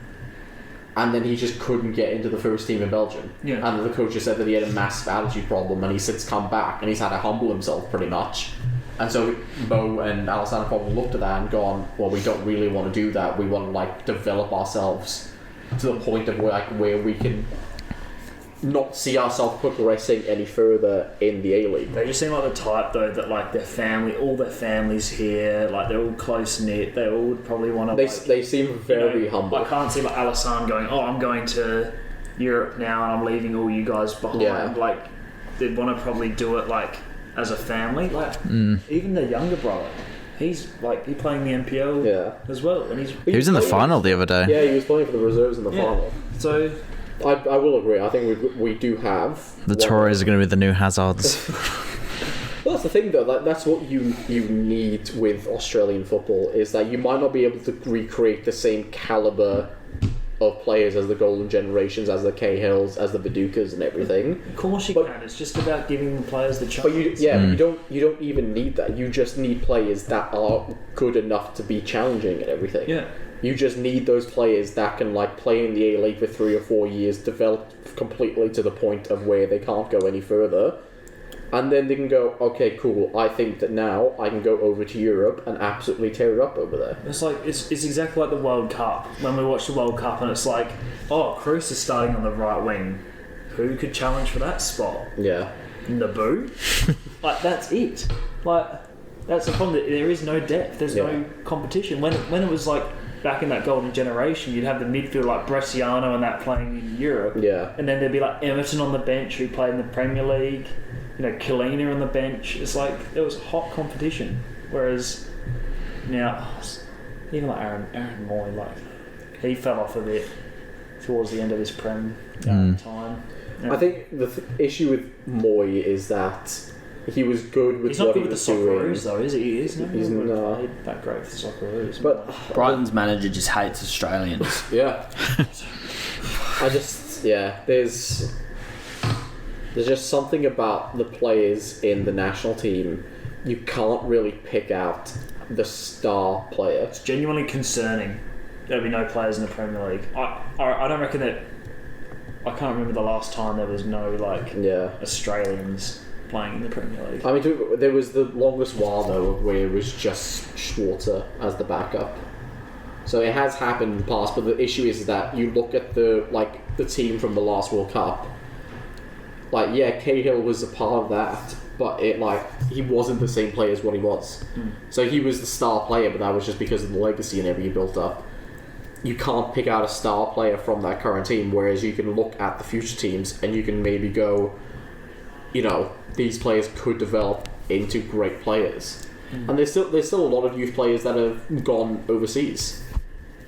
and then he just couldn't get into the first team in Belgium. Yeah. And the coach just said that he had a massive attitude problem, and he's since come back, and he's had to humble himself pretty much. And so Mo and Alassane probably looked at that and gone, well, we don't really want to do that. We want to like develop ourselves to the point of where we can not see ourselves progressing any further in the A-League. They just seem like the type though that like all their families here, like they're all close knit. They all would probably want to. They seem very humble. I can't see like Alassane going, oh, I'm going to Europe now and I'm leaving all you guys behind. Yeah. Like they'd want to probably do it like as a family. Like even their younger brother. He's playing the NPL as well, and he was in the final the other day. Yeah, he was playing for the reserves in the final. So I will agree. I think we do have the Torres are going to be the new Hazards. Well, that's the thing though. That's what you need with Australian football, is that you might not be able to recreate the same caliber of players as the golden generations, as the Cahills, as the Vidukas and everything. Of course you can. It's just about giving the players the chance. But you don't even need that. You just need players that are good enough to be challenging and everything. Yeah. You just need those players that can like play in the A-League for 3 or 4 years, develop completely to the point of where they can't go any further. And then they can go, okay, cool, I think that now I can go over to Europe and absolutely tear it up over there. It's like, it's exactly like the World Cup. When we watch the World Cup and it's like, oh, Cruz is starting on the right wing. Who could challenge for that spot? Yeah. Naboo? Like, that's it. Like, that's the problem. There is no depth. There's no competition. When it was like, back in that golden generation, you'd have the midfield like Bresciano and that playing in Europe. Yeah. And then there'd be like Everton on the bench who played in the Premier League. You know, Kalina on the bench. It's like there was hot competition. Whereas now, even like Aaron Moy, like he fell off a bit towards the end of his Prem time. Yeah. I think the issue with Moy is that He was good with He's not what good he with the was doing. Socceroos though, is he? He's not He's not. played that great for the Socceroos. But Brighton's manager just hates Australians. yeah, there's just something about the players in the national team. You can't really pick out the star player. It's genuinely concerning. There'll be no players in the Premier League. I don't reckon that. I can't remember the last time there was no Australians playing in the Premier League. I mean, there was the longest while though where it was just Schwarzer as the backup. So it has happened in the past, but the issue is that you look at the team from the last World Cup. Cahill was a part of that, but he wasn't the same player as what he was. So he was the star player, but that was just because of the legacy and everything built up. You can't pick out a star player from that current team, whereas you can look at the future teams and you can maybe go, these players could develop into great players. And there's still a lot of youth players that have gone overseas.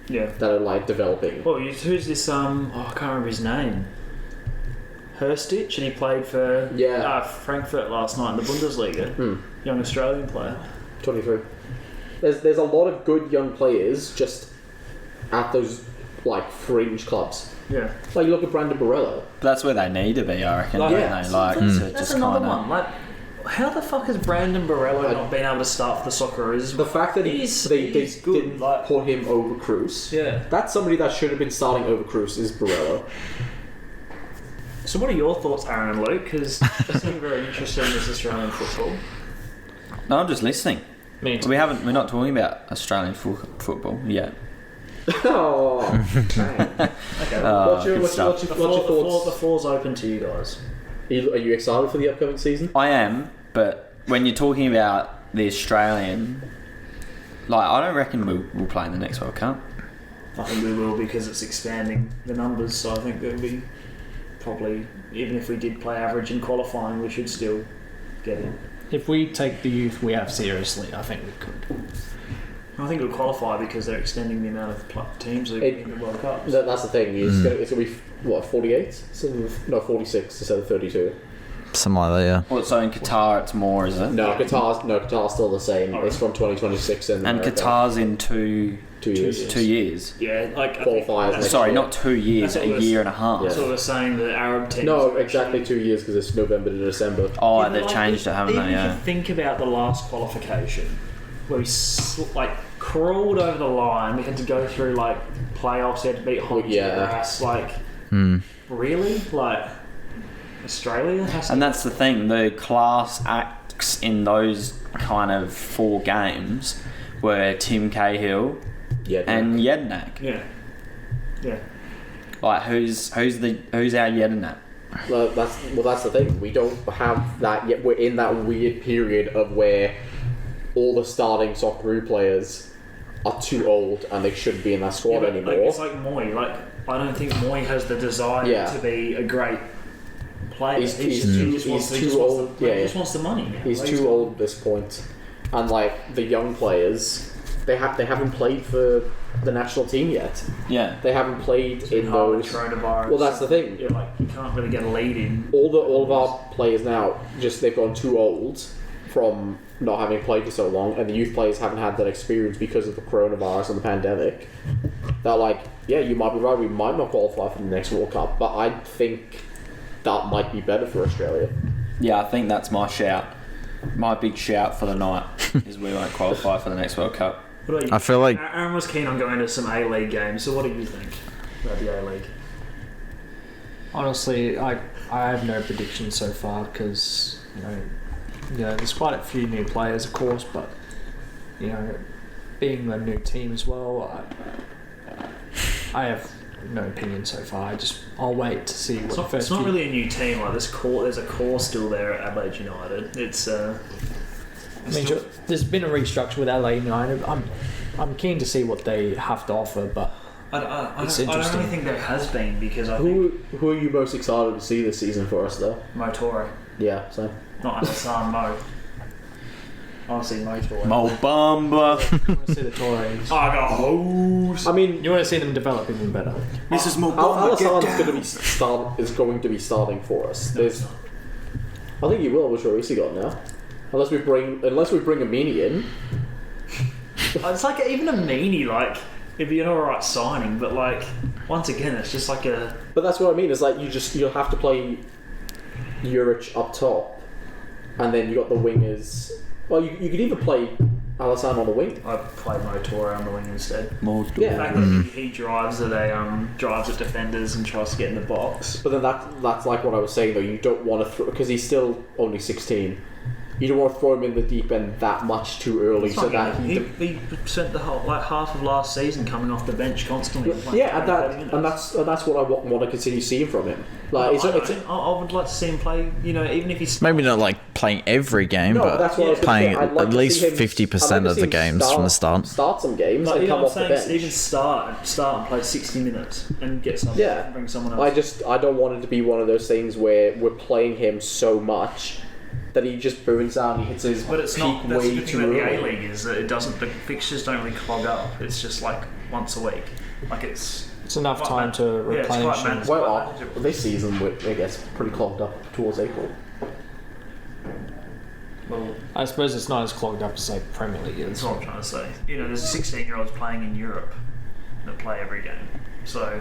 Yeah. That are developing. Well, who's this? I can't remember his name. Herstich, and he played for Frankfurt last night in the Bundesliga. Young Australian player. 23. There's a lot of good young players just at those fringe clubs. Yeah. You look at Brandon Barella. That's where they need to be, I reckon. That's another one. How the fuck has Brandon Barella not been able to start for the Socceroos? The fact that they didn't put him over Cruz. Yeah. That's somebody that should have been starting over Cruz is Barella. So what are your thoughts, Aaron and Luke? Because I seem very interested in this Australian football. No, I'm just listening. Me too. We're not talking about Australian football yet. Oh, dang. Okay. What's your The thoughts? floor's open to you guys. Are you excited for the upcoming season? I am, but when you're talking about the Australian, I don't reckon we'll play in the next World Cup. I think we will because it's expanding the numbers. So I think there'll be probably, even if we did play average in qualifying, we should still get in. If we take the youth we have seriously, I think we could. I think we'll qualify because they're extending the amount of teams in the World Cup. That's the thing. It's going to be 48? 46 instead of 32. Something like that, yeah. Well, so in Qatar it's more, is it? No, Qatar's still the same. Oh, it's from 2026 And Qatar's in 2 years. 2 years. Yeah, Qualifiers next Sorry, year. not 2 years, That's what a year and a half. That's what we're saying. The Arab teams. No, exactly 2 years because it's November to December. Oh, they've changed it, haven't even they? If Yeah. you think about the last qualification, where we crawled over the line, we had to go through playoffs. We had to beat Honduras. Really? Australia has to. And that's the thing, the class acts in those kind of 4 games were Tim Cahill and Jednak. Yeah. Who's our Jednak? Well, that's the thing. We don't have that yet. We're in that weird period of where all the starting Socceroo players are too old and they shouldn't be in that squad anymore. It's like Moy. I don't think Moy has the desire to be a great player. He's too old. He just wants the money. He's too old at this point. And the young players, they haven't played for the national team yet. Yeah. They haven't played in those. Coronavirus. Well, that's the thing. You can't really get a lead in. All of our players now, they've gone too old from not having played for so long, and the youth players haven't had that experience because of the coronavirus and the pandemic. They're you might be right, we might not qualify for the next World Cup, but I think that might be better for Australia. Yeah, I think that's my shout. My big shout for the night is we won't qualify for the next World Cup. What about you? I feel like Aaron was keen on going to some A-League games, so what do you think about the A-League? Honestly, I have no predictions so far because there's quite a few new players, of course, but being a new team as well, I have no opinion so far. I'll wait to see what the first. It's not really a new team. There's a core still there at Adelaide United. It's. There's been a restructure with Adelaide United. I'm keen to see what they have to offer, but it's interesting. I don't really think there has been because Who are you most excited to see this season for us though? Mo Torre. Yeah, same. Not Alassane Mo. I want to see Mo Torre. Mo Bamba. You want to see the Tories. I got hose. I mean, You want to see them develop even better. Mrs. Mo Bamba, Alassane is going to be starting for us. I think he will with Lloris got now. Unless we bring a Meany in. It's like even a meanie, like it'd be an alright signing, but like once again, it's just like a. But that's what I mean. It's like you'll have to play Juric up top, and then you got the wingers. Well, you could either play Alisson on the wing. I'd play Motora on the wing instead. Yeah. The fact that he drives at defenders and tries to get in the box. But then that's like what I was saying though. You don't want to throw because he's still only 16. You don't want to throw him in the deep end that much too early, so that he spent the whole half of last season coming off the bench constantly. And that's what I want to continue seeing from him. Like, I would like to see him play. You know, even if he's maybe not like playing every game, No, but that's what I was gonna playing say. I'd like at to least see him- 50% of the games from the start. Start some games like, and come I'm off the bench. saying, even start and play 60 minutes and get someone. Yeah. Bring someone else. I don't want it to be one of those things where we're playing him so much that he just burns out and he hits his But it's peak not. That's the way good thing too about the early. A-League is that it doesn't. The fixtures don't really clog up. It's just like once a week. Like it's enough quite time to it's quite replenish. it's Well, quite manageable. this season I guess pretty clogged up towards April. Well, I suppose it's not as clogged up as say Premier League that's is. what I'm trying to say. You know, there's 16-year-olds playing in Europe that play every game. So.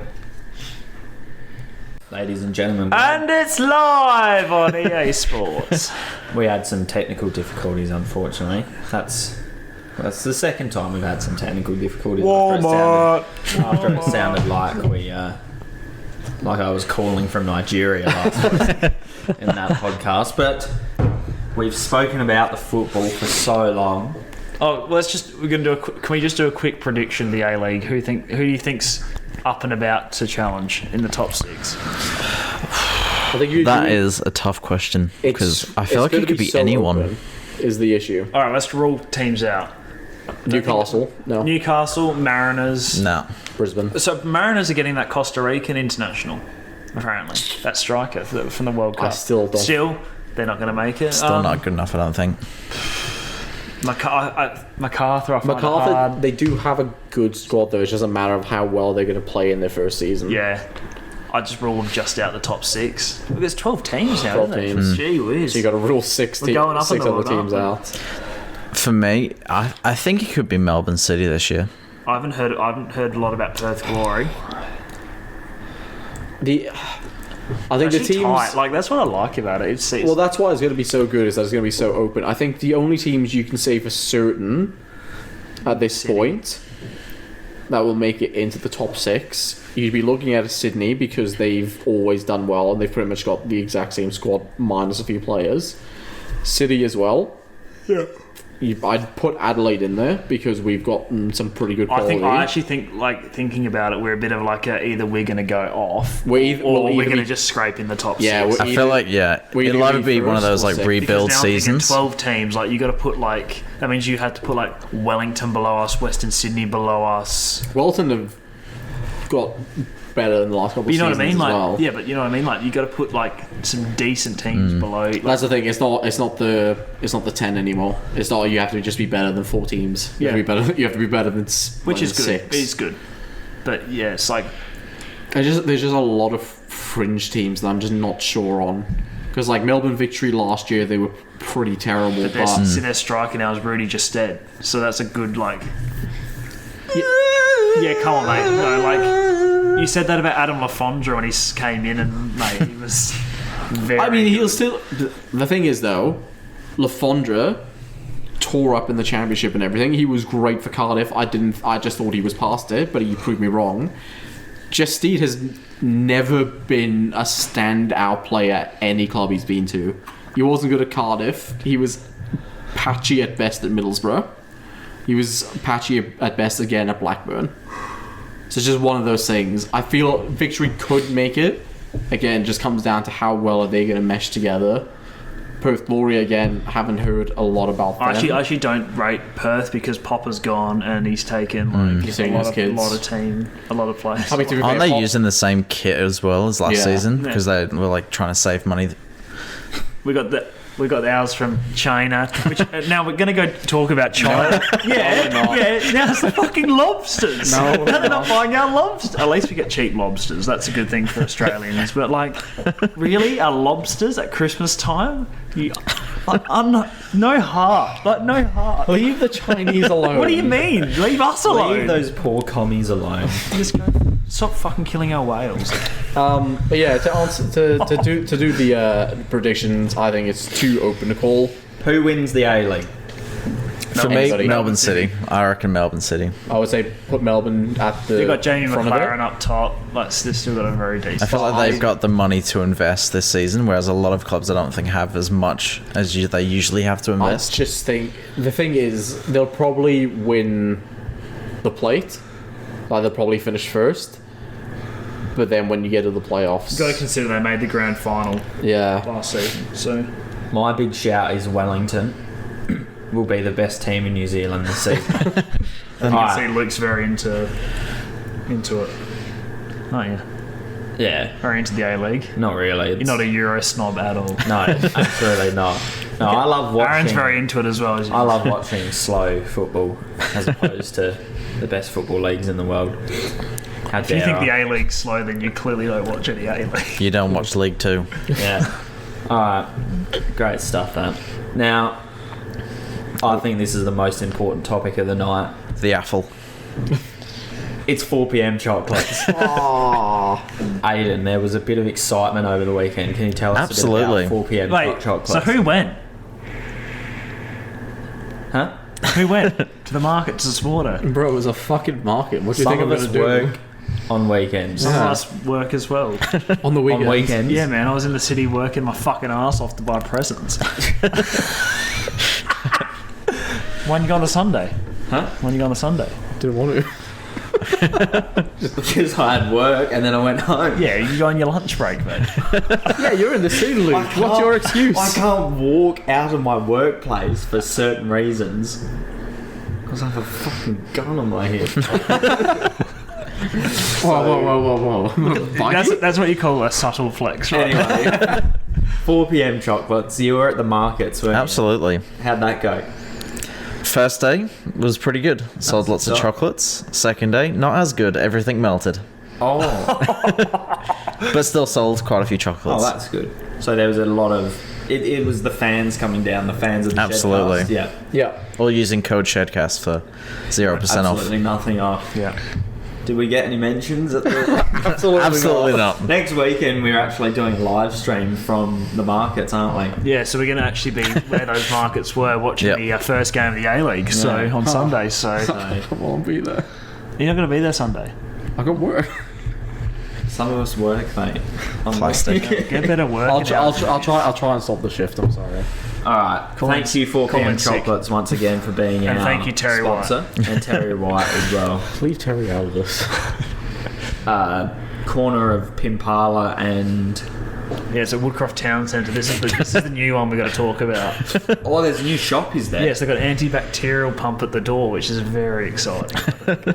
Ladies and gentlemen, And it's live on EA Sports. we had some technical difficulties, unfortunately. That's the second time we've had some technical difficulties. After it sounded like like I was calling from Nigeria last week in that podcast. But we've spoken about the football for so long. Oh, we're gonna do can we just do a quick prediction of the A-League? Who do you think's up and about to challenge in the top 6? I think That is a tough question because I feel like it could be anyone. Is the issue. All right, let's rule teams out. Newcastle? No. Newcastle, Mariners. No. Brisbane. So Mariners are getting that Costa Rican international, apparently. That striker from the World Cup. I still don't. Still, they're not going to make it. Still not good enough, I don't think. MacArthur, I find it hard. They do have a good squad though. It's just a matter of how well they're going to play in their first season. Yeah. I just rule them just out the top 6. There's 12 teams now, 12 isn't there? teams. Gee whiz. So you got to rule 6 We're going up in the other world, teams aren't we? out. For me, I think it could be Melbourne City this year. I haven't heard a lot about Perth Glory. I think the teams. Tight. Like that's what I like about it. It's Well, that's why it's going to be so good. Is that it's going to be so open. I think the only teams you can say for certain at this point that will make it into the top 6, you'd be looking at Sydney because they've always done well and they've pretty much got the exact same squad minus a few players. City as well. Yeah. I'd put Adelaide in there because we've gotten some pretty good quality. I actually think, like, thinking about it, we're a bit of like either we're going to go off we're going to just scrape in the top 6. I feel like, it'll either be one of those like rebuild Because now I'm thinking seasons. 12 teams, like, you got to put, like, that means you had to put, like, Wellington below us, Western Sydney below us. Wellington have got better than the last couple But you know of what I seasons mean? as Like, well. yeah, but you know what I mean? Like, you got to put, like, some decent teams below. Like, That's the thing. It's not the 10 anymore. It's not. You have to just be better than 4 teams. You have to be better than which is good. 6. It's good. But yeah, it's like There's just a lot of fringe teams that I'm just not sure on. Because like Melbourne Victory last year, they were pretty terrible. but their striker now is Rudy Justed, so that's a good like. Yeah, come on, mate. No, like you said that about Adam Lafondra when he came in, and mate, he was very. I mean, he'll good. still. The thing is, though, Lafondra tore up in the championship and everything. He was great for Cardiff. I just thought he was past it, but he proved me wrong. Justine has never been a standout player at any club he's been to. He wasn't good at Cardiff. He was patchy at best at Middlesbrough. He was patchy at best again at Blackburn. So it's just one of those things. I feel Victory could make it. Again, just comes down to how well are they going to mesh together. Perth Glory, again, haven't heard a lot about them. I actually don't rate Perth because Popper's gone and he's taken like He's a taking his kids. a lot of players. I mean, to be Aren't fair, they using the same kit as well as last Yeah. season? Because they were like trying to save money. We got We got ours from China. Which now we're going to go talk about China. Yeah. Now it's the fucking lobsters. No, now they're not buying our lobsters. At least we get cheap lobsters. That's a good thing for Australians. But like, really, our lobsters at Christmas time? I'm not. No heart. Like no heart. Leave the Chinese alone. What do you mean? Leave us alone. Leave those poor commies alone. Just go, stop fucking killing our whales. But yeah, to answer to do the predictions, I think it's too open to call. Who wins the A-League? For me, Anybody. Melbourne City. I reckon Melbourne City. I would say put Melbourne at the They've got Jamie front of it. McLaren up top. Like, they've still got a very decent. I feel like they've got the money to invest this season, whereas a lot of clubs I don't think have as much as they usually have to I invest. just think the thing is they'll probably win the plate. Like they'll probably finish first. But then when you get to the playoffs, Got to consider they made the grand final yeah, last season. So My big shout is Wellington will be the best team in New Zealand this season. you can see Luke's very into it. Oh yeah, Yeah, very into the A-League. not really. You're not a Euro snob at all. No, absolutely not. No, I love watching. Aaron's very into it as well. As you I love watching slow football as opposed to the best football leagues in the world. How If you dare think I? the A-League's slow, then you clearly don't watch any A-League. You don't watch League Two. Yeah. Alright. Great stuff, that. Now, I think this is the most important topic of the night. The Affle. It's 4 p.m. chocolates. Aiden, there was a bit of excitement over the weekend. Can you tell us Absolutely. a bit about 4 p.m. Wait, chocolates? so who went? Huh? Who went to the market to support her? bro, it was a fucking market. What do you Some think I'm of us gonna do work on weekends. Some Yeah. of us work as well. on the weekend? On weekends. Yeah, man, I was in the city working my fucking ass off to buy presents. When you go on the Sunday? Huh? When you go on the Sunday? Didn't want to. Because I had work and then I went home. Yeah, you go on your lunch break, mate. Yeah, you're in the city, Luke. I What's can't- your excuse? I can't walk out of my workplace for certain reasons. Because I have a fucking gun on my head. Whoa. That's what you call a subtle flex, right? Anyway, 4 p.m. chocolates. You were at the markets, weren't you? Absolutely. How'd that go? First day was pretty good. Sold lots of top. chocolates. Second day, not as good. Everything melted. Oh, But still sold quite a few oh, chocolates. that's good. So there was a lot of. It was the fans coming down, the fans of the Absolutely. Shedcast. Yeah. Yeah. All using code Shedcast for 0% off. Absolutely nothing off. Yeah. Did we get any mentions at the Absolutely not. Next weekend we're actually doing a live stream from the markets, aren't we? Yeah, so we're going to actually be where those markets were watching Yep. the first game of the A-League on Sunday. So So Come on, be there. you're not going to be there Sunday. I got work. some of us work, mate. On Plastic. Get better work. I'll try and stop the shift. I'm sorry. All right. Thank you, 4 Call p.m. in sick. Chocolates, once again for being And our thank you, Terry White. sponsor. And Terry White as well. Leave Terry out of this. Corner of Pimpala and... Yeah, it's at Woodcroft Town Centre. This is the new one we've got to talk about. Oh, there's a new shop, is there? Yes, they've got an antibacterial pump at the door, which is very exciting.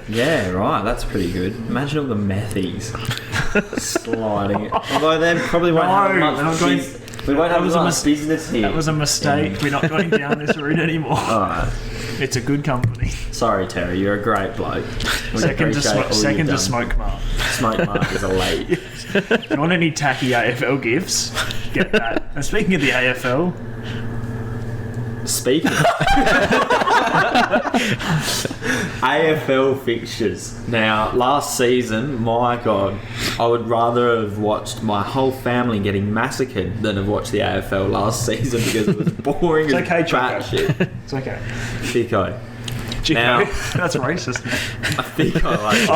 Yeah, right. That's pretty good. Imagine all the methies sliding. Although they probably won't have No, much they're not going- we won't have was a much business here. That was a mistake. We're not going down this route anymore. Alright. It's a good company. Sorry, Terry. You're a great bloke. We Second to, appreciate all second you've to done. Smoke Mark. Smoke Mark is a late. If you want any tacky AFL gifts, get that. And speaking of the AFL, Speaking of AFL fixtures. Now, last season, my God, I would rather have watched my whole family getting massacred than have watched the AFL last season because it was boring It's as okay, Choco. batshit. it's okay. Chico. Chico, Now- that's racist. I think I like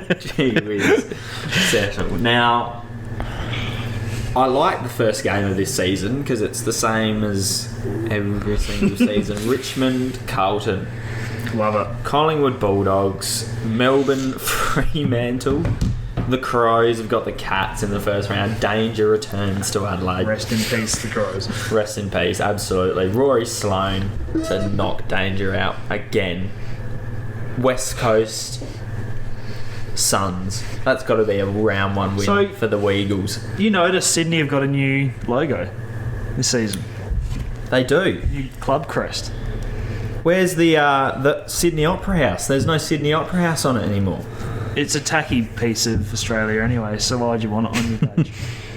that. Gee whiz. Settle. Now, I like the first game of this season because it's the same as every single season. Richmond, Carlton, Love it. Collingwood Bulldogs, Melbourne, Fremantle. The Crows have got the Cats in the first round. Danger returns to Adelaide. Rest in peace, the Crows. Rest in peace, absolutely. Rory Sloane to knock Danger out again. West Coast Suns. That's got to be a round one win So- for the Weagles. You notice Sydney have got a new logo this season. They do. New club crest. Where's the Sydney Opera House? There's no Sydney Opera House on it anymore. It's a tacky piece of Australia anyway, so why'd you want it on your badge?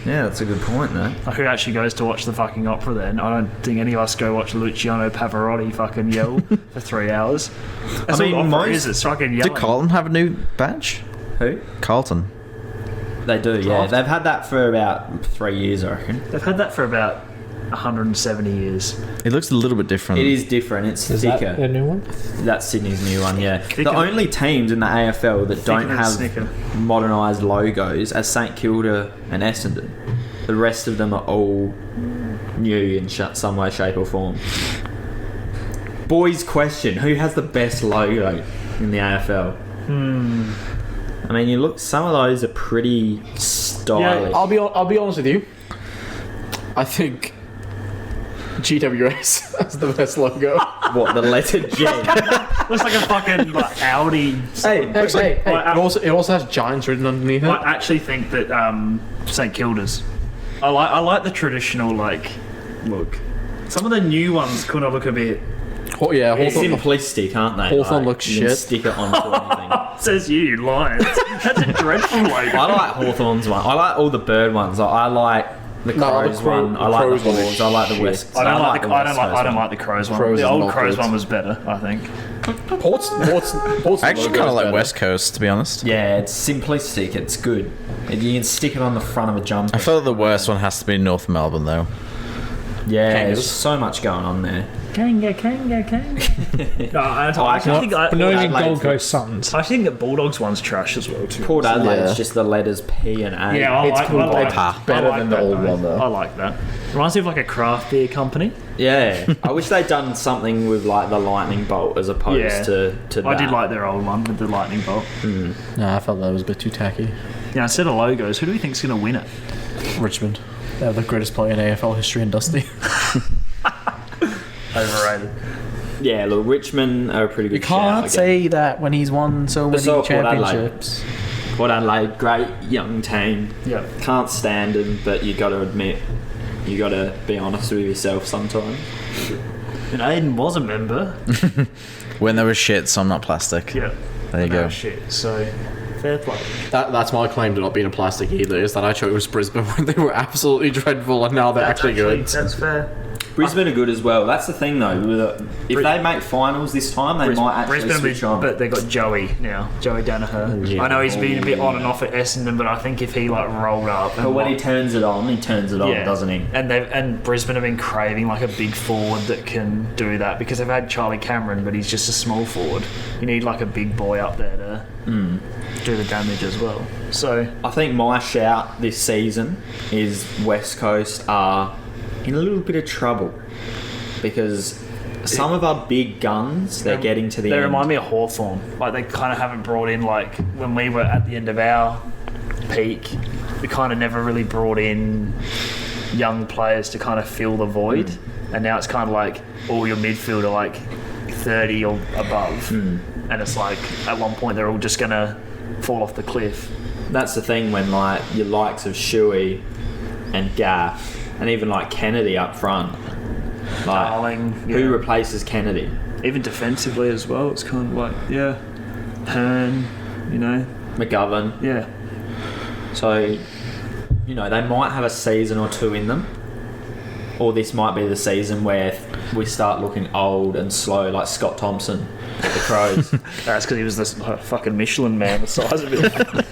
Yeah, that's a good point, though. Like, who actually goes to watch the fucking opera then? I don't think any of us go watch Luciano Pavarotti fucking yell for 3 hours. That's mean, all opera most- is. It's fucking yelling. Did Carlton have a new badge? Who? Carlton. They do, yeah. They've had that for about 3 years, I reckon. They've had that for about 170 years. It looks a little bit different. It is different. It's Is thicker. that a new one? That's Sydney's new one, yeah. Thicker. The only teams in the AFL that don't than a have Snicker. modernised logos are St Kilda and Essendon. The rest of them are all new in some way, shape or form. Boys question, who has the best logo in the AFL? I mean, you look, some of those are pretty stylish. Yeah, I'll be honest with you. I think GWS has the best logo. What, the letter G? Looks like a fucking like Audi. Hey, Like, it also has Giants written underneath it. I actually think that St Kilda's. I like the traditional like look. Some of the new ones kind of look a bit. Yeah, It's Hawthorn, simplistic, aren't they? Hawthorn looks you can shit. stick it onto anything. Says you, Lions. That's a dreadful logo. I like Hawthorn's one. I like all the bird ones. I like the Crows one. I like the Crows one is Hawks. I like the shit. West. I don't like West Coast I don't one. like the Crows one. Crows The is old not Crows good. one was better, I think. Port's I actually kind of like West Coast, to be honest. Yeah, it's simplistic. It's good. You can stick it on the front of a jumper. I feel like the worst one has to be North Melbourne, though. Yeah, Kangas. there's so much going on there. Kanga. No, I actually think But not even Adelaide's Gold Coast Suns. I think that Bulldogs one's trash as well too. Port Adelaide's Yeah. just the letters P and A. Yeah, I like Pa. better I like than the that, old though. one, though. I like that. Reminds me of like a craft beer company. Yeah. I wish they'd done something with like the lightning bolt as opposed Yeah. to that. I did like their old one with the lightning bolt. Nah, I felt that was a bit too tacky. Yeah, instead of logos, who do we think's going to win it? Richmond. They have the greatest player in AFL history in Dusty. Overrated. Yeah, look, Richmond are a pretty good You can't shout, say that when he's won so many so Port Adelaide. championships. Port Adelaide, great young team. Yeah. Can't stand them, but you got to admit, you got to be honest with yourself sometimes. And Aiden was a member. When there was shit, so I'm not plastic. Yeah. There you No go. shit. So, fair play. That's my claim to not being a plastic either, is that I chose Brisbane when they were absolutely dreadful and now they're actually good. That's fair. Brisbane are good as well. That's the thing, though. If they make finals this time, they might actually switch on. But they got Joey now, Joey Danaher. Yeah. I know he's been a bit on and off at Essendon, but I think if he like rolled up, and But when he like- turns it on, doesn't he? And Brisbane have been craving like a big forward that can do that because they've had Charlie Cameron, but he's just a small forward. You need like a big boy up there to do the damage as well. So I think my shout this season is West Coast are in a little bit of trouble because some of our big guns, they're getting to the they end. remind me of Hawthorn. Like they kind of haven't brought in like when we were at the end of our peak, we kind of never really brought in young players to kind of fill the void, and now it's kind of like all your midfield are like 30 or above, and it's like at one point they're all just gonna fall off the cliff. That's the thing when like your likes of Shuey and Gaff and even like Kennedy up front. Like, Darling, who yeah. replaces Kennedy? Even defensively as well, it's kind of like Hearn, you know, McGovern. yeah. So, you know, they might have a season or two in them. Or this might be the season where we start looking old and slow, like Scott Thompson at the Crows. That's because he was this fucking Michelin man, the size of it.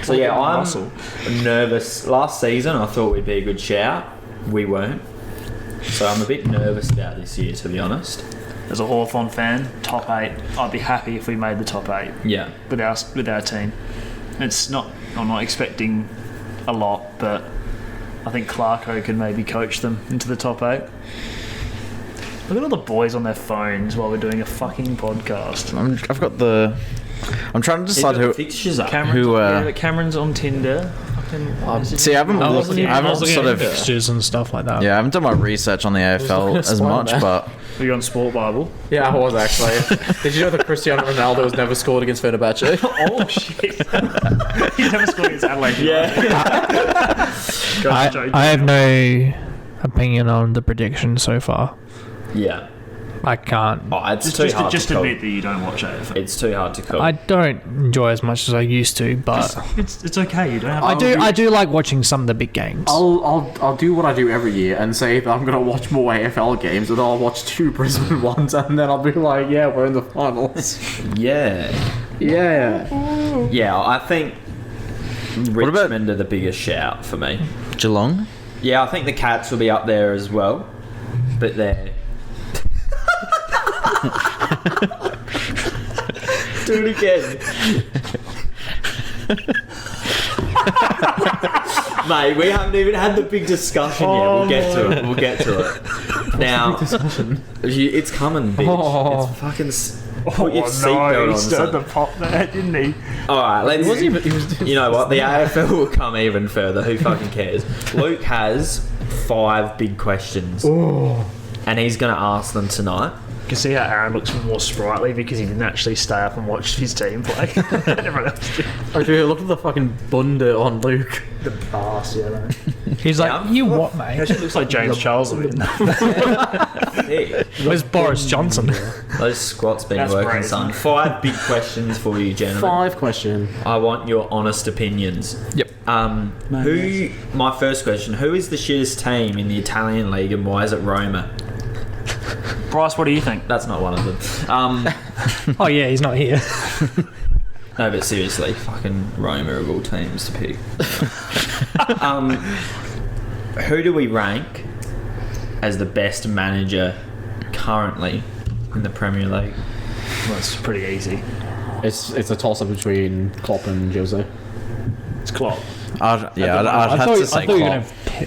So yeah, I'm Muscle. nervous. Last season I thought we'd be a good shout. We weren't. So I'm a bit nervous about this year, to be honest. As a Hawthorn fan, top 8, I'd be happy if we made the top 8 Yeah. with our team. It's not. I'm not expecting a lot, but I think Clarko can maybe coach them into the top 8. Look at all the boys on their phones while we're doing a fucking podcast. I've got the. I'm trying to decide who. Fixtures up. Cameron's, Who, yeah, but Cameron's on Tinder. Fucking, See, I haven't looked. I haven't sort of. Fixtures and stuff like that. Yeah, I haven't done my research on the AFL gonna as spoil much, that. but Were you on Sport Bible? Yeah, I was actually. Did you know that Cristiano Ronaldo has never scored against Fenerbahce? Oh shit! He never scored against Adelaide. Yeah. I have no opinion on the prediction so far. Yeah. I can't. Oh, it's too hard Just to call. admit that you don't watch AFL. It's too hard to call. I don't enjoy as much as I used to, but It's okay. You don't have. I do like watching some of the big games. I'll do what I do every year and say that I'm gonna watch more AFL games, and I'll watch 2 Brisbane ones, and then I'll be like, yeah, we're in the finals. Yeah. Yeah, I think Richmond are the biggest shout for me. Geelong? Yeah, I think the Cats will be up there as well, but they're... Do it again. Mate, we haven't even had the big discussion yet. We'll get to it. Now, it's coming, bitch. It's fucking... Put your seatbelt on, stirred the son. pot there, didn't he? Alright, let's... You know what? The AFL will come even further. Who fucking cares? Luke has 5 big questions. And he's going to ask them tonight. You can see how Aaron looks more sprightly because he didn't actually stay up and watch his team play. Everyone else did. Okay, look at the fucking bunda on Luke. The pass, yeah. No. He's like, you what, He mate? actually looks like James Charles a bit. Hey, Where's Boris Johnson? those squats been That's working, brave. son. 5 big questions for you, gentlemen. 5 question. I want your honest opinions. Yep. My first question, who is the shittest team in the Italian league and why is it Roma? Bryce, what do you think? That's not one of them. Oh yeah, he's not here. No, but seriously, fucking Roma of all teams to pick. Who do we rank as the best manager currently in the Premier League? Well, it's pretty easy. It's a toss-up between Klopp and Jose. It's Klopp. I'd have to say Klopp.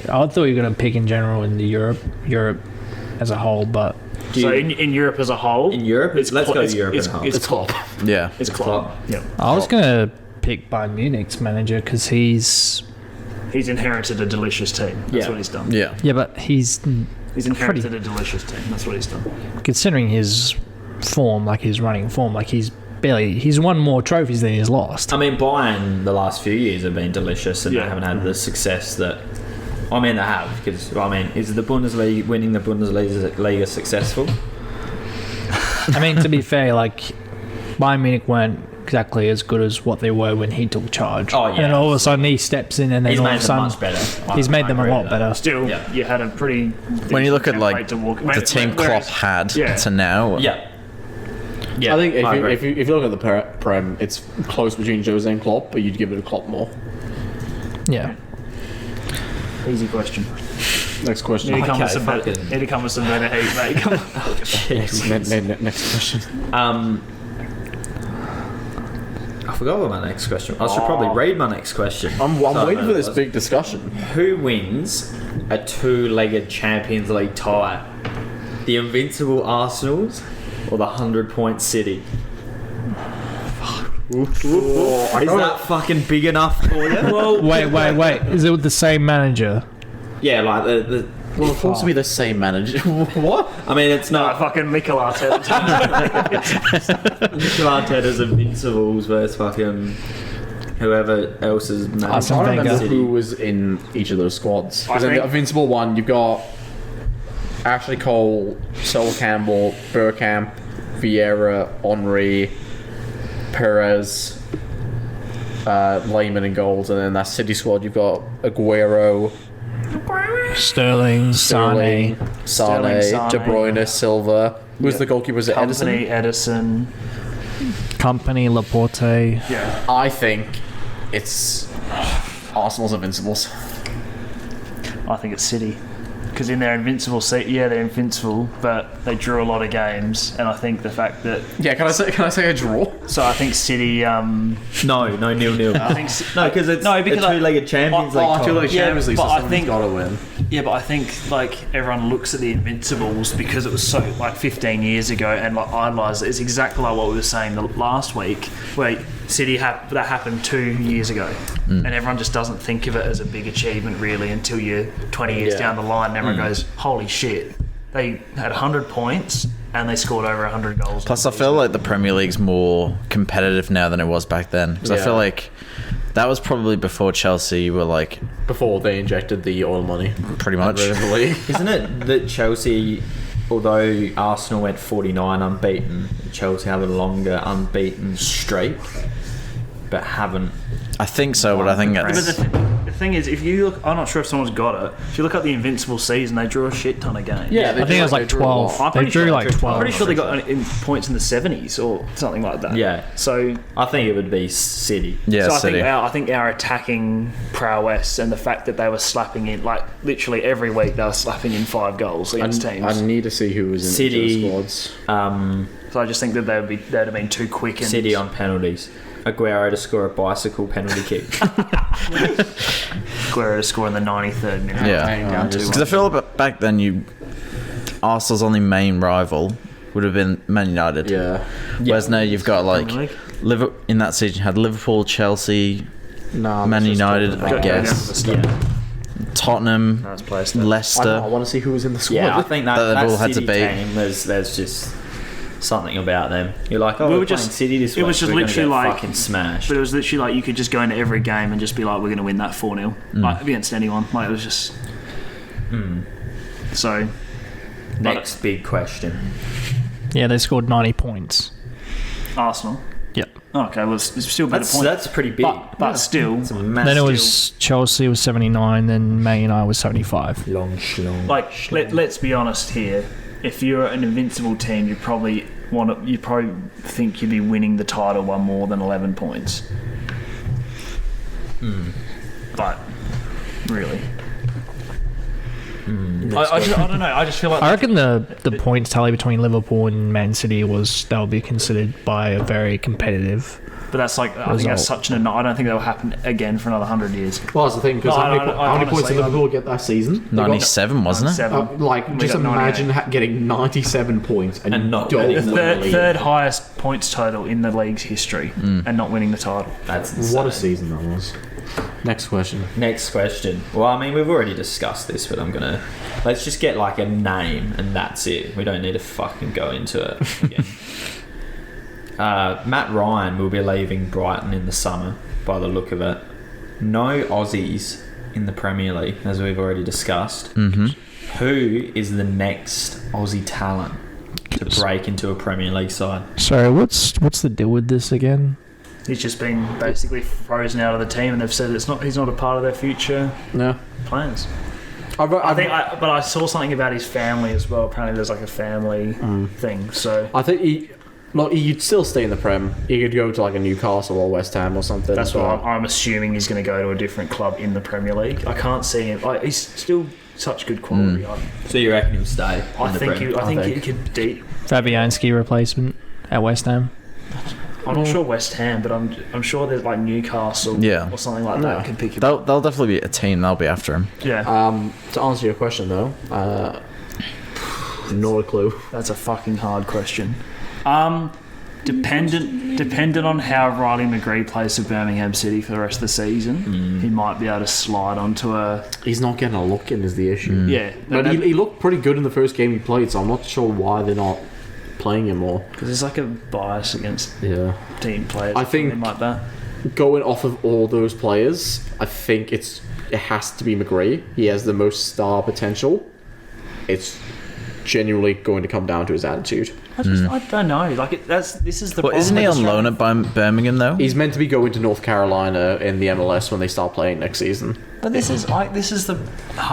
I thought you were gonna pick in general in the Europe as a whole, but So in Europe as a whole, In Europe? Let's go it's, Europe It's, as a whole. it's Klopp. Yeah. It's Klopp. Yeah. I was gonna pick Bayern Munich's manager because he's inherited a delicious team. That's Yeah. what he's done. Yeah. but he's He's inherited a delicious team. That's what he's done. considering his form, like his running form, like he's won more trophies than he's lost. I mean, Bayern the last few years have been delicious and Yeah. they haven't had the success that... I mean, they have, because, is the Bundesliga, winning the Bundesliga successful? I mean, to be fair, like Bayern Munich weren't exactly as good as what they were when he took charge. Oh, yeah. And then all of a sudden he steps in, and then He's all made of a them sudden much better. he's made them a agree lot with that. better. Still, Yeah. you had a pretty. When you look at like to walk, the team Klopp had yeah. to now, Yeah. Yeah, I think agree. if you look at the Prem, it's close between Jose and Klopp, but you'd give it a Klopp more. Yeah. Easy question. Next question. Need to come Okay, with some better. fucking- Need to come with some better heat, mate. Come on. Next question. I forgot what my next question. I should probably read my next question. I'm Sorry, waiting for no, this it big discussion. Who wins a 2-legged Champions League tie? The invincible Arsenals or the 100-point City? Is that fucking big enough for you? Well, Wait. Is it with the same manager? Yeah, like the Well, it's supposed to be the same manager. What? I mean, it's no, not fucking Mikel Arteta. Mikel Arteta's invincibles versus fucking whoever else is I managing can't remember City. who was in each of those squads. I Because in the think- Invincible one, you've got Ashley Cole, Sol Campbell, Burkamp, Vieira, Henry, Perez, Lehman in goals, and then that City squad, you've got Aguero, Sterling, Sterling, Sterling, Sane, Sane. De Bruyne, Silva. Who's the goalkeeper? Was it Company, Edison? Edison. Company, Laporte. Yeah. I think it's Arsenal's Invincibles. I think it's City. Because in their invincible seat, yeah, they're invincible, but they drew a lot of games, and I think the fact that Yeah, can I say a draw? so I think City. No, 0-0. I think No, because it's No, because a 2-legged Champions League tie. Champions League, so but I someone's think- got to win. Yeah, but I think like everyone looks at the Invincibles because it was so like 15 years ago and like idolise it. It's exactly like what we were saying last week, where City that happened 2 years ago, and everyone just doesn't think of it as a big achievement really until you're 20 years down the line. And everyone goes, "Holy shit! They had 100 points and they scored over 100 goals." Plus, I feel like the Premier League's more competitive now than it was back then. Because I Yeah. feel like That was probably before Chelsea were like Before they injected the oil money. pretty much. Isn't it that Chelsea, although Arsenal went 49 unbeaten, Chelsea have a longer unbeaten streak, but haven't. I think so, but I think But it's the thing is, if you look, I'm not sure if someone's got it. If you look at the Invincible season, they drew a shit ton of games. Yeah, I think it was like 12. I'm They pretty drew sure like 12. I'm pretty sure they got in points in the 70s or something like that. Yeah. So, I think it would be City. yeah, so City. I think our attacking prowess and the fact that they were slapping in, like literally every week, they were slapping in 5 goals against teams. I need to see who was in City, each of the squads. So I just think that they'd have been too quick. And City on penalties. Aguero to score a bicycle penalty kick. Aguero to score in the 93rd minute. Yeah. Down Because I feel like back then, Arsenal's only main rival would have been Man United. Yeah. Whereas now you've got like Premier League. Liverpool in that season. You had Liverpool, Chelsea, Nah, Man let's just United, talk I about guess. it. Yeah. Tottenham, Nice place. I don't know, I Leicester. want to see who was in the squad. Yeah, I think That that they've all had to City beat. team, there's just something about them. You're like, oh, We we're were playing just- City this it week. was just we're gonna literally get like- fucking smashed. But it was literally like you could just go into every game and just be like, we're going to win that 4-0 like, against anyone. Like it was just. So. Next big question. Yeah, they scored 90 points. Arsenal. Yep. Okay, well, it's still a better point. That's pretty big. But still, It's a massive Then it was Chelsea was 79, then Man United was 75. long schlong. like let's be honest here. If you're an invincible team, you probably think you'd be winning the title by more than 11 points. But really, I don't know. I just feel like I reckon the points tally between Liverpool and Man City they'll be considered by a very competitive. but that's like I think that's Result. such an. I don't think that will happen again for another 100 years. Well, that's the thing, because No, how many honestly, points did Liverpool get that season? They got- 97, wasn't it? 97. Like, We just got 98. imagine getting 97 points and not don't winning The win the league. third highest points total in the league's history, and not winning the title. That's insane. What a season that was. Next question. Next question. Well, I mean, we've already discussed this, but let's just get like a name and that's it. We don't need to fucking go into it again. Matt Ryan will be leaving Brighton in the summer, by the look of it. No Aussies in the Premier League, as we've already discussed. Mm-hmm. Who is the next Aussie talent to break into a Premier League side? Sorry, what's the deal with this again? He's just been basically frozen out of the team, and they've said he's not a part of their future No. plans. But I saw something about his family as well. Apparently, there's like a family thing. So I think he'd still stay in the Prem. He could go to like a Newcastle or West Ham or something. that's what I'm assuming. He's going to go to a different club in the Premier League. I can't see him. Like, he's still such good quality. So you reckon he'll stay? I think he could. Fabianski replacement at West Ham. I'm not sure West Ham, but I'm sure there's like Newcastle Yeah. or something like that could pick him. They'll definitely be a team. They'll be after him. Yeah, To answer your question though, not a clue. that's a fucking hard question. Dependent on how Riley McGree plays for Birmingham City for the rest of the season, he might be able to slide onto a. He's not getting a look in is the issue. Yeah, But he looked pretty good in the first game he played, so I'm not sure why they're not playing him more. because there's like a bias against Yeah. team players. I think- something like that. Going off of all those players, I think it has to be McGree. He has the most star potential. It's genuinely going to come down to his attitude. I don't know. Like this is the. But problem isn't he with on loan Australia. at Birmingham though? He's meant to be going to North Carolina in the MLS when they start playing next season. But this is the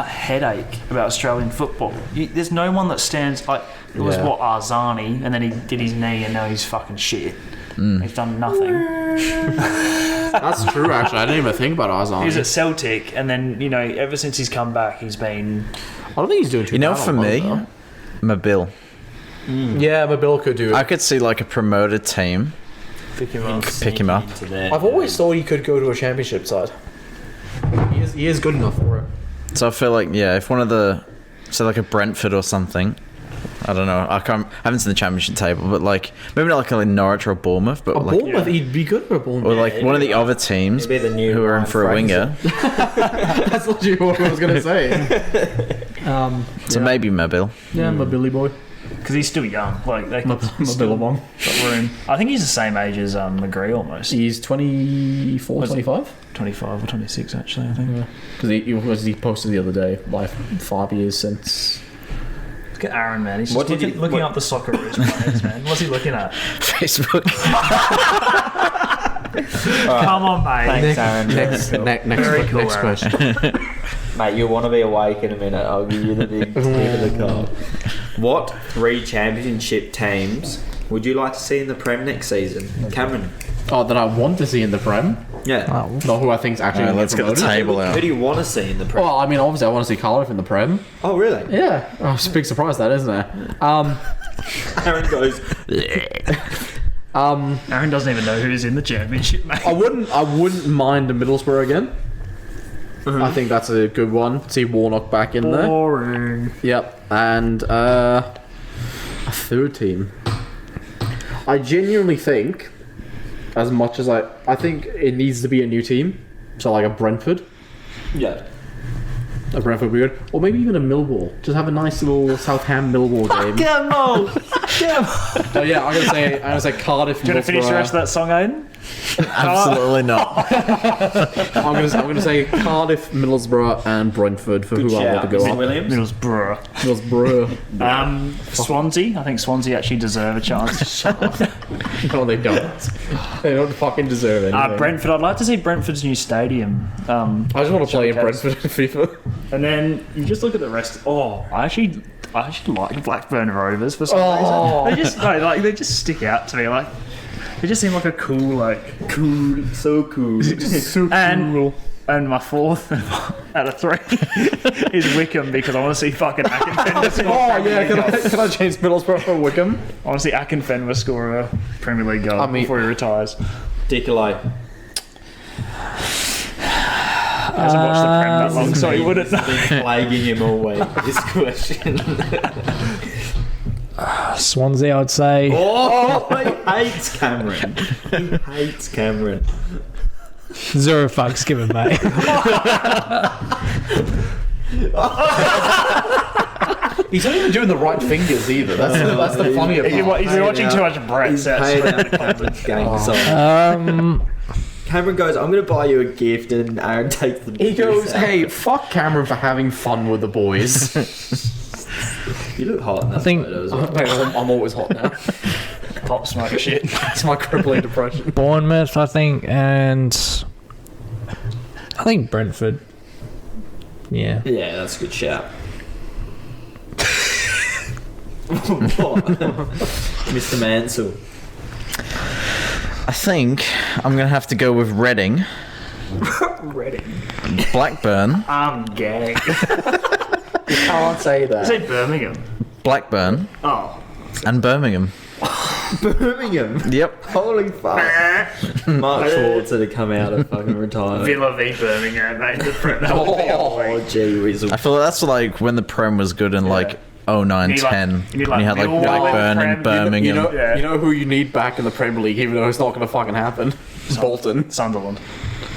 headache about Australian football. There's no one that stands like it was Yeah. Arzani, and then he did his knee, and now he's fucking shit. He's done nothing. That's true, actually. I didn't even think about Arzani. He was at Celtic, and then ever since he's come back, he's been. I don't think he's doing too bad For on loan, me, though. Mabil. Yeah, Mabil could do it. I could see like a promoted team Pick him up. pick him up. I've always thought he could go to a championship side. He is good enough for it. So I feel like if one of the like a Brentford or something. I don't know. I haven't seen the championship table, but like maybe not like a Norwich or a Bournemouth, but like Bournemouth, hed be good for a Bournemouth. or like one of the other teams It'd be the new who are in Ryan for a winger. That's literally what I was going to say. So maybe Mabil. Yeah, my Billy boy. Because he's still young. Like they My still Billabong. got room. I think he's the same age as McGree almost. He's 24, 25? 25 or 26 actually, I think. Because he posted the other day, like 5 years since. Look at Aaron, man. He's What just did looking you- up the Socceroos players, man. What's he looking at? Facebook. Come on, mate. Thanks, Aaron. Very cool, next Aaron. question. Mate, you'll want to be awake in a minute. I'll give you the big tip of the card. What 3 championship teams would you like to see in the Prem next season? Cameron. Oh, that I want to see in the Prem. Yeah. Not who I think's actually going to let's get the promoted. table out. Who do you want to see in the Prem? Well, I mean, obviously, I want to see Cardiff in the Prem. Oh, really? Yeah. Oh, it's a big surprise, that, isn't it? Aaron goes, Aaron doesn't even know who's in the championship, mate. I wouldn't mind the Middlesbrough again. I think that's a good one. See Warnock back in there. Boring. Yep. And a third team. I genuinely think, as much as I think it needs to be a new team. So like a Brentford. yeah. A Brentford would be good. Or maybe even a Millwall. Just have a nice little Southam Millwall game. Come on. Oh yeah, I'm gonna say Cardiff. Do you want to finish the rest of that song, Aiden? Absolutely not. I'm gonna say Cardiff, Middlesbrough, and Brentford for who I want to go Is it up. Williams? Middlesbrough. Middlesbrough. Swansea. I think Swansea actually deserve a chance. No, they don't. They don't fucking deserve anything. Brentford. I'd like to see Brentford's new stadium. I just want to play in Shedcast. Brentford in FIFA. And then you just look at the rest. Oh, I actually like Blackburn Rovers for some reason. They just stick out to me. Like they just seem like a cool, So cool. And my fourth out of 3 is Wickham because I want to see fucking Akinfenwa score. Oh yeah, can I change Middlesbrough for Wickham? I want to see Akinfenwa score a Premier League goal before he retires. Dickley. He hasn't watched the Prem that long, so he wouldn't know. Been plaguing him all week, this question. Swansea, I'd say. Oh, he hates Cameron. He hates Cameron. 0 fucks given, mate. He's not even doing the right fingers either. That's the funny part. He's been watching too much Brett. He's so paid it's out the gang song. Um, Cameron goes, I'm going to buy you a gift, and Aaron takes the He goes, piss out. hey, fuck Cameron for having fun with the boys. You look hot in that I think- photo as well. I'm always hot now. Pop smoke shit. It's my crippling depression. Bournemouth, I think, and I think Brentford. Yeah. Yeah, that's a good shout. What? Mr. Mansell. I think I'm going to have to go with Reading, Ready. Blackburn, I'm gay. You can't say that. Say Birmingham. Blackburn, Oh. and Birmingham. Birmingham. Yep. Holy fuck. Mark Schwarzer to come out of fucking retirement. Villa v Birmingham, mate. The Prem. That would be Oh, gee whizzle. I feel like that's like when the Prem was good in like 09, You need, like- 10. you need, and you had like Millwall, Blackburn and Prem, Birmingham. You know who you need back in the Premier League, even though it's not going to fucking happen? Bolton. Sunderland.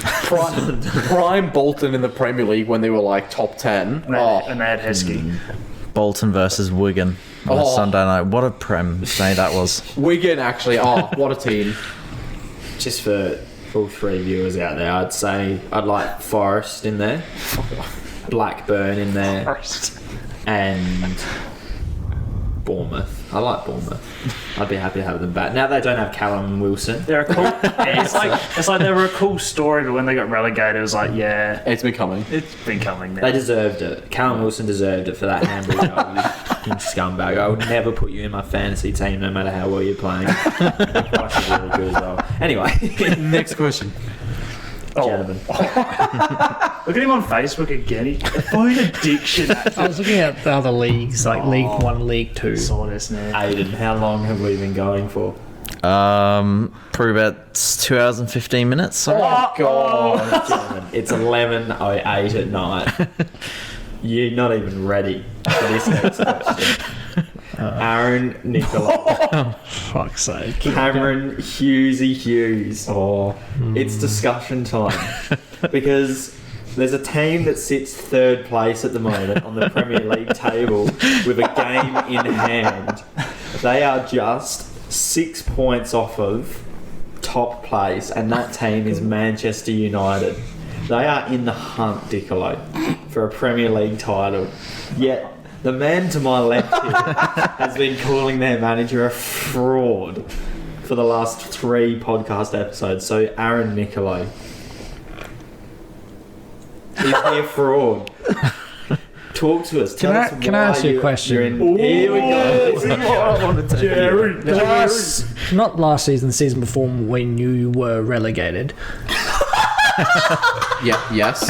Prime Bolton in the Premier League when they were like top 10. And they had Heskey. Bolton versus Wigan on a Oh. Sunday night. What a Prem day that was. Wigan, actually. Oh, what a team. Just for all 3 viewers out there, I'd say I'd like Forest in there, Blackburn in there, and Bournemouth. I like Bournemouth. I'd be happy to have them back. Now they don't have Callum Wilson. They're a cool. It's like they were a cool story, but when they got relegated, it was like, yeah, It's been coming. it's been coming now. They deserved it. Callum Wilson deserved it for that handball goal. You fucking scumbag. I would never put you in my fantasy team no matter how well you're playing. Price is really good as well. Anyway, Next question. gentlemen. Look at him on Facebook again. He's phone addiction. I was looking at the other leagues, like League 1, League 2. Saw this now. Aiden, how long have we been going for? Probably about 2 hours and 15 minutes. So. Oh, God. Gentlemen, it's 11:08 at night. You're not even ready for this next question. Aaron Nicola. Fuck's sake. Cameron Hughesy Hughes. Oh, it's discussion time because there's a team that sits 3rd place at the moment on the Premier League table with a game in hand. They are just 6 points off of top place, and that team is Manchester United. They are in the hunt, Diccolo, for a Premier League title. Yet the man to my left here has been calling their manager a fraud for the last 3 podcast episodes. So Aaron Niccolo, is he a fraud? Talk to us. Tell us Can I ask you a question? Here we go. This is what I want to take. Not last season, the season before when you were relegated. Yeah. Yes.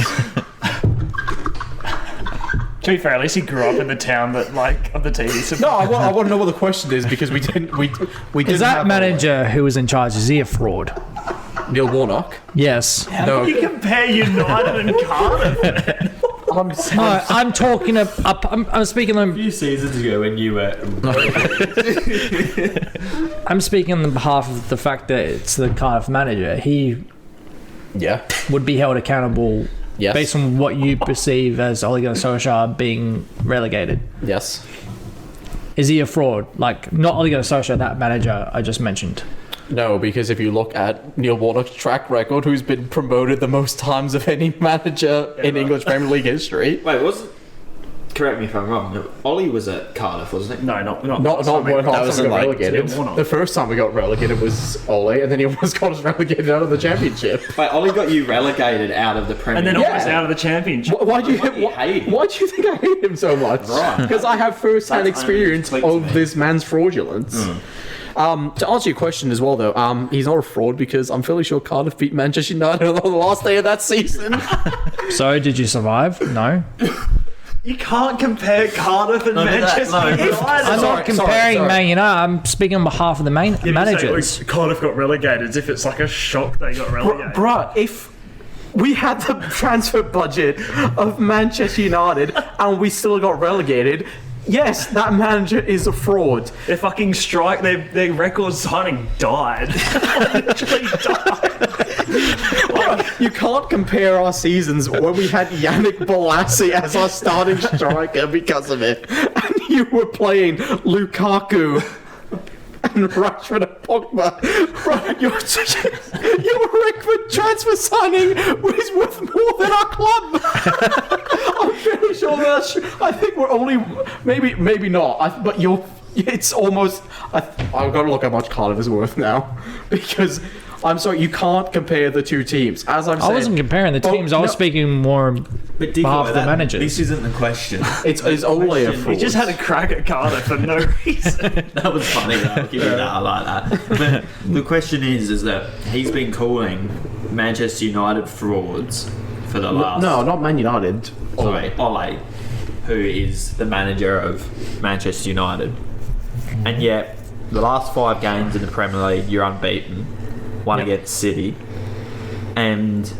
To be fair, at least he grew up in the town that, like, of the team. No, I want to know what the question is because we didn't. We didn't. Is that have manager who was in charge, is he a fraud? Neil Warnock? Yes. How can you compare United and Cardiff? No, I'm talking. I'm speaking A on. few seasons ago when you were... I'm speaking on behalf of the fact that it's the Cardiff manager. He Yeah. would be held accountable Yes. based on what you perceive as Ole Gunnar Solskjaer being relegated. Yes. Is he a fraud? Like, not Ole Gunnar Solskjaer, that manager I just mentioned. No, because if you look at Neil Warnock's track record, who's been promoted the most times of any manager in English Premier League history. Wait, wasn't... Correct me if I'm wrong. Ollie was at Cardiff, wasn't it? No, not Not last time we- when that Cardiff wasn't got like relegated. Neil Warnock. The first time we got relegated was Ole, and then he almost got us relegated out of the championship. Wait, Ollie got you relegated out of the Premier And then League. almost out of the championship. Why do you Why do you hate him? Why do you think I hate him so much? Right. Because I have first-hand That's experience only of tweets, this man's fraudulence. To answer your question as well, though, he's not a fraud because I'm fairly sure Cardiff beat Manchester United on the last day of that season. So, did you survive? No. You can't compare Cardiff and Manchester United. I'm not comparing Man United. I'm speaking on behalf of the managers. Cardiff got relegated as if it's like a shock they got relegated. Bruh, if we had the transfer budget of Manchester United and we still got relegated, yes, that manager is a fraud. Their fucking strike, their record signing died. Literally died. You can't compare our seasons when we had Yannick Bolasie as our starting striker because of it. And you were playing Lukaku and Rashford and Pogba. Right, your record transfer signing was worth more than our club. I'm fairly sure that's... I think we're only... Maybe not. But it's almost... I've got to look how much Cardiff is worth now. Because... I'm sorry, you can't compare the two teams. As I've said, I wasn't comparing the teams. I was speaking more on But behalf of the managers. This isn't the question. It's Ole a fraud. He just had a crack at Cardiff for no reason. That was funny though. I'll give you that. I like that. But the question is that he's been calling Manchester United frauds for the last... No, not Man United. Sorry, Ole, who is the manager of Manchester United. And yet, the last 5 games in the Premier League, you're unbeaten. One against City. And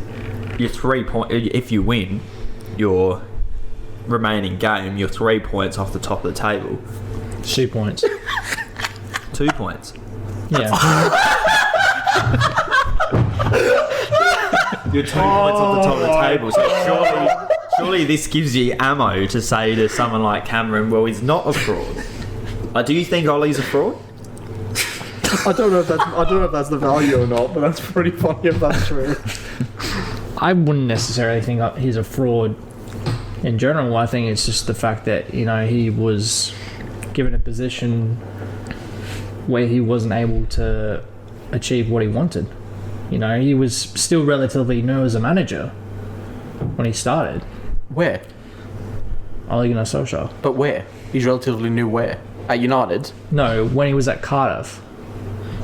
you're 3 points... If you win your remaining game, you're 3 points off the top of the table. 2 points. 2 points. Yeah. You're 2 points off the top of the table. So surely this gives you ammo to say to someone like Cameron, well, he's not a fraud. Do you think Ollie's a fraud? I don't know if that's the value or not, but that's pretty funny if that's true. I wouldn't necessarily think he's a fraud in general. I think it's just the fact that, he was given a position where he wasn't able to achieve what he wanted. He was still relatively new as a manager when he started. Where? Ole Gunnar Solskjaer. But where? He's relatively new where? At United? No, when he was at Cardiff.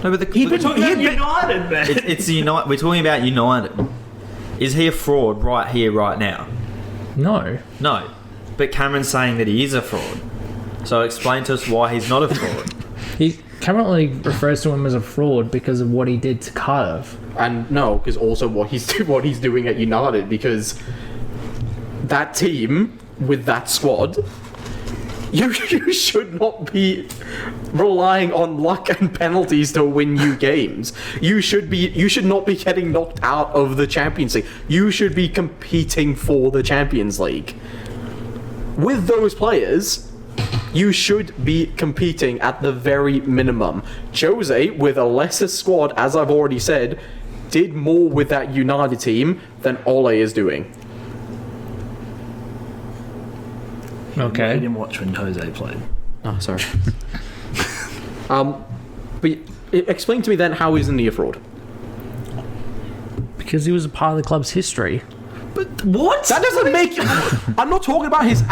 No, but We're talking about United, man. it's the United. We're talking about United. Is he a fraud right here, right now? No. No. But Cameron's saying that he is a fraud. So explain to us why he's not a fraud. He currently refers to him as a fraud because of what he did to Cardiff. And no, because also what he's doing at United, because that team with that squad, you should not be relying on luck and penalties to win you games. You should not be getting knocked out of the Champions League. You should be competing for the Champions League. With those players, you should be competing at the very minimum. Jose, with a lesser squad, as I've already said, did more with that United team than Ole is doing. He Okay. didn't watch when Jose played. Oh, sorry. But explain to me then how isn't he a fraud? Because he was a part of the club's history. What? That doesn't make. I'm not talking about his.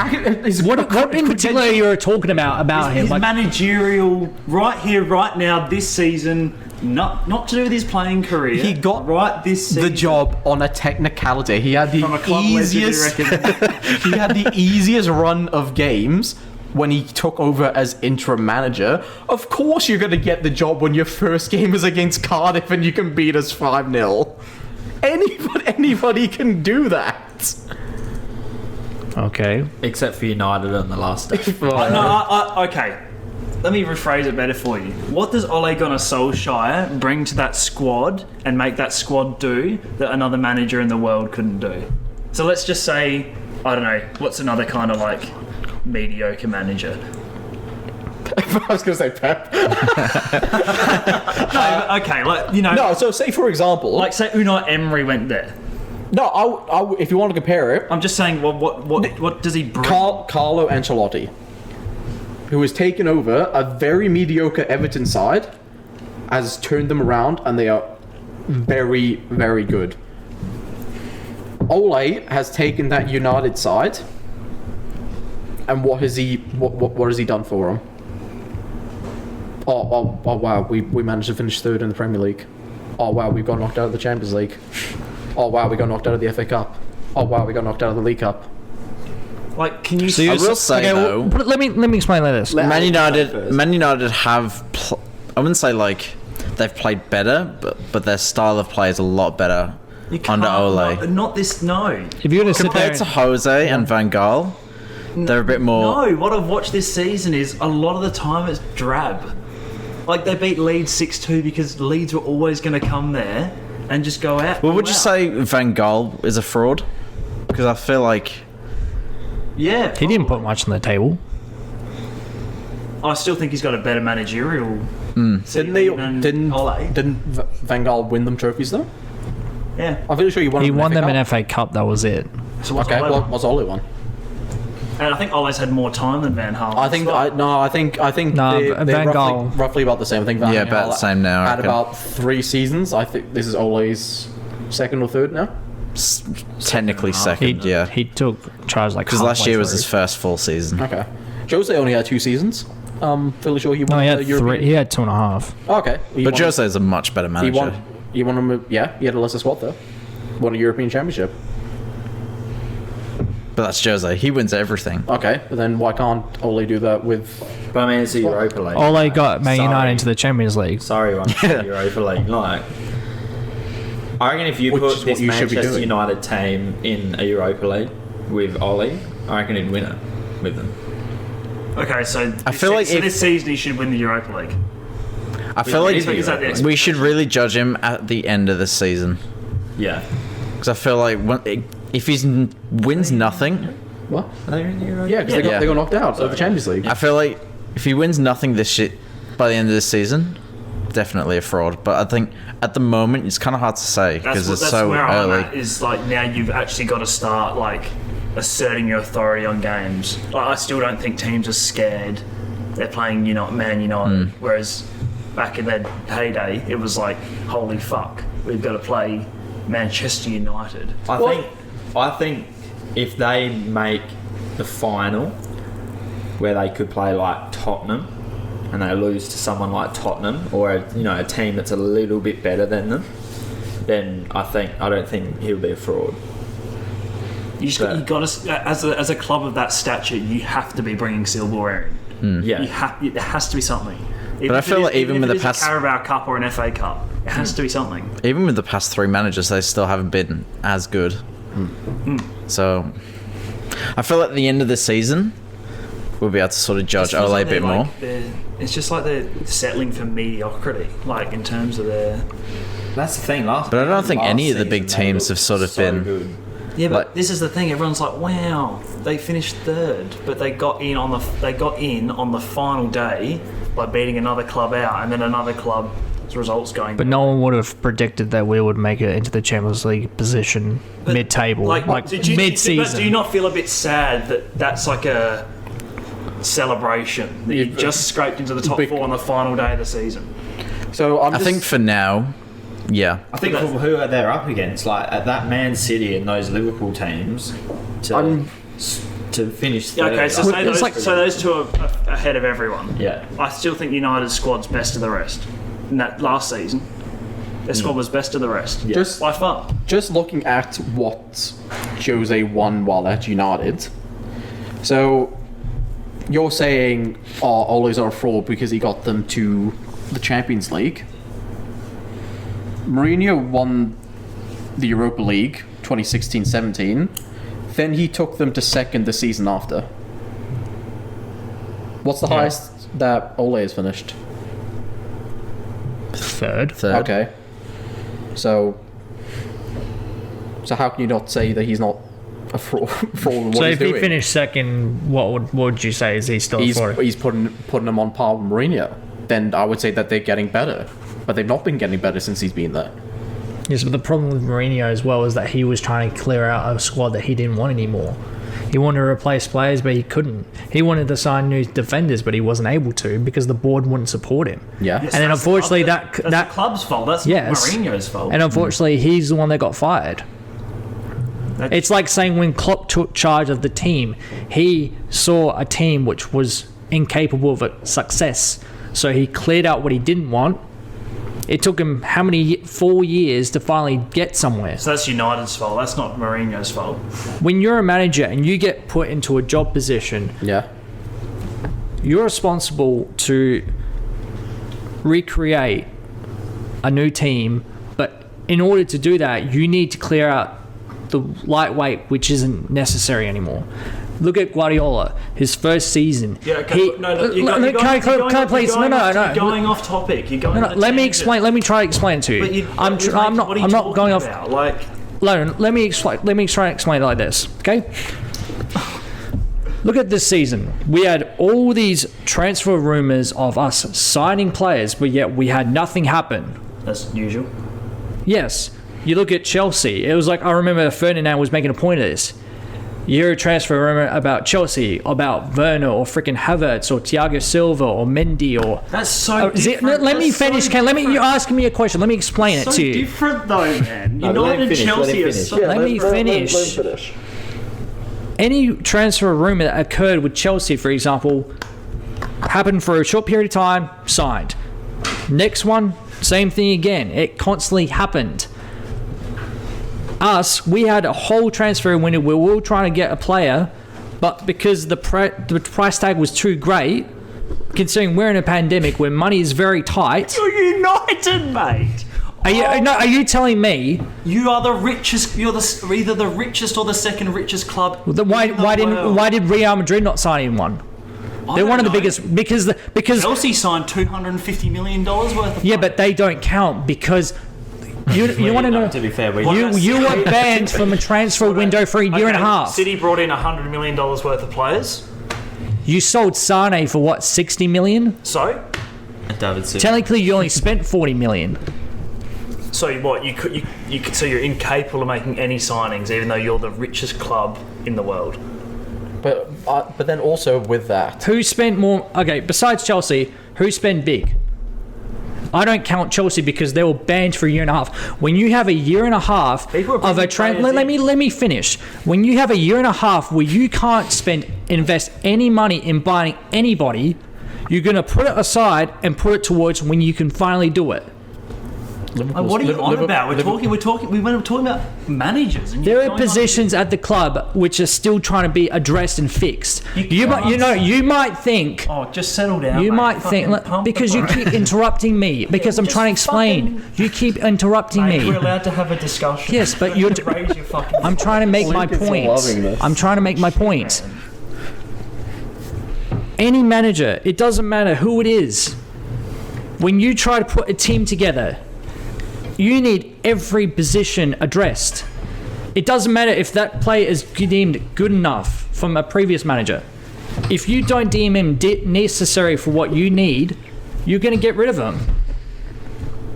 What in particular you're talking about him? His Like, managerial, right here, right now, this season, not to do with his playing career. He got right this season. the job on a technicality. He had the From a club legend, easiest. you reckon? He had the easiest run of games when he took over as interim manager. Of course, you're going to get the job when your first game is against Cardiff and you can beat us 5-0. Anybody can do that. okay. Except for United on the last day. Okay. Let me rephrase it better for you. What does Ole Gunnar Solskjaer bring to that squad and make that squad do that another manager in the world couldn't do? So let's just say, I don't know, what's another kind of like mediocre manager? I was going to say Pep. No, okay, like, you know, No, so say for example, like say Unai Emery went there. no, if you want to compare it, I'm just saying, well, what does he bring? Carlo Ancelotti, who has taken over a very mediocre Everton side, has turned them around, and they are very, very good. Ole has taken that United side, and what has he done for them? Oh wow, we managed to finish third in the Premier League. Oh wow, we got knocked out of the Champions League. Oh wow, we got knocked out of the FA Cup. Oh wow, we got knocked out of the League Cup. Like, can you? I will say Okay, though, well, let me explain like this. Man United have. I wouldn't say like they've played better, but their style of play is a lot better You can't- under Ole. Not this. No. If you're gonna sit there, Compared to Jose and Van Gaal, they're a bit more. No, what I've watched this season is a lot of the time it's drab. Like, they beat Leeds 6-2 because Leeds were always going to come there and just go out. Well, would you say Van Gaal is a fraud? Because I feel like Yeah. he didn't put much on the table. I still think he's got a better managerial. Didn't Ole. Van Gaal win them trophies though? Yeah. I'm pretty sure he won. He them won them FA in Cup. FA Cup. That was it. So what's Okay, Ole well, won? what's Ole won? And I think Ole's had more time than Van Gaal. I think No, they're Van Gaal- roughly about the same. I think Van Yeah, Gaal about the same now, I Had reckon. about 3 seasons. I think this is Ole's second or third now. technically He second, yeah. he took charge like Because last halfway year was through. his first full season. Okay. Jose only had 2 seasons. Fairly sure he won No, he the had European. three. He had 2.5. Okay. But Jose is a much better He manager. won. He won him. Yeah, he had a lesser squad though. Won a European Championship. But that's Jose. He wins everything. Okay, but then why can't Ole do that with? But I mean, it's a Europa League. Ole got Man Sorry. United into the Champions League. Sorry, I'm Europa League. Like, I reckon if you Which put is what this you should be Manchester doing. United team in a Europa League with Ole, I reckon he'd win it with them. Okay, so I feel like if- this season he should win the Europa League. I feel like Is that the we should really judge him at the end of the season. Yeah. Because I feel like if he wins nothing, What? Are they in the Europa? Yeah, because Yeah. they got knocked out of the Champions League. I feel like if he wins nothing this shit by the end of the season, definitely a fraud. But I think at the moment it's kind of hard to say because it's so where early. I'm at, is like now you've actually got to start like asserting your authority on games. Like, I still don't think teams are scared. They're playing Man United, whereas back in their heyday it was like, holy fuck, we've got to play Manchester United. I think if they make the final where they could play like Tottenham and they lose to someone like Tottenham or a team that's a little bit better than them, then I don't think he'll be a fraud. You got to, as a club of that stature, you have to be bringing silverware in. Yeah. There has to be something. But I feel like even with the past- a Carabao Cup or an FA Cup, it has to be something. Even with the past 3 managers, they still haven't been as good. So I feel at the end of the season, we'll be able to sort of judge Ole a bit more. It's just like they're settling for mediocrity, like in terms of their. That's the thing. But I don't think any of the big teams have sort of been- Good. Yeah, but Like- this is the thing. Everyone's like, "Wow, they finished third, but they got in on the final day by beating another club out, and then another club results going. But no one would have predicted that we would make it into the Champions League position mid-table, like mid-season. But do you not feel a bit sad that that's like a celebration that you just scraped into the top 4 on the final day of the season? So I think for now, yeah. I think for who they're up against, like at that Man City and those Liverpool teams, to finish third. Okay, so say those two are ahead of everyone. Yeah. I still think United's squad's best of the rest. In that last season, their squad was best of the rest. Yeah. Just by far. Just looking at what Jose won while at United. So you're saying, Ole's are a fraud because he got them to the Champions League. Mourinho won the Europa League 2016-17. Then he took them to second the season after. What's the highest that Ole has finished? Third. Okay. So how can you not say that he's not a fraud? What So he's if he doing? finished second, what would you say? Is he still a fraud? He's putting them on par with Mourinho. Then I would say that they're getting better, but they've not been getting better since he's been there. Yes, but the problem with Mourinho as well is that he was trying to clear out a squad that he didn't want anymore. He wanted to replace players, but he couldn't. He wanted to sign new defenders, but he wasn't able to because the board wouldn't support him. Yeah. Yes, And then that's unfortunately that's the club's fault. That's not Mourinho's fault. And unfortunately, he's the one that got fired. It's like saying when Klopp took charge of the team, he saw a team which was incapable of success. So he cleared out what he didn't want. It took him 4 years to finally get somewhere. So that's United's fault. That's not Mourinho's fault. When you're a manager and you get put into a job position, you're responsible to recreate a new team. But in order to do that, you need to clear out the lightweight, which isn't necessary anymore. Look at Guardiola, his first season. Yeah, okay. You're going off topic. You're going. Let me explain. Let me try to explain it to you. I'm not going off. Let me explain. Let me try and explain it like this. Okay. Look at this season. We had all these transfer rumors of us signing players, but yet we had nothing happen. That's usual. Yes. You look at Chelsea. It was like, I remember Ferdinand was making a point of this. You hear a transfer rumor about Chelsea, about Werner or freaking Havertz or Thiago Silva or Mendy or... That's so different. Let me finish, Ken. You're asking me a question. Let me explain it to you. So different though, man. United and Chelsea are so... Let me finish. Any transfer rumor that occurred with Chelsea, for example, happened for a short period of time, signed. Next one, same thing again. It constantly happened. We had a whole transfer window where we were trying to get a player, but because the price tag was too great, considering we're in a pandemic where money is very tight. You're United, mate. Are you telling me you are the richest? You're either the richest or the second richest club. Why did Real Madrid not sign anyone? They're one of the biggest because Chelsea signed $250 million worth of. Yeah, but they don't count because. You want to know? To be fair, you were banned from a transfer window for a year and a half. City brought in $100 million worth of players. You sold Sane for what, $60 million? So, David Silva. Technically, you only spent $40 million. So what? So you're incapable of making any signings, even though you're the richest club in the world. But then also with that, Who spent more? Okay, besides Chelsea, who spent big? I don't count Chelsea because they were banned for a year and a half. When you have a year and a half of a let me finish. When you have a year and a half where you can't invest any money in buying anybody, you're gonna put it aside and put it towards when you can finally do it. What are you on about? We're talking about managers. And there are positions at the club which are still trying to be addressed and fixed. You might think. Oh, just settle down. You mate. might think because you keep interrupting me because I'm trying to explain. You keep interrupting me. We're allowed to have a discussion. Yes, but you raise your fucking. I'm trying to make my point. I'm trying to make my point. Any manager, it doesn't matter who it is. When you try to put a team together, you need every position addressed. It doesn't matter if that player is deemed good enough from a previous manager. If you don't deem him necessary for what you need, you're going to get rid of him.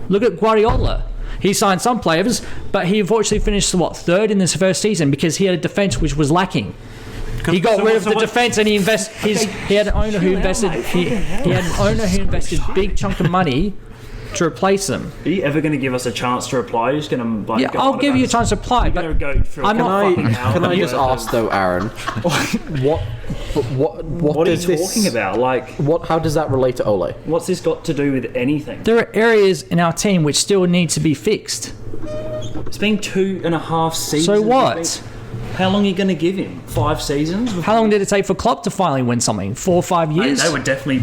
Look at Guardiola. He signed some players, but he unfortunately finished third in his first season because he had a defense which was lacking. He got rid of the defense and he had an owner who invested. He had an owner who invested big chunk of money to replace them. Are you ever going to give us a chance to reply? You're just going to Yeah, I'll give you a chance to reply. But go through I'm not fucking out. Can I just ask though, Aaron? What are you talking about? Like, how does that relate to Ole? what's this got to do with anything? There are areas in our team which still need to be fixed. It's been 2.5 seasons. So what? How long are you going to give him? 5 seasons? How long did it take for Klopp to finally win something? 4 or 5 years? They definitely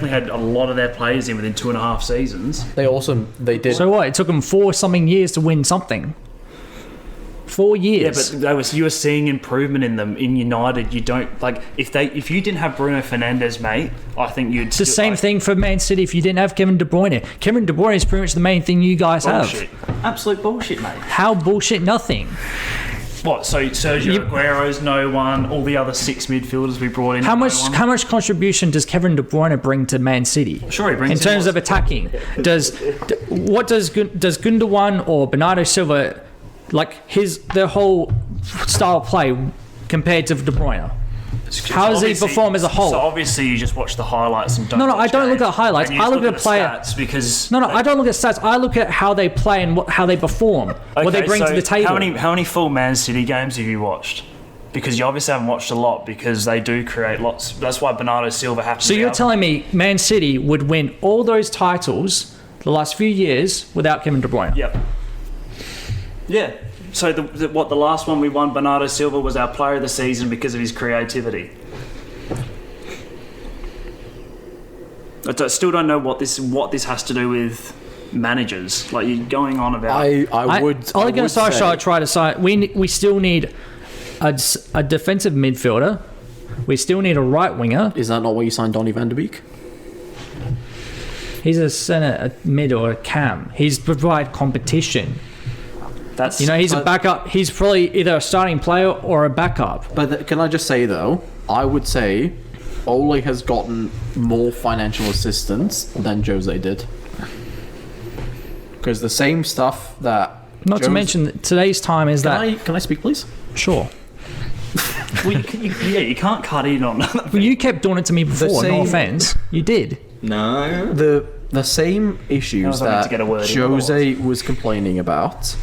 had a lot of their players in within 2.5 seasons. They did. So what? It took them 4 something years to win something. 4 years. Yeah, but you were seeing improvement in them. In United, you don't like if you didn't have Bruno Fernandes, mate. I think you'd. It's the same thing for Man City if you didn't have Kevin De Bruyne. Kevin De Bruyne is pretty much the main thing you guys bullshit. have. Absolute bullshit, mate. How bullshit? Nothing. What? So Sergio Aguero's no one. All the other 6 midfielders we brought in. How much contribution does Kevin De Bruyne bring to Man City? Sure, he brings in terms of attacking. Does Gundogan or Bernardo Silva, like their whole style of play compared to De Bruyne? How does he perform as a whole? So obviously you just watch the highlights and don't. No, I don't look at highlights. I look at player stats because. No, I don't look at stats. I look at how they play and how they perform, what they bring to the table. How many full Man City games have you watched? Because you obviously haven't watched a lot because they do create lots. That's why Bernardo Silva happens. So you're telling me Man City would win all those titles the last few years without Kevin De Bruyne? Yep. Yeah. So the last one we won, Bernardo Silva was our player of the season because of his creativity. I still don't know what this has to do with managers. Like you're going on about. Ole Gunnar Solskjaer tried to sign. We still need a defensive midfielder. We still need a right winger. Is that not why you signed Donny van de Beek? He's a centre, a mid, or a cam. He's provide competition. He's a backup. He's probably either a starting player or a backup. But can I just say though, I would say Ole has gotten more financial assistance than Jose did. Because the same stuff that. Not to mention that today's time is Can I speak, please? Sure. Well, you can't cut in on that. Well, you kept doing it to me before. No offense, you did. No. The same issues that Jose was complaining about,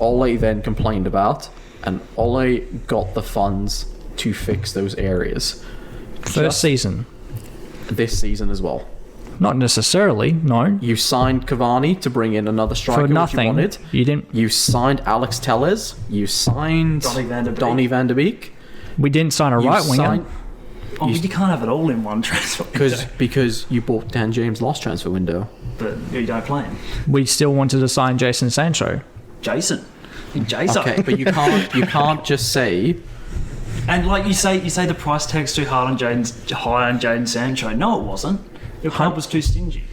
Ole then complained about, and Ole got the funds to fix those areas. First season. This season as well. Not necessarily, no. You signed Cavani to bring in another striker, for nothing. Which you wanted. You didn't. You signed Alex Telles. You signed Donny van de Beek. We didn't sign a right winger. You can't have it all in one transfer window. Because you bought Dan James last transfer window. But you don't play him. We still wanted to sign Jason Sancho. Jason. Okay, but you can't just say. And like you say the price tag's too high on Jadon Sancho. No, it wasn't. Your club was too stingy.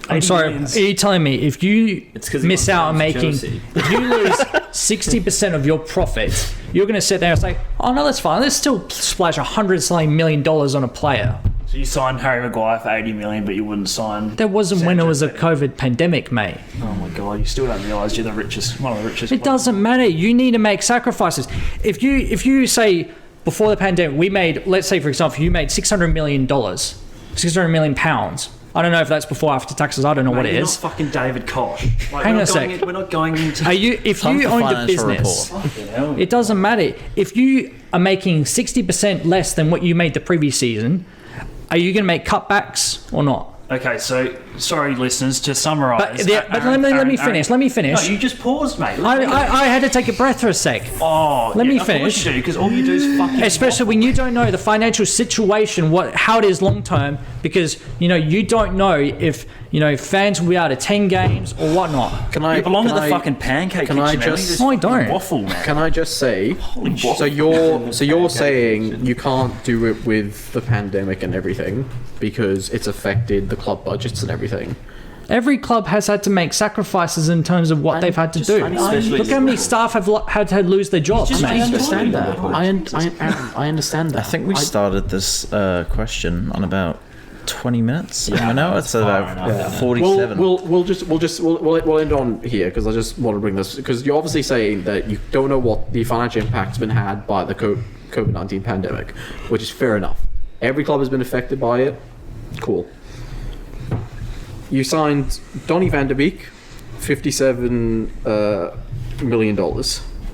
I'm sorry. Are you telling me if you miss out on making, if you lose 60% of your profit, you're going to sit there and say, "Oh no, that's fine. Let's still splash $100 million on a player." So you signed Harry Maguire for $80 million, but you wouldn't sign. That wasn't Sancho when it was a COVID pandemic, mate. Oh my god, you still don't realise you're one of the richest. It doesn't matter. You need to make sacrifices. If you say before the pandemic we made, let's say for example, you made $600 million, £600 million. I don't know if that's before or after taxes. I don't know what it is. Not fucking David Koch. Like, Hang on a sec. We're not going into. If you owned a business, it doesn't matter. If you are making 60% less than what you made the previous season, are you going to make cutbacks or not? Okay, so sorry, listeners. To summarise, but let me finish. Let me finish. No, you just paused, mate. I had to take a breath for a sec. Oh, let me finish. Because all you do is fucking. Especially when you don't know the financial situation, how it is long term, because you don't know if fans will be out of 10 games or whatnot. You belong at the fucking pancake kitchen. I don't. Waffle, man. Can I just say? So you're saying you can't do it with the pandemic and everything because it's affected the club budgets and everything. Every club has had to make sacrifices in terms of what they've had to do. Look how many staff have had to lose their jobs. I understand that. I understand that. I think we started this question on about 20 minutes. Yeah, I know it's about far enough, 47. We'll end on here because I just want to bring this because you're obviously saying that you don't know what the financial impact's been had by the COVID-19 pandemic, which is fair enough. Every club has been affected by it. Cool. You signed Donny van de Beek, $57 million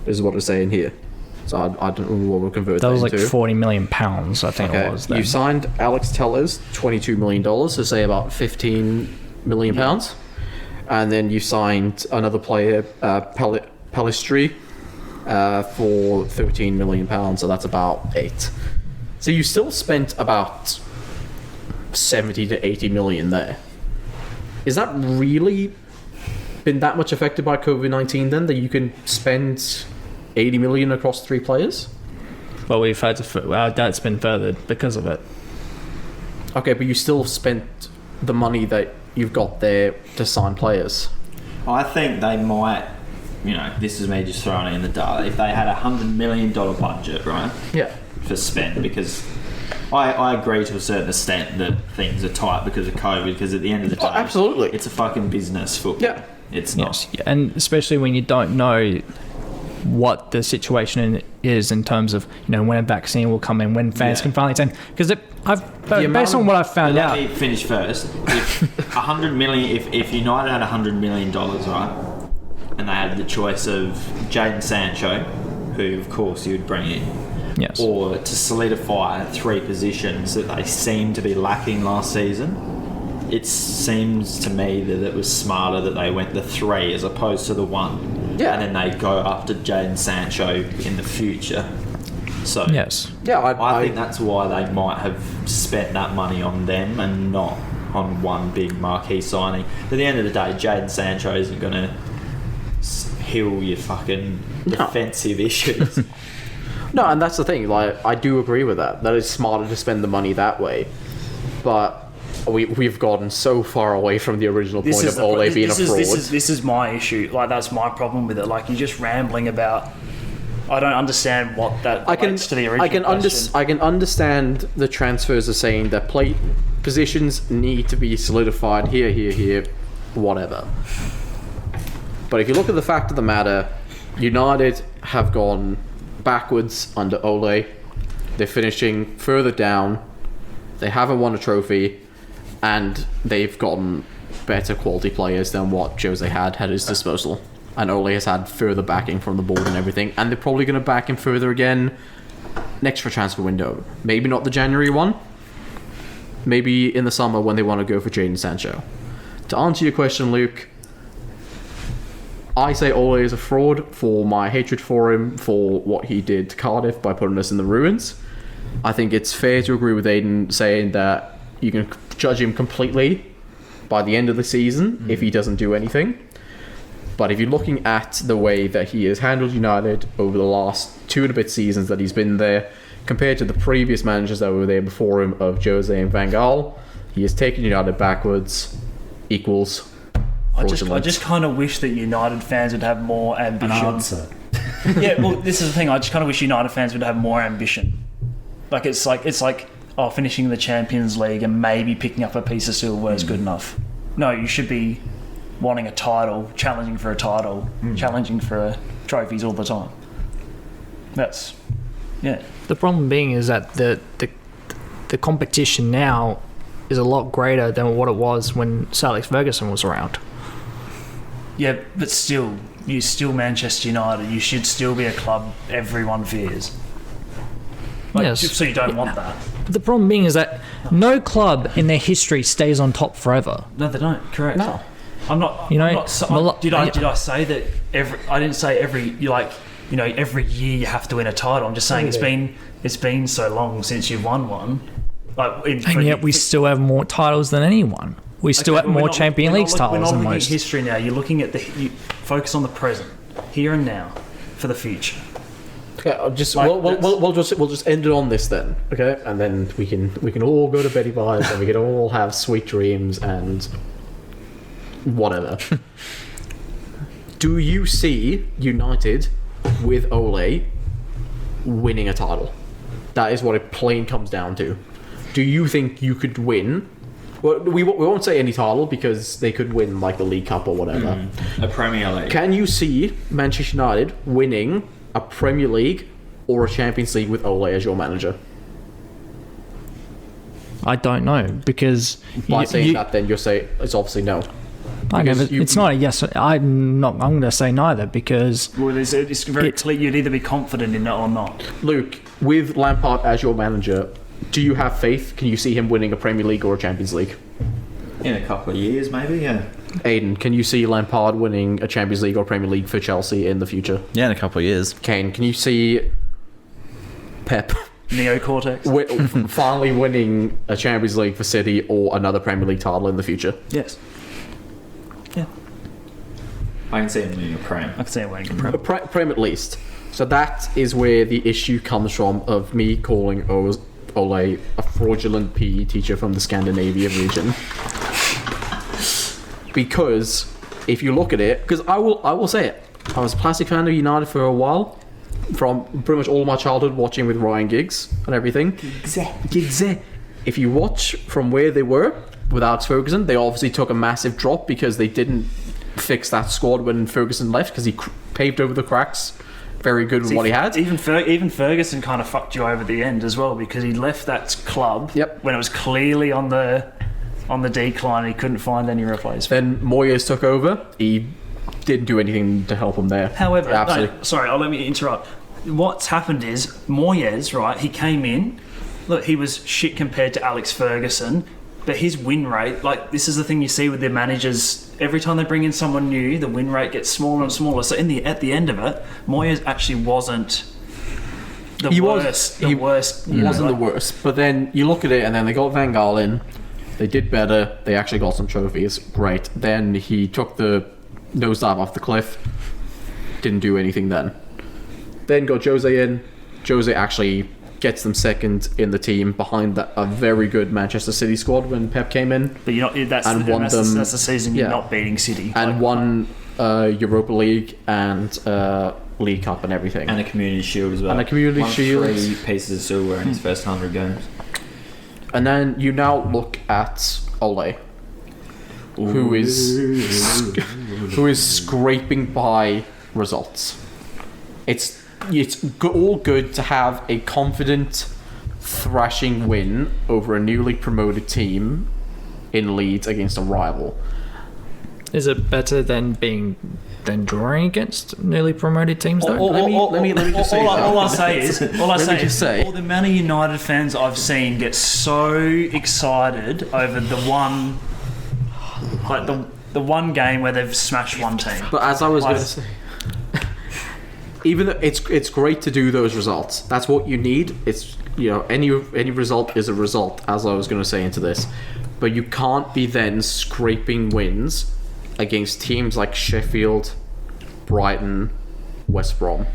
is what it's saying here. So I don't know what we'll convert that That was into. like £40 million, I think Okay. it was. Then. You signed Alex Tellers, $22 million, so say about £15 million. And then you signed another player, Pellistri, for £13 million, so that's about 8. So you still spent about 70 to 80 million there. Is that really been that much affected by COVID-19 then, that you can spend 80 million across 3 players? But we've had to. Our debt's been furthered because of it. Okay, but you still spent the money that you've got there to sign players. I think they might, this is me just throwing it in the data. If they had $100 million budget, right? Yeah. For spend, because I agree to a certain extent that things are tight because of COVID, because at the end of the day, absolutely. it's a fucking business football. Yeah. It's not. Yes, yeah, and especially when you don't know what the situation is in terms of when a vaccine will come in, when fans can finally attend. Because based on what I've found out, let me finish first. If $100 million, if United had $100 million, right, and they had the choice of Jadon Sancho, who of course you would bring in, yes, or to solidify 3 positions that they seemed to be lacking last season, it seems to me that it was smarter that they went the 3 as opposed to the 1. Yeah. And then they go after Jadon Sancho in the future. So yes, Yeah, I think that's why they might have spent that money on them and not on one big marquee signing. But at the end of the day, Jadon Sancho isn't going to heal your fucking defensive issues. No, and that's the thing. Like, I do agree with that. That it's smarter to spend the money that way. But we've gotten so far away from the original point of Ole being a fraud. This is my issue. Like, that's my problem with it. Like, you're just rambling about. I don't understand what that relates to the original question. I can understand the transfers are saying that positions need to be solidified here, whatever. But if you look at the fact of the matter, United have gone backwards under Ole. They're finishing further down. They haven't won a trophy, and they've gotten better quality players than what Jose had at his disposal. And Ole has had further backing from the board and everything, and they're probably going to back him further again next for transfer window. Maybe not the January one. Maybe in the summer when they want to go for Jadon Sancho. To answer your question, Luke, I say Ole is a fraud for my hatred for him for what he did to Cardiff by putting us in the ruins. I think it's fair to agree with Aiden saying that you can judge him completely by the end of the season if he doesn't do anything. But if you're looking at the way that he has handled United over the last 2 and a bit seasons that he's been there, compared to the previous managers that were there before him of Jose and Van Gaal, he has taken United backwards, equals I just kind of wish that United fans would have more ambition. Yeah, well, this is the thing. I just kind of wish United fans would have more ambition. Like it's like finishing the Champions League and maybe picking up a piece of silverware is good enough. No, you should be wanting a title, challenging for a title, challenging for trophies all the time. That's The problem being is that the competition now is a lot greater than what it was when Sir Alex Ferguson was around. Yeah, but still, you're still Manchester United. You should still be a club everyone fears. Yes. So you don't want that. But the problem being is that no club in their history stays on top forever. No, they don't. Correct. No. I'm not. You know, I'm not, did I say that I didn't say every. Every year you have to win a title. I'm just saying it's been so long since you've won one. And yet we still have more titles than anyone. We still have more Champions League titles than most. We're not looking at most. history now. You're looking at you focus on the present, here and now, for the future. Okay, we'll just end it on this then, okay? And then we can all go to Betty Buyers and we can all have sweet dreams and whatever. Do you see United with Ole winning a title? That is what it plain comes down to. Do you think you could win Well, we won't say any title because they could win like the League Cup or whatever. A Premier League. Can you see Manchester United winning a Premier League or a Champions League with Ole as your manager? I don't know because By saying that, then you'll say it's obviously no. It's not a yes. I'm going to say neither because it's very clear you'd either be confident in it or not. Luke, with Lampard as your manager, do you have faith? Can you see him winning a Premier League or a Champions League? In a couple of years, maybe, yeah. Aiden, can you see Lampard winning a Champions League or Premier League for Chelsea in the future? Yeah, in a couple of years. Kane, can you see Pep Neocortex. finally winning a Champions League for City or another Premier League title in the future? Yes. Yeah. I can see him winning a Prem. I can see him winning a Prem. A Prem at least. So that is where the issue comes from of me calling Ole a fraudulent PE teacher from the Scandinavia region. Because if you look at it, because I will say it, I was a plastic fan of United for a while, from pretty much all my childhood watching with Ryan Giggs and everything. Giggs. If you watch from where they were with Alex Ferguson, they obviously took a massive drop because they didn't fix that squad when Ferguson left because he paved over the cracks. Very good with what he had. Even Ferguson kind of fucked you over the end as well because he left that club when it was clearly on the decline. He couldn't find any replacement. Then Moyes took over. He didn't do anything to help him there. However, let me interrupt. What's happened is Moyes, right? He came in. Look, he was shit compared to Alex Ferguson, but his win rate, like this is the thing you see with their managers. Every time they bring in someone new, the win rate gets smaller and smaller. So at the end of it, Moyes actually wasn't the worst. He wasn't the worst. But then you look at it, and then they got Van Gaal in. They did better. They actually got some trophies. Great. Then he took the nosedive off the cliff. Didn't do anything then. Then got Jose in. Jose actually gets them second in the team behind a very good Manchester City squad when Pep came in. But that's the season you're not beating City. And won Europa League and League Cup and everything. And a Community Shield as well. And a Community Shield. 3 pieces of silver in his first 100 games. And then you now look at Ole, who is scraping by results. It's all good to have a confident, thrashing win over a newly promoted team in Leeds against a rival. Is it better than drawing against newly promoted teams though? Let me just say all I say is all the amount of United fans I've seen get so excited over the one game where they've smashed one team. But as I was going to say, even though it's great to do those results, that's what you need. It's any result is a result, as I was going to say into this, but you can't be then scraping wins against teams like Sheffield, Brighton, West Brom.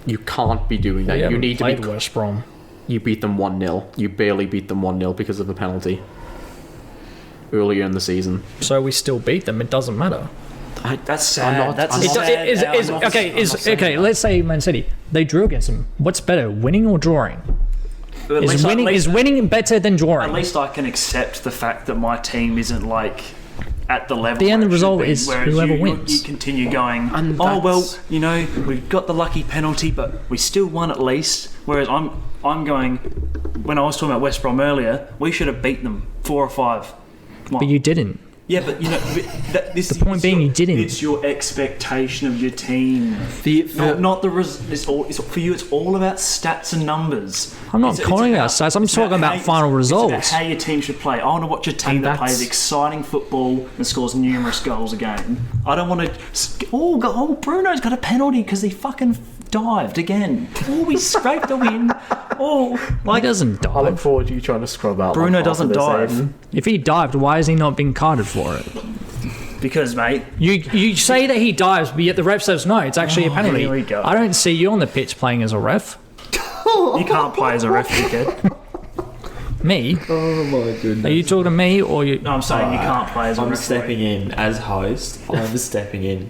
You can't be doing that. You need to beat West Brom. You beat them 1-0. You barely beat them 1-0 because of a penalty earlier in the season. So we still beat them. It doesn't matter. That's sad. Okay, let's say Man City. They drew against them. What's better, winning or drawing? Is winning better than drawing? At least I can accept the fact that my team isn't like at the level. The end result is whoever wins. You continue going, we've got the lucky penalty, but we still won at least. Whereas I'm going, when I was talking about West Brom earlier, we should have beat them 4 or 5. But you didn't. Yeah, but the point being you didn't. It's your expectation of your team. Not the it's for you. It's all about stats and numbers. I'm not calling out stats. I'm talking about final results. It's about how your team should play. I want to watch a team that plays exciting football and scores numerous goals a game. I don't want to. Bruno's got a penalty because he fucking dived again. We scraped the win. He doesn't dive. I look forward to you trying to scrub out. Bruno doesn't dive. If he dived, why has he not been carded for it? Because, mate, you say that he dives, but yet the ref says no. It's actually a penalty. Here we go. I don't see you on the pitch playing as a ref. You can't play as a ref, dickhead. Me? Oh my goodness. Are you talking to me or you? No, I'm saying you can't play as a I'm referee. stepping in as host. I'm stepping in.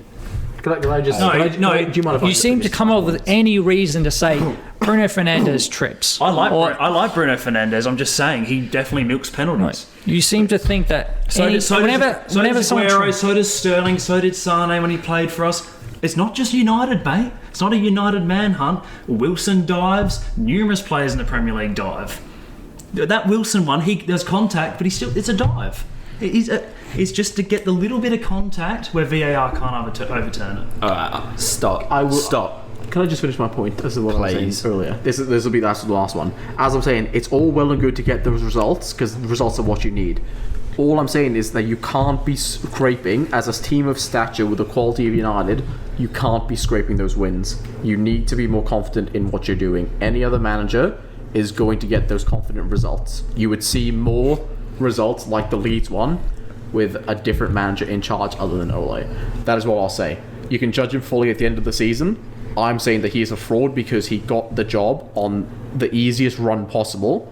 Can I just? No. Do you mind if You seem to come up with any reason to say Bruno Fernandes trips. I like Bruno Fernandes. I'm just saying he definitely milks penalties. You seem to think that Whenever someone Aguero, so does Sterling, so did Sane when he played for us. It's not just United, mate. It's not a United manhunt. Wilson dives. Numerous players in the Premier League dive. That Wilson one, there's contact, but it's a dive. It's just to get the little bit of contact where VAR can't overturn it. All right, stop. Stop. Can I just finish my point? This is what I was Please. saying earlier. That's the last one. As I'm saying, it's all well and good to get those results because the results are what you need. All I'm saying is that you can't be scraping, as a team of stature with the quality of United, you can't be scraping those wins. You need to be more confident in what you're doing. Any other manager is going to get those confident results. You would see more results like the Leeds one with a different manager in charge other than Ole. That is what I'll say. You can judge him fully at the end of the season. I'm saying that he's a fraud because he got the job on the easiest run possible.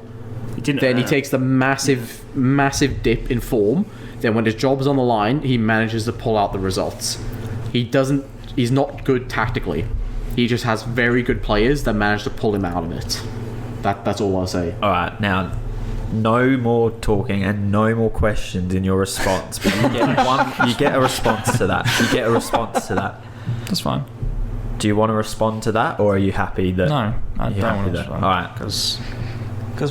Then he takes the massive dip in form. Then when his job's on the line, he manages to pull out the results. He's not good tactically. He just has very good players that manage to pull him out of it. That's all I'll say. All right, now, no more talking and no more questions in your response. But you get a response to that. That's fine. Do you want to respond to that, or are you happy that? No, I don't want to. All right, Because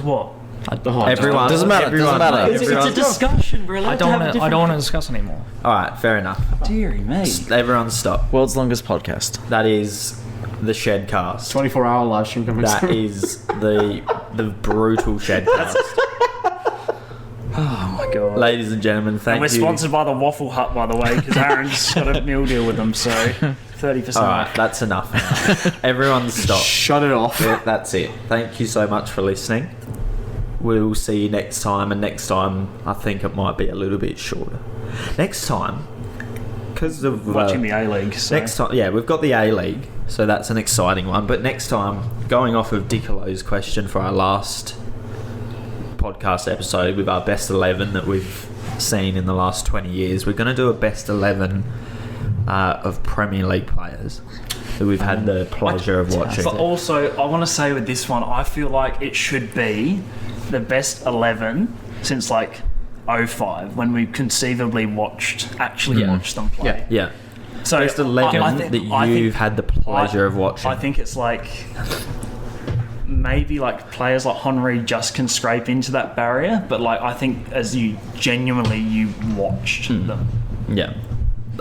what? everyone Doesn't matter. It's a discussion. We're allowed I don't want to discuss anymore. All right, fair enough. Deary me. Everyone, stop. World's longest podcast. That is the Shedcast. 24-hour live stream coming That soon. is the brutal Shedcast. Oh my god. Ladies and gentlemen, thank And we're you. sponsored by the Waffle Hut, by the way, because Aaron's got a meal deal with them, so 30% All right, off. that's enough. Everyone, stop. Shut it off. Yeah, that's it. Thank you so much for listening. We'll see you next time, and next time I think it might be a little bit shorter. Next time, because of Watching the A-League. So. next time, yeah, we've got the A-League, so that's an exciting one. But next time, going off of Dicolo's question for our last podcast episode with our best 11 that we've seen in the last 20 years, we're going to do a best 11 of Premier League players who we've had the pleasure of watching. But also, I want to say with this one, I feel like it should be the best 11 since like 05, when we conceivably watched them play. Yeah. So Best 11 I think- that you've had the pleasure of watching. I think it's like maybe like players like Henry just can scrape into that barrier, but like I think as you watched them. Yeah.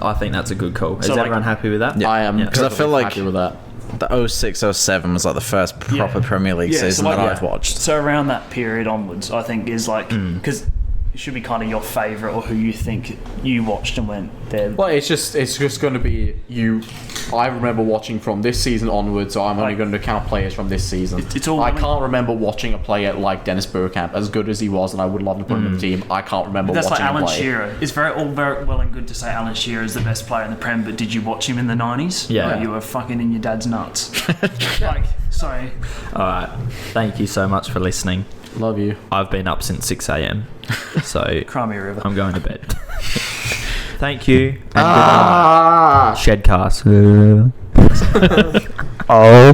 I think that's a good call. Is So, like- everyone happy with that? Yeah. I am. Yeah. Because I feel like happy with that. the 06-07 was like the first proper Premier League season that I've watched. So around that period onwards, I think is like because it should be kind of your favourite or who you think you watched and went there. Well, it's just going to be you. I remember watching from this season onwards, so I'm only going to count players from this season. It's all- I can't remember watching a player like Dennis Bergkamp, as good as he was, and I would love to put him in the team. I can't remember That's like watching him Alan play. Shearer. It's very well and good to say Alan Shearer is the best player in the Prem, but did you watch him in the 90s? Yeah. Like, you were fucking in your dad's nuts. Like, sorry. All right. Thank you so much for listening. Love you. I've been up since 6 a.m. So Cry me a river. I'm going to bed. Thank you. And good night. Shedcast. Oh.